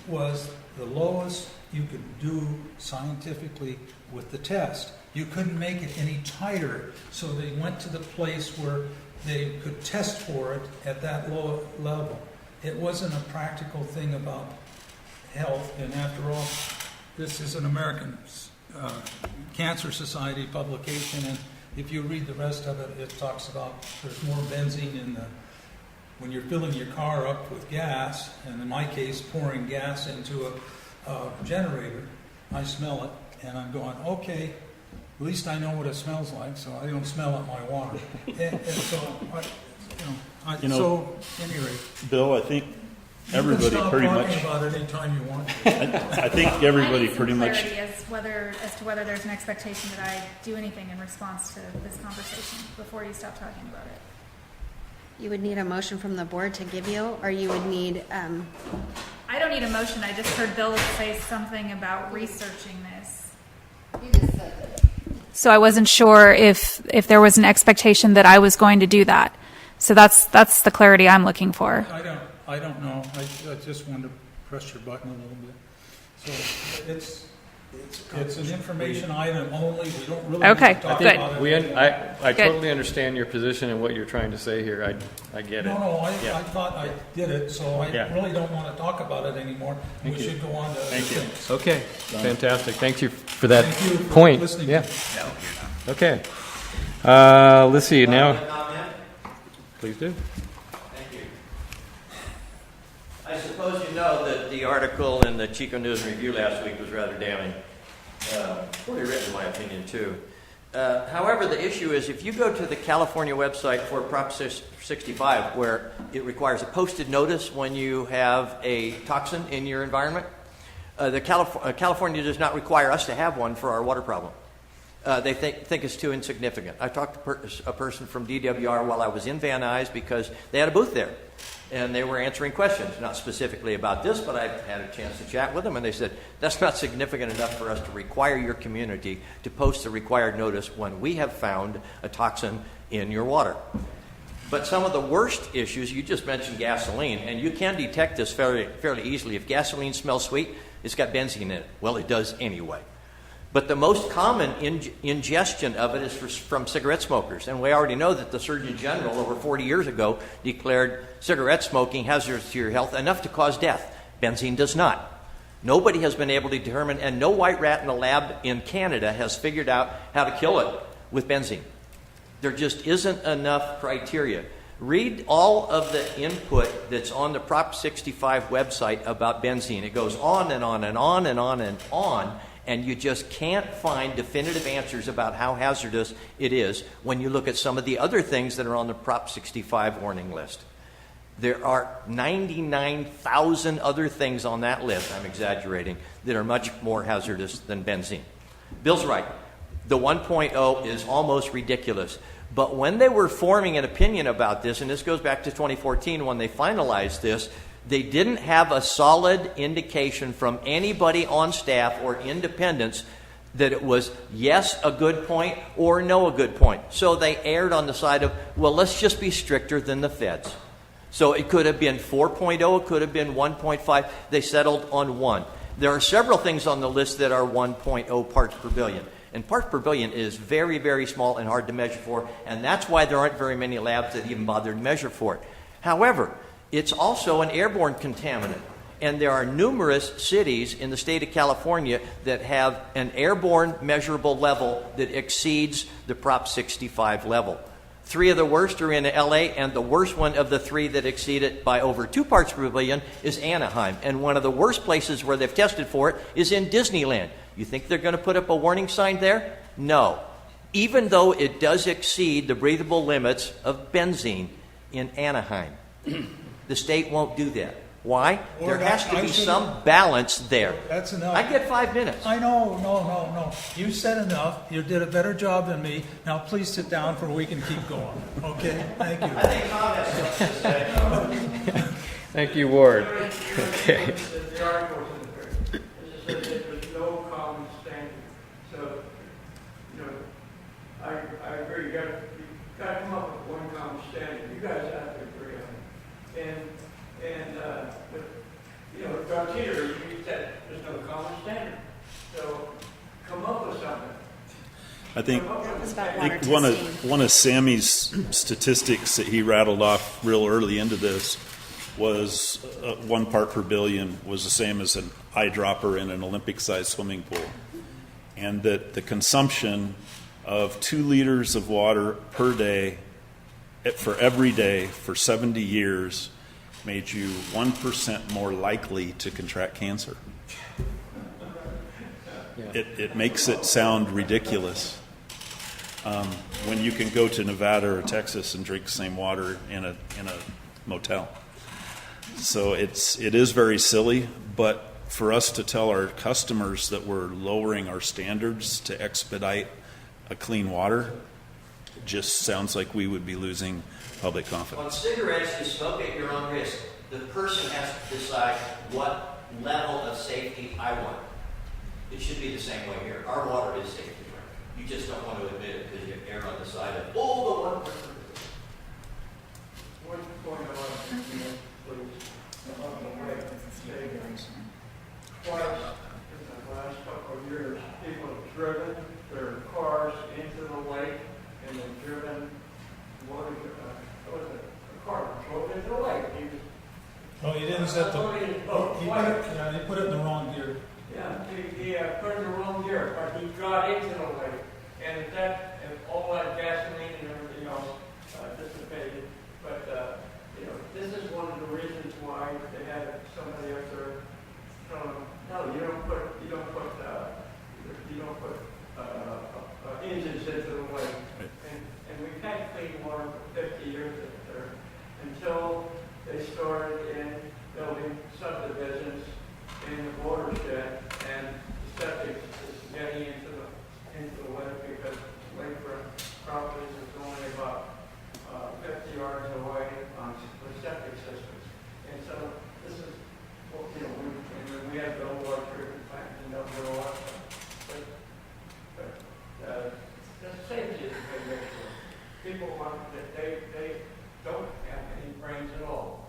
was the lowest you could do scientifically with the test. You couldn't make it any tighter, so they went to the place where they could test for it at that low level. It wasn't a practical thing about health, and after all, this is an American Cancer Society publication, and if you read the rest of it, it talks about there's more benzene when you're filling your car up with gas, and in my case, pouring gas into a generator. I smell it, and I'm going, okay, at least I know what it smells like, so I don't smell it in my water. and so, so, anyway. Bill, I think everybody pretty much. You can stop talking about it anytime you want. I think everybody pretty much. Clarity as to whether there's an expectation that I do anything in response to this conversation before you stop talking about it. You would need a motion from the board to give you, or you would need. I don't need a motion. I just heard Bill say something about researching this. So I wasn't sure if there was an expectation that I was going to do that. So that's the clarity I'm looking for. I don't know. I just wanted to press your button a little bit. So it's an information item only. We don't really Okay, need to talk good. about it. I Good. totally understand your position and what you're trying to say here. I get it. No, I Yeah. thought I did it, so I Yeah. really don't want to talk about it anymore. Thank We you. should go on to other Thank you. things. Okay, fantastic. Thank you for that Thank you for point. listening to Yeah. me. Okay. Let's see now. Comment? Please do. Thank you. I suppose you know that the article in the Chico News and Review last week was rather damning. Poorly written, in my opinion, too. However, the issue is if you go to the California website for Prop 65, where it requires a posted notice when you have a toxin in your environment, California does not require us to have one for our water problem. They think it's too insignificant. I talked to a person from DWR while I was in Van Nuys because they had a booth there. And they were answering questions, not specifically about this, but I had a chance to chat with them, and they said, that's not significant enough for us to require your community to post the required notice when we have found a toxin in your water. But some of the worst issues, you just mentioned gasoline, and you can detect this fairly easily. If gasoline smells sweet, it's got benzene in it. Well, it does anyway. But the most common ingestion of it is from cigarette smokers. And we already know that the Surgeon General over 40 years ago declared cigarette smoking hazardous to your health enough to cause death. Benzene does not. Nobody has been able to determine, and no white rat in a lab in Canada has figured out how to kill it with benzene. There just isn't enough criteria. Read all of the input that's on the Prop 65 website about benzene. It goes on and on and on and on and on, and you just can't find definitive answers about how hazardous it is when you look at some of the other things that are on the Prop 65 warning list. There are 99,000 other things on that list, I'm exaggerating, that are much more hazardous than benzene. Bill's right. The 1.0 is almost ridiculous. But when they were forming an opinion about this, and this goes back to 2014 when they finalized this, they didn't have a solid indication from anybody on staff or independents that it was yes, a good point, or no, a good point. So they erred on the side of, well, let's just be stricter than the feds. So it could have been 4.0, it could have been 1.5. They settled on 1. There are several things on the list that are 1.0 parts per billion. And parts per billion is very, very small and hard to measure for, and that's why there aren't very many labs that even bother to measure for it. However, it's also an airborne contaminant, and there are numerous cities in the state of California that have an airborne measurable level that exceeds the Prop 65 level. 3 of the worst are in LA, and the worst one of the 3 that exceed it by over 2 parts per billion is Anaheim. And one of the worst places where they've tested for it is in Disneyland. You think they're going to put up a warning sign there? No. Even though it does exceed the breathable limits of benzene in Anaheim. The state won't do that. Why? There has to be some balance there. That's enough. I get 5 minutes. I know, no. You said enough. You did a better job than me. Now please sit down for we can keep going. Okay? Thank you. I think Tom has something to say. Thank you, Ward. Okay. The article is that there's no common standard. So, I agree. You got to come up with one common standard. You guys have to agree on it. John Teeter, you said there's no common standard. So, come up with something. I think water one of Sammy's statistics that he rattled off real early into this was 1 part per billion was the same as an eyedropper in an Olympic-sized swimming pool. And that the consumption of 2 liters of water per day for every day for 70 years made you 1% more likely to contract cancer. It makes it sound ridiculous when you can go to Nevada or Texas and drink the same water in a motel. So it is very silly, but for us to tell our customers that we're lowering our standards to expedite a clean water just sounds like we would be losing public confidence. On cigarettes, you smoke at your own risk. The person has to decide what level of safety I want. It should be the same way here. Our water is safe to drink. You just don't want to admit it because you err on the side of, the 1%. One point I want to make, please. Twice in the last couple of years, people have driven their cars into the lake, and they've driven a car drove into the lake. Oh, you didn't set you put it in the wrong gear. Yeah, he put it in the wrong gear, but he got into the lake, and all that gasoline and everything else dissipated. But this is one of the reasons why they had somebody up there telling them, no, you don't put engines into the lake. And we've had clean water for 50 years up there until they started in building subdivisions in the watershed, and the septic is getting into the lake because lakefront properties is only about 50 yards away on the septic systems. And so this is, we have the old water treatment plant and don't do a lot of stuff. But the safety is a big issue. People want that they don't have any brains at all.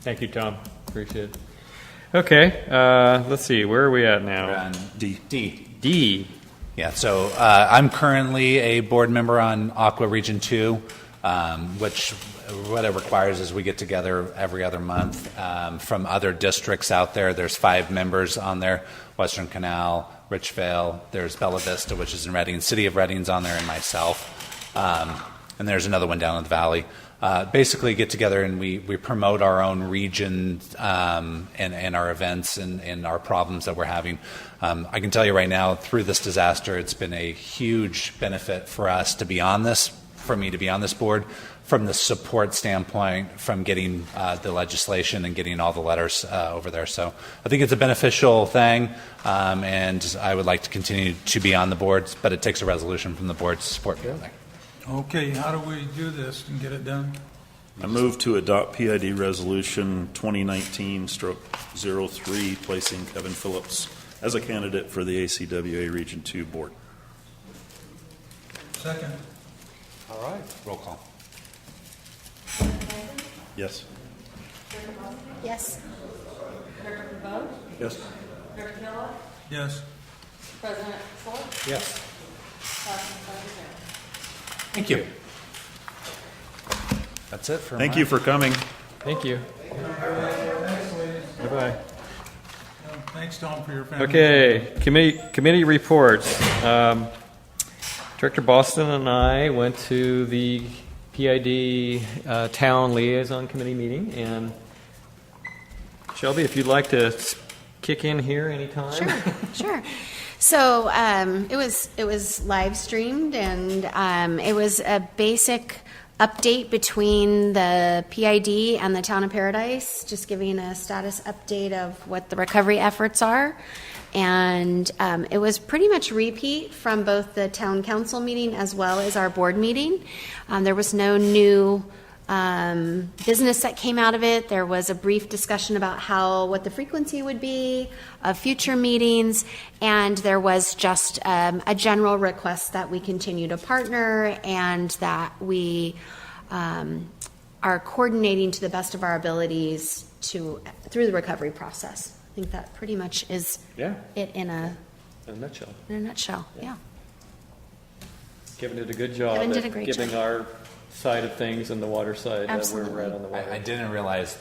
Thank you, Tom. Appreciate it. Okay, let's see. Where are we at now? We're on D. D. Yeah, so I'm currently a board member on Aqua Region 2, which what it requires is we get together every other month from other districts out there. There's 5 members on there, Western Canal, Richvale, there's Bella Vista, which is in Reading, City of Reading's on there, and myself. And there's another one down in the valley. Basically get together and we promote our own region and our events and our problems that we're having. I can tell you right now, through this disaster, it's been a huge benefit for us to be on this, for me to be on this board, from the support standpoint, from getting the legislation and getting all the letters over there. So I think it's a beneficial thing, and I would like to continue to be on the boards, but it takes a resolution from the board to support the thing. Okay, how do we do this and get it done? I move to adopt PID Resolution 2019-03, placing Kevin Phillips as a candidate for the ACWA Region 2 Board. Second. All right. Roll call. Yes. Yes. Director Cabot? Yes. Director Kellogg? Yes. President Schwartz? Yes. Passing 5-0. Thank you. That's it for Thank you for coming. Thank you. Bye-bye. Thanks, Tom, for your family. Okay, committee reports. Director Boston and I went to the PID Town Liaison Committee meeting, and Shelby, if you'd like to kick in here anytime. Sure. So it was live streamed, and it was a basic update between the PID and the Town of Paradise, just giving a status update of what the recovery efforts are. And it was pretty much repeat from both the town council meeting as well as our board meeting. There was no new business that came out of it. There was a brief discussion about what the frequency would be of future meetings, and there was just a general request that we continue to partner and that we are coordinating to the best of our abilities through the recovery process. I think that pretty much is it in a nutshell. Yeah. Kevin did a good job at giving our side of things and the water side. Absolutely. We're right on the water. I didn't realize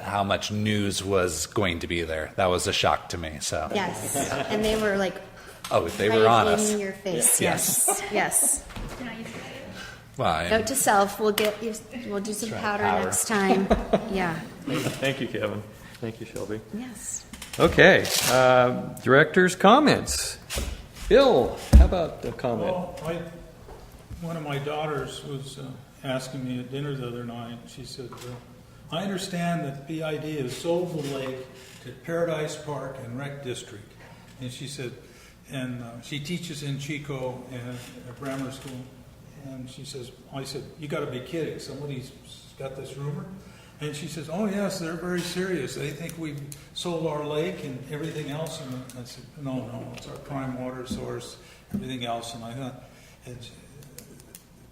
how much news was going to be there. That was a shock to me. So Yes, and they were like, they right were on us. in your face. Yes. Yes. Well, Note to self: we'll do some powder next time. Yeah. Thank you, Kevin. Thank you, Shelby. Yes. Okay, director's comments. Bill, how about the comment? Well, one of my daughters was asking me at dinner the other night. She said, I understand that PID has sold the lake to Paradise Park and Rec District. And she said, and she teaches in Chico at a grammar school. And she says, I said, you got to be kidding. Somebody's got this rumor. And she says, oh, yes, they're very serious. They think we've sold our lake and everything else. And I said, no, it's our prime water source, everything else. And I thought, at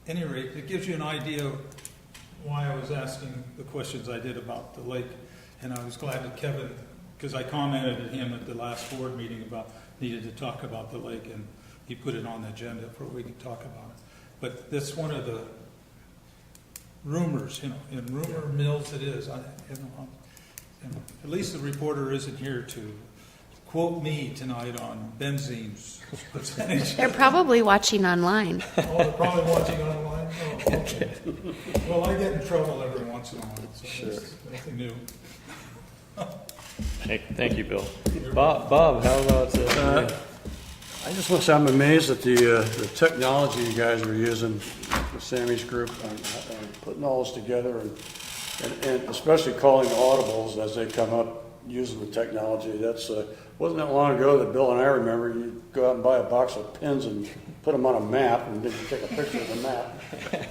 any rate, it gives you an idea of why I was asking the questions I did about the lake. And I was glad that Kevin, because I commented at him at the last board meeting about needed to talk about the lake, and he put it on the agenda for we could talk about it. But that's one of the rumors, in rumor mills it is. At least the reporter isn't here to quote me tonight on benzene's percentage. They're probably watching online. Oh, they're probably watching online? Oh, okay. Well, I get in trouble every once in a while, so that's nothing new. Thank you, Bill. Bob, how about... I just want to say I'm amazed at the technology you guys are using with Sammy's group on putting all this together, and especially calling audibles as they come up using the technology. That's wasn't that long ago that Bill and I remember you'd go out and buy a box of pins and put them on a map, and then you take a picture of the map,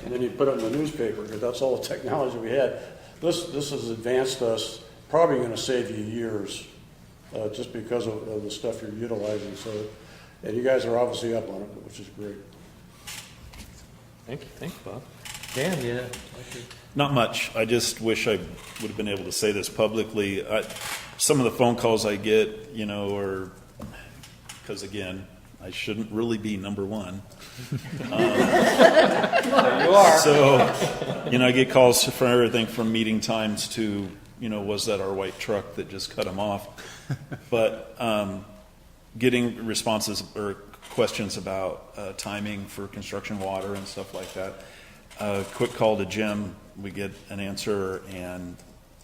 and then you put it in the newspaper, because that's all the technology we had. This has advanced us, probably going to save you years, just because of the stuff you're utilizing. So. And you guys are obviously up on it, which is great. Thanks, Bob. Dan, yeah. Not much. I just wish I would have been able to say this publicly. Some of the phone calls I get, are because, again, I shouldn't really be number one. There you are. So, I get calls for everything from meeting times to, was that our white truck that just cut them off? But getting responses or questions about timing for construction water and stuff like that. Quick call to Jim, we get an answer, and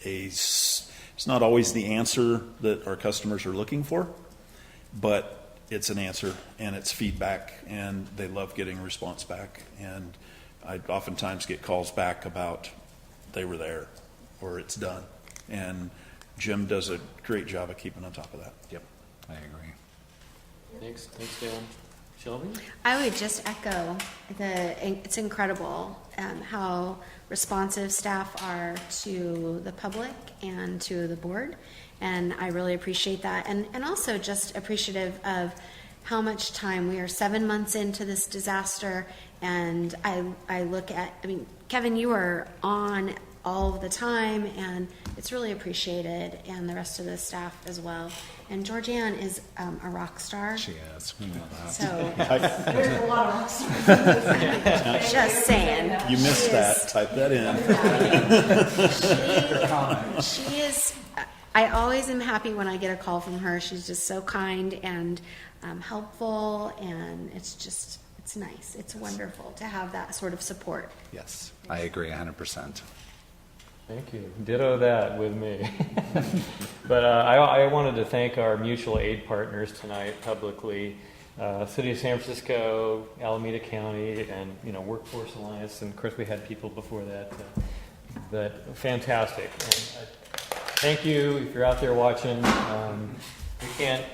it's not always the answer that our customers are looking for, but it's an answer and it's feedback, and they love getting a response back. And I oftentimes get calls back about they were there or it's done. And Jim does a great job of keeping on top of that. Yep, I agree. Thanks, Dylan. Shelby? I would just echo it's incredible how responsive staff are to the public and to the board, and I really appreciate that, and also just appreciative of how much time. We are 7 months into this disaster, and I look at, Kevin, you are on all of the time, and it's really appreciated, and the rest of the staff as well. And Georgianne is a rock star. She is. We know that. So there's a lot of rock stars. Just saying. You missed that. Type that in. She is. I always am happy when I get a call from her. She's just so kind and helpful, and it's nice. It's wonderful to have that sort of support. Yes, I agree 100%. Thank you. Ditto that with me. But I wanted to thank our mutual aid partners tonight publicly. City of San Francisco, Alameda County, and Workforce Alliance, and of course we had people before that. But fantastic. And thank you if you're out there watching. We can't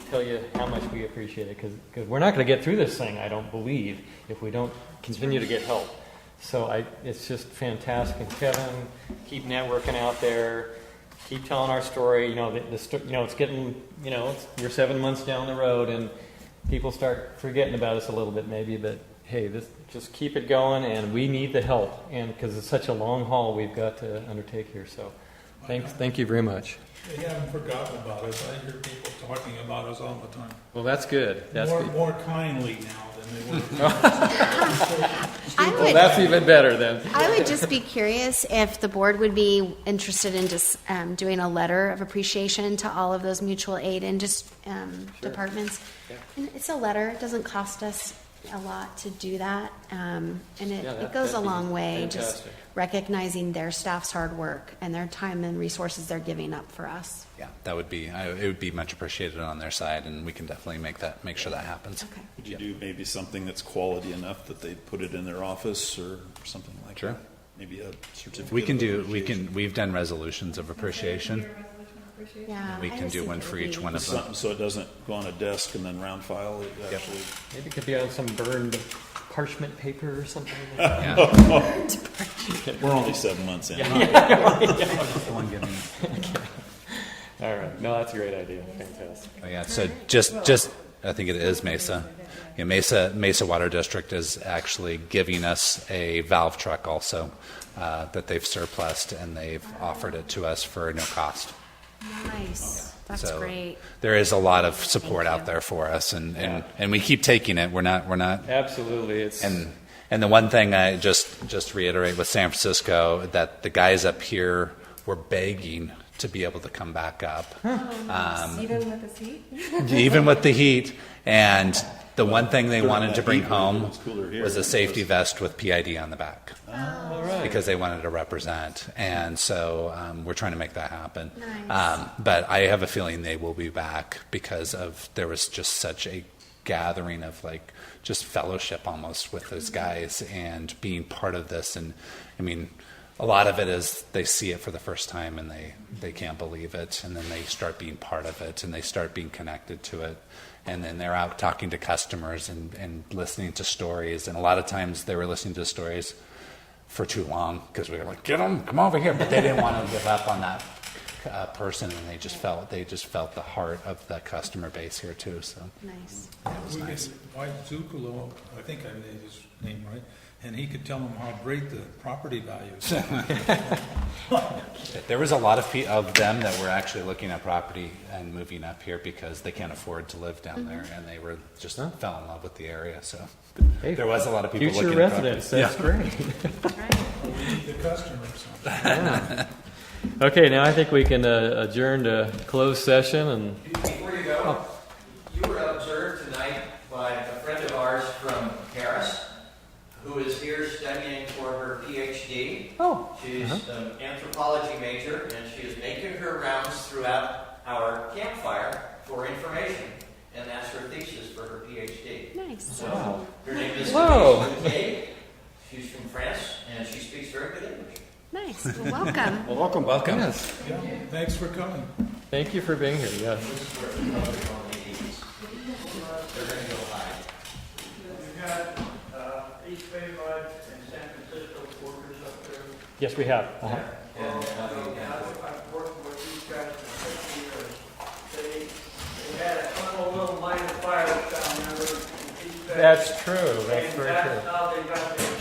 tell you how much we appreciate it, because we're not going to get through this thing, I don't believe, if we don't continue to get help. So it's just fantastic. And Kevin, keep networking out there, keep telling our story. It's getting, we're 7 months down the road, and people start forgetting about us a little bit maybe, but hey, just keep it going, and we need the help, and because it's such a long haul we've got to undertake here. So thank you very much. They haven't forgotten about us. I hear people talking about us all the time. Well, that's good. More kindly now than they were. Well, that's even better then. I would just be curious if the board would be interested in just doing a letter of appreciation to all of those mutual aid and just departments. Yeah. And it's a letter. It doesn't cost us a lot to do that, and it goes a long way. Fantastic. Just recognizing their staff's hard work and their time and resources they're giving up for us. Yeah, that would be it would be much appreciated on their side, and we can definitely make sure that happens. Okay. Would you do maybe something that's quality enough that they put it in their office or something like that? Maybe a certificate. We've done resolutions of appreciation. Yeah, we can do one for each one of them. So it doesn't go on a desk and then round file. It actually. Maybe it could be on some burned parchment paper or something. We're only 7 months in. All right. No, that's a great idea. Fantastic. Oh, yeah. So just I think it is Mesa. Yeah, Mesa Water District is actually giving us a valve truck also that they've surplused, and they've offered it to us for no cost. Nice. That's great. There is a lot of support out there for us, and we keep taking it. We're not. Absolutely. And the one thing I just reiterate with San Francisco, that the guys up here were begging to be able to come back up. Even with the heat? Even with the heat. And the one thing they wanted to bring home was a safety vest with PID on the back. Because they wanted to represent. And so we're trying to make that happen. Nice. But I have a feeling they will be back because there was just such a gathering of just fellowship almost with those guys and being part of this. And I mean, a lot of it is they see it for the first time and they can't believe it, and then they start being part of it and they start being connected to it, and then they're out talking to customers and listening to stories, and a lot of times they were listening to stories for too long because we were like, get them, come over here, but they didn't want to give up on that person, and they just felt the heart of the customer base here too. So nice. That was nice. Mike Zuccolo, I think I made his name right, and he could tell them how great the property values are. There was a lot of them that were actually looking at property and moving up here because they can't afford to live down there, and they were just fell in love with the area. So there was a lot of people Future looking residents, at property. that's great. The customers. Yeah. Okay, now I think we can adjourn to closed session and. Before you go, you were observed tonight by a friend of ours from Paris who is here studying for her PhD. Oh. She's an anthropology major, and she is making her rounds throughout our campfire for information, and that's her thesis for her PhD. Nice. So her name is Whoa. Denise. She's from France, and she speaks very good English. Nice. Well, welcome. Well, welcome. Yes. Yeah, thanks for coming. Thank you for being here. Yes. They're going to go high. You got East Bay Mud and San Francisco workers up there. Yes, we have. And I've worked with these guys for 50 years. They had a couple little minor fires down there. That's true. That's very true. That's how they got their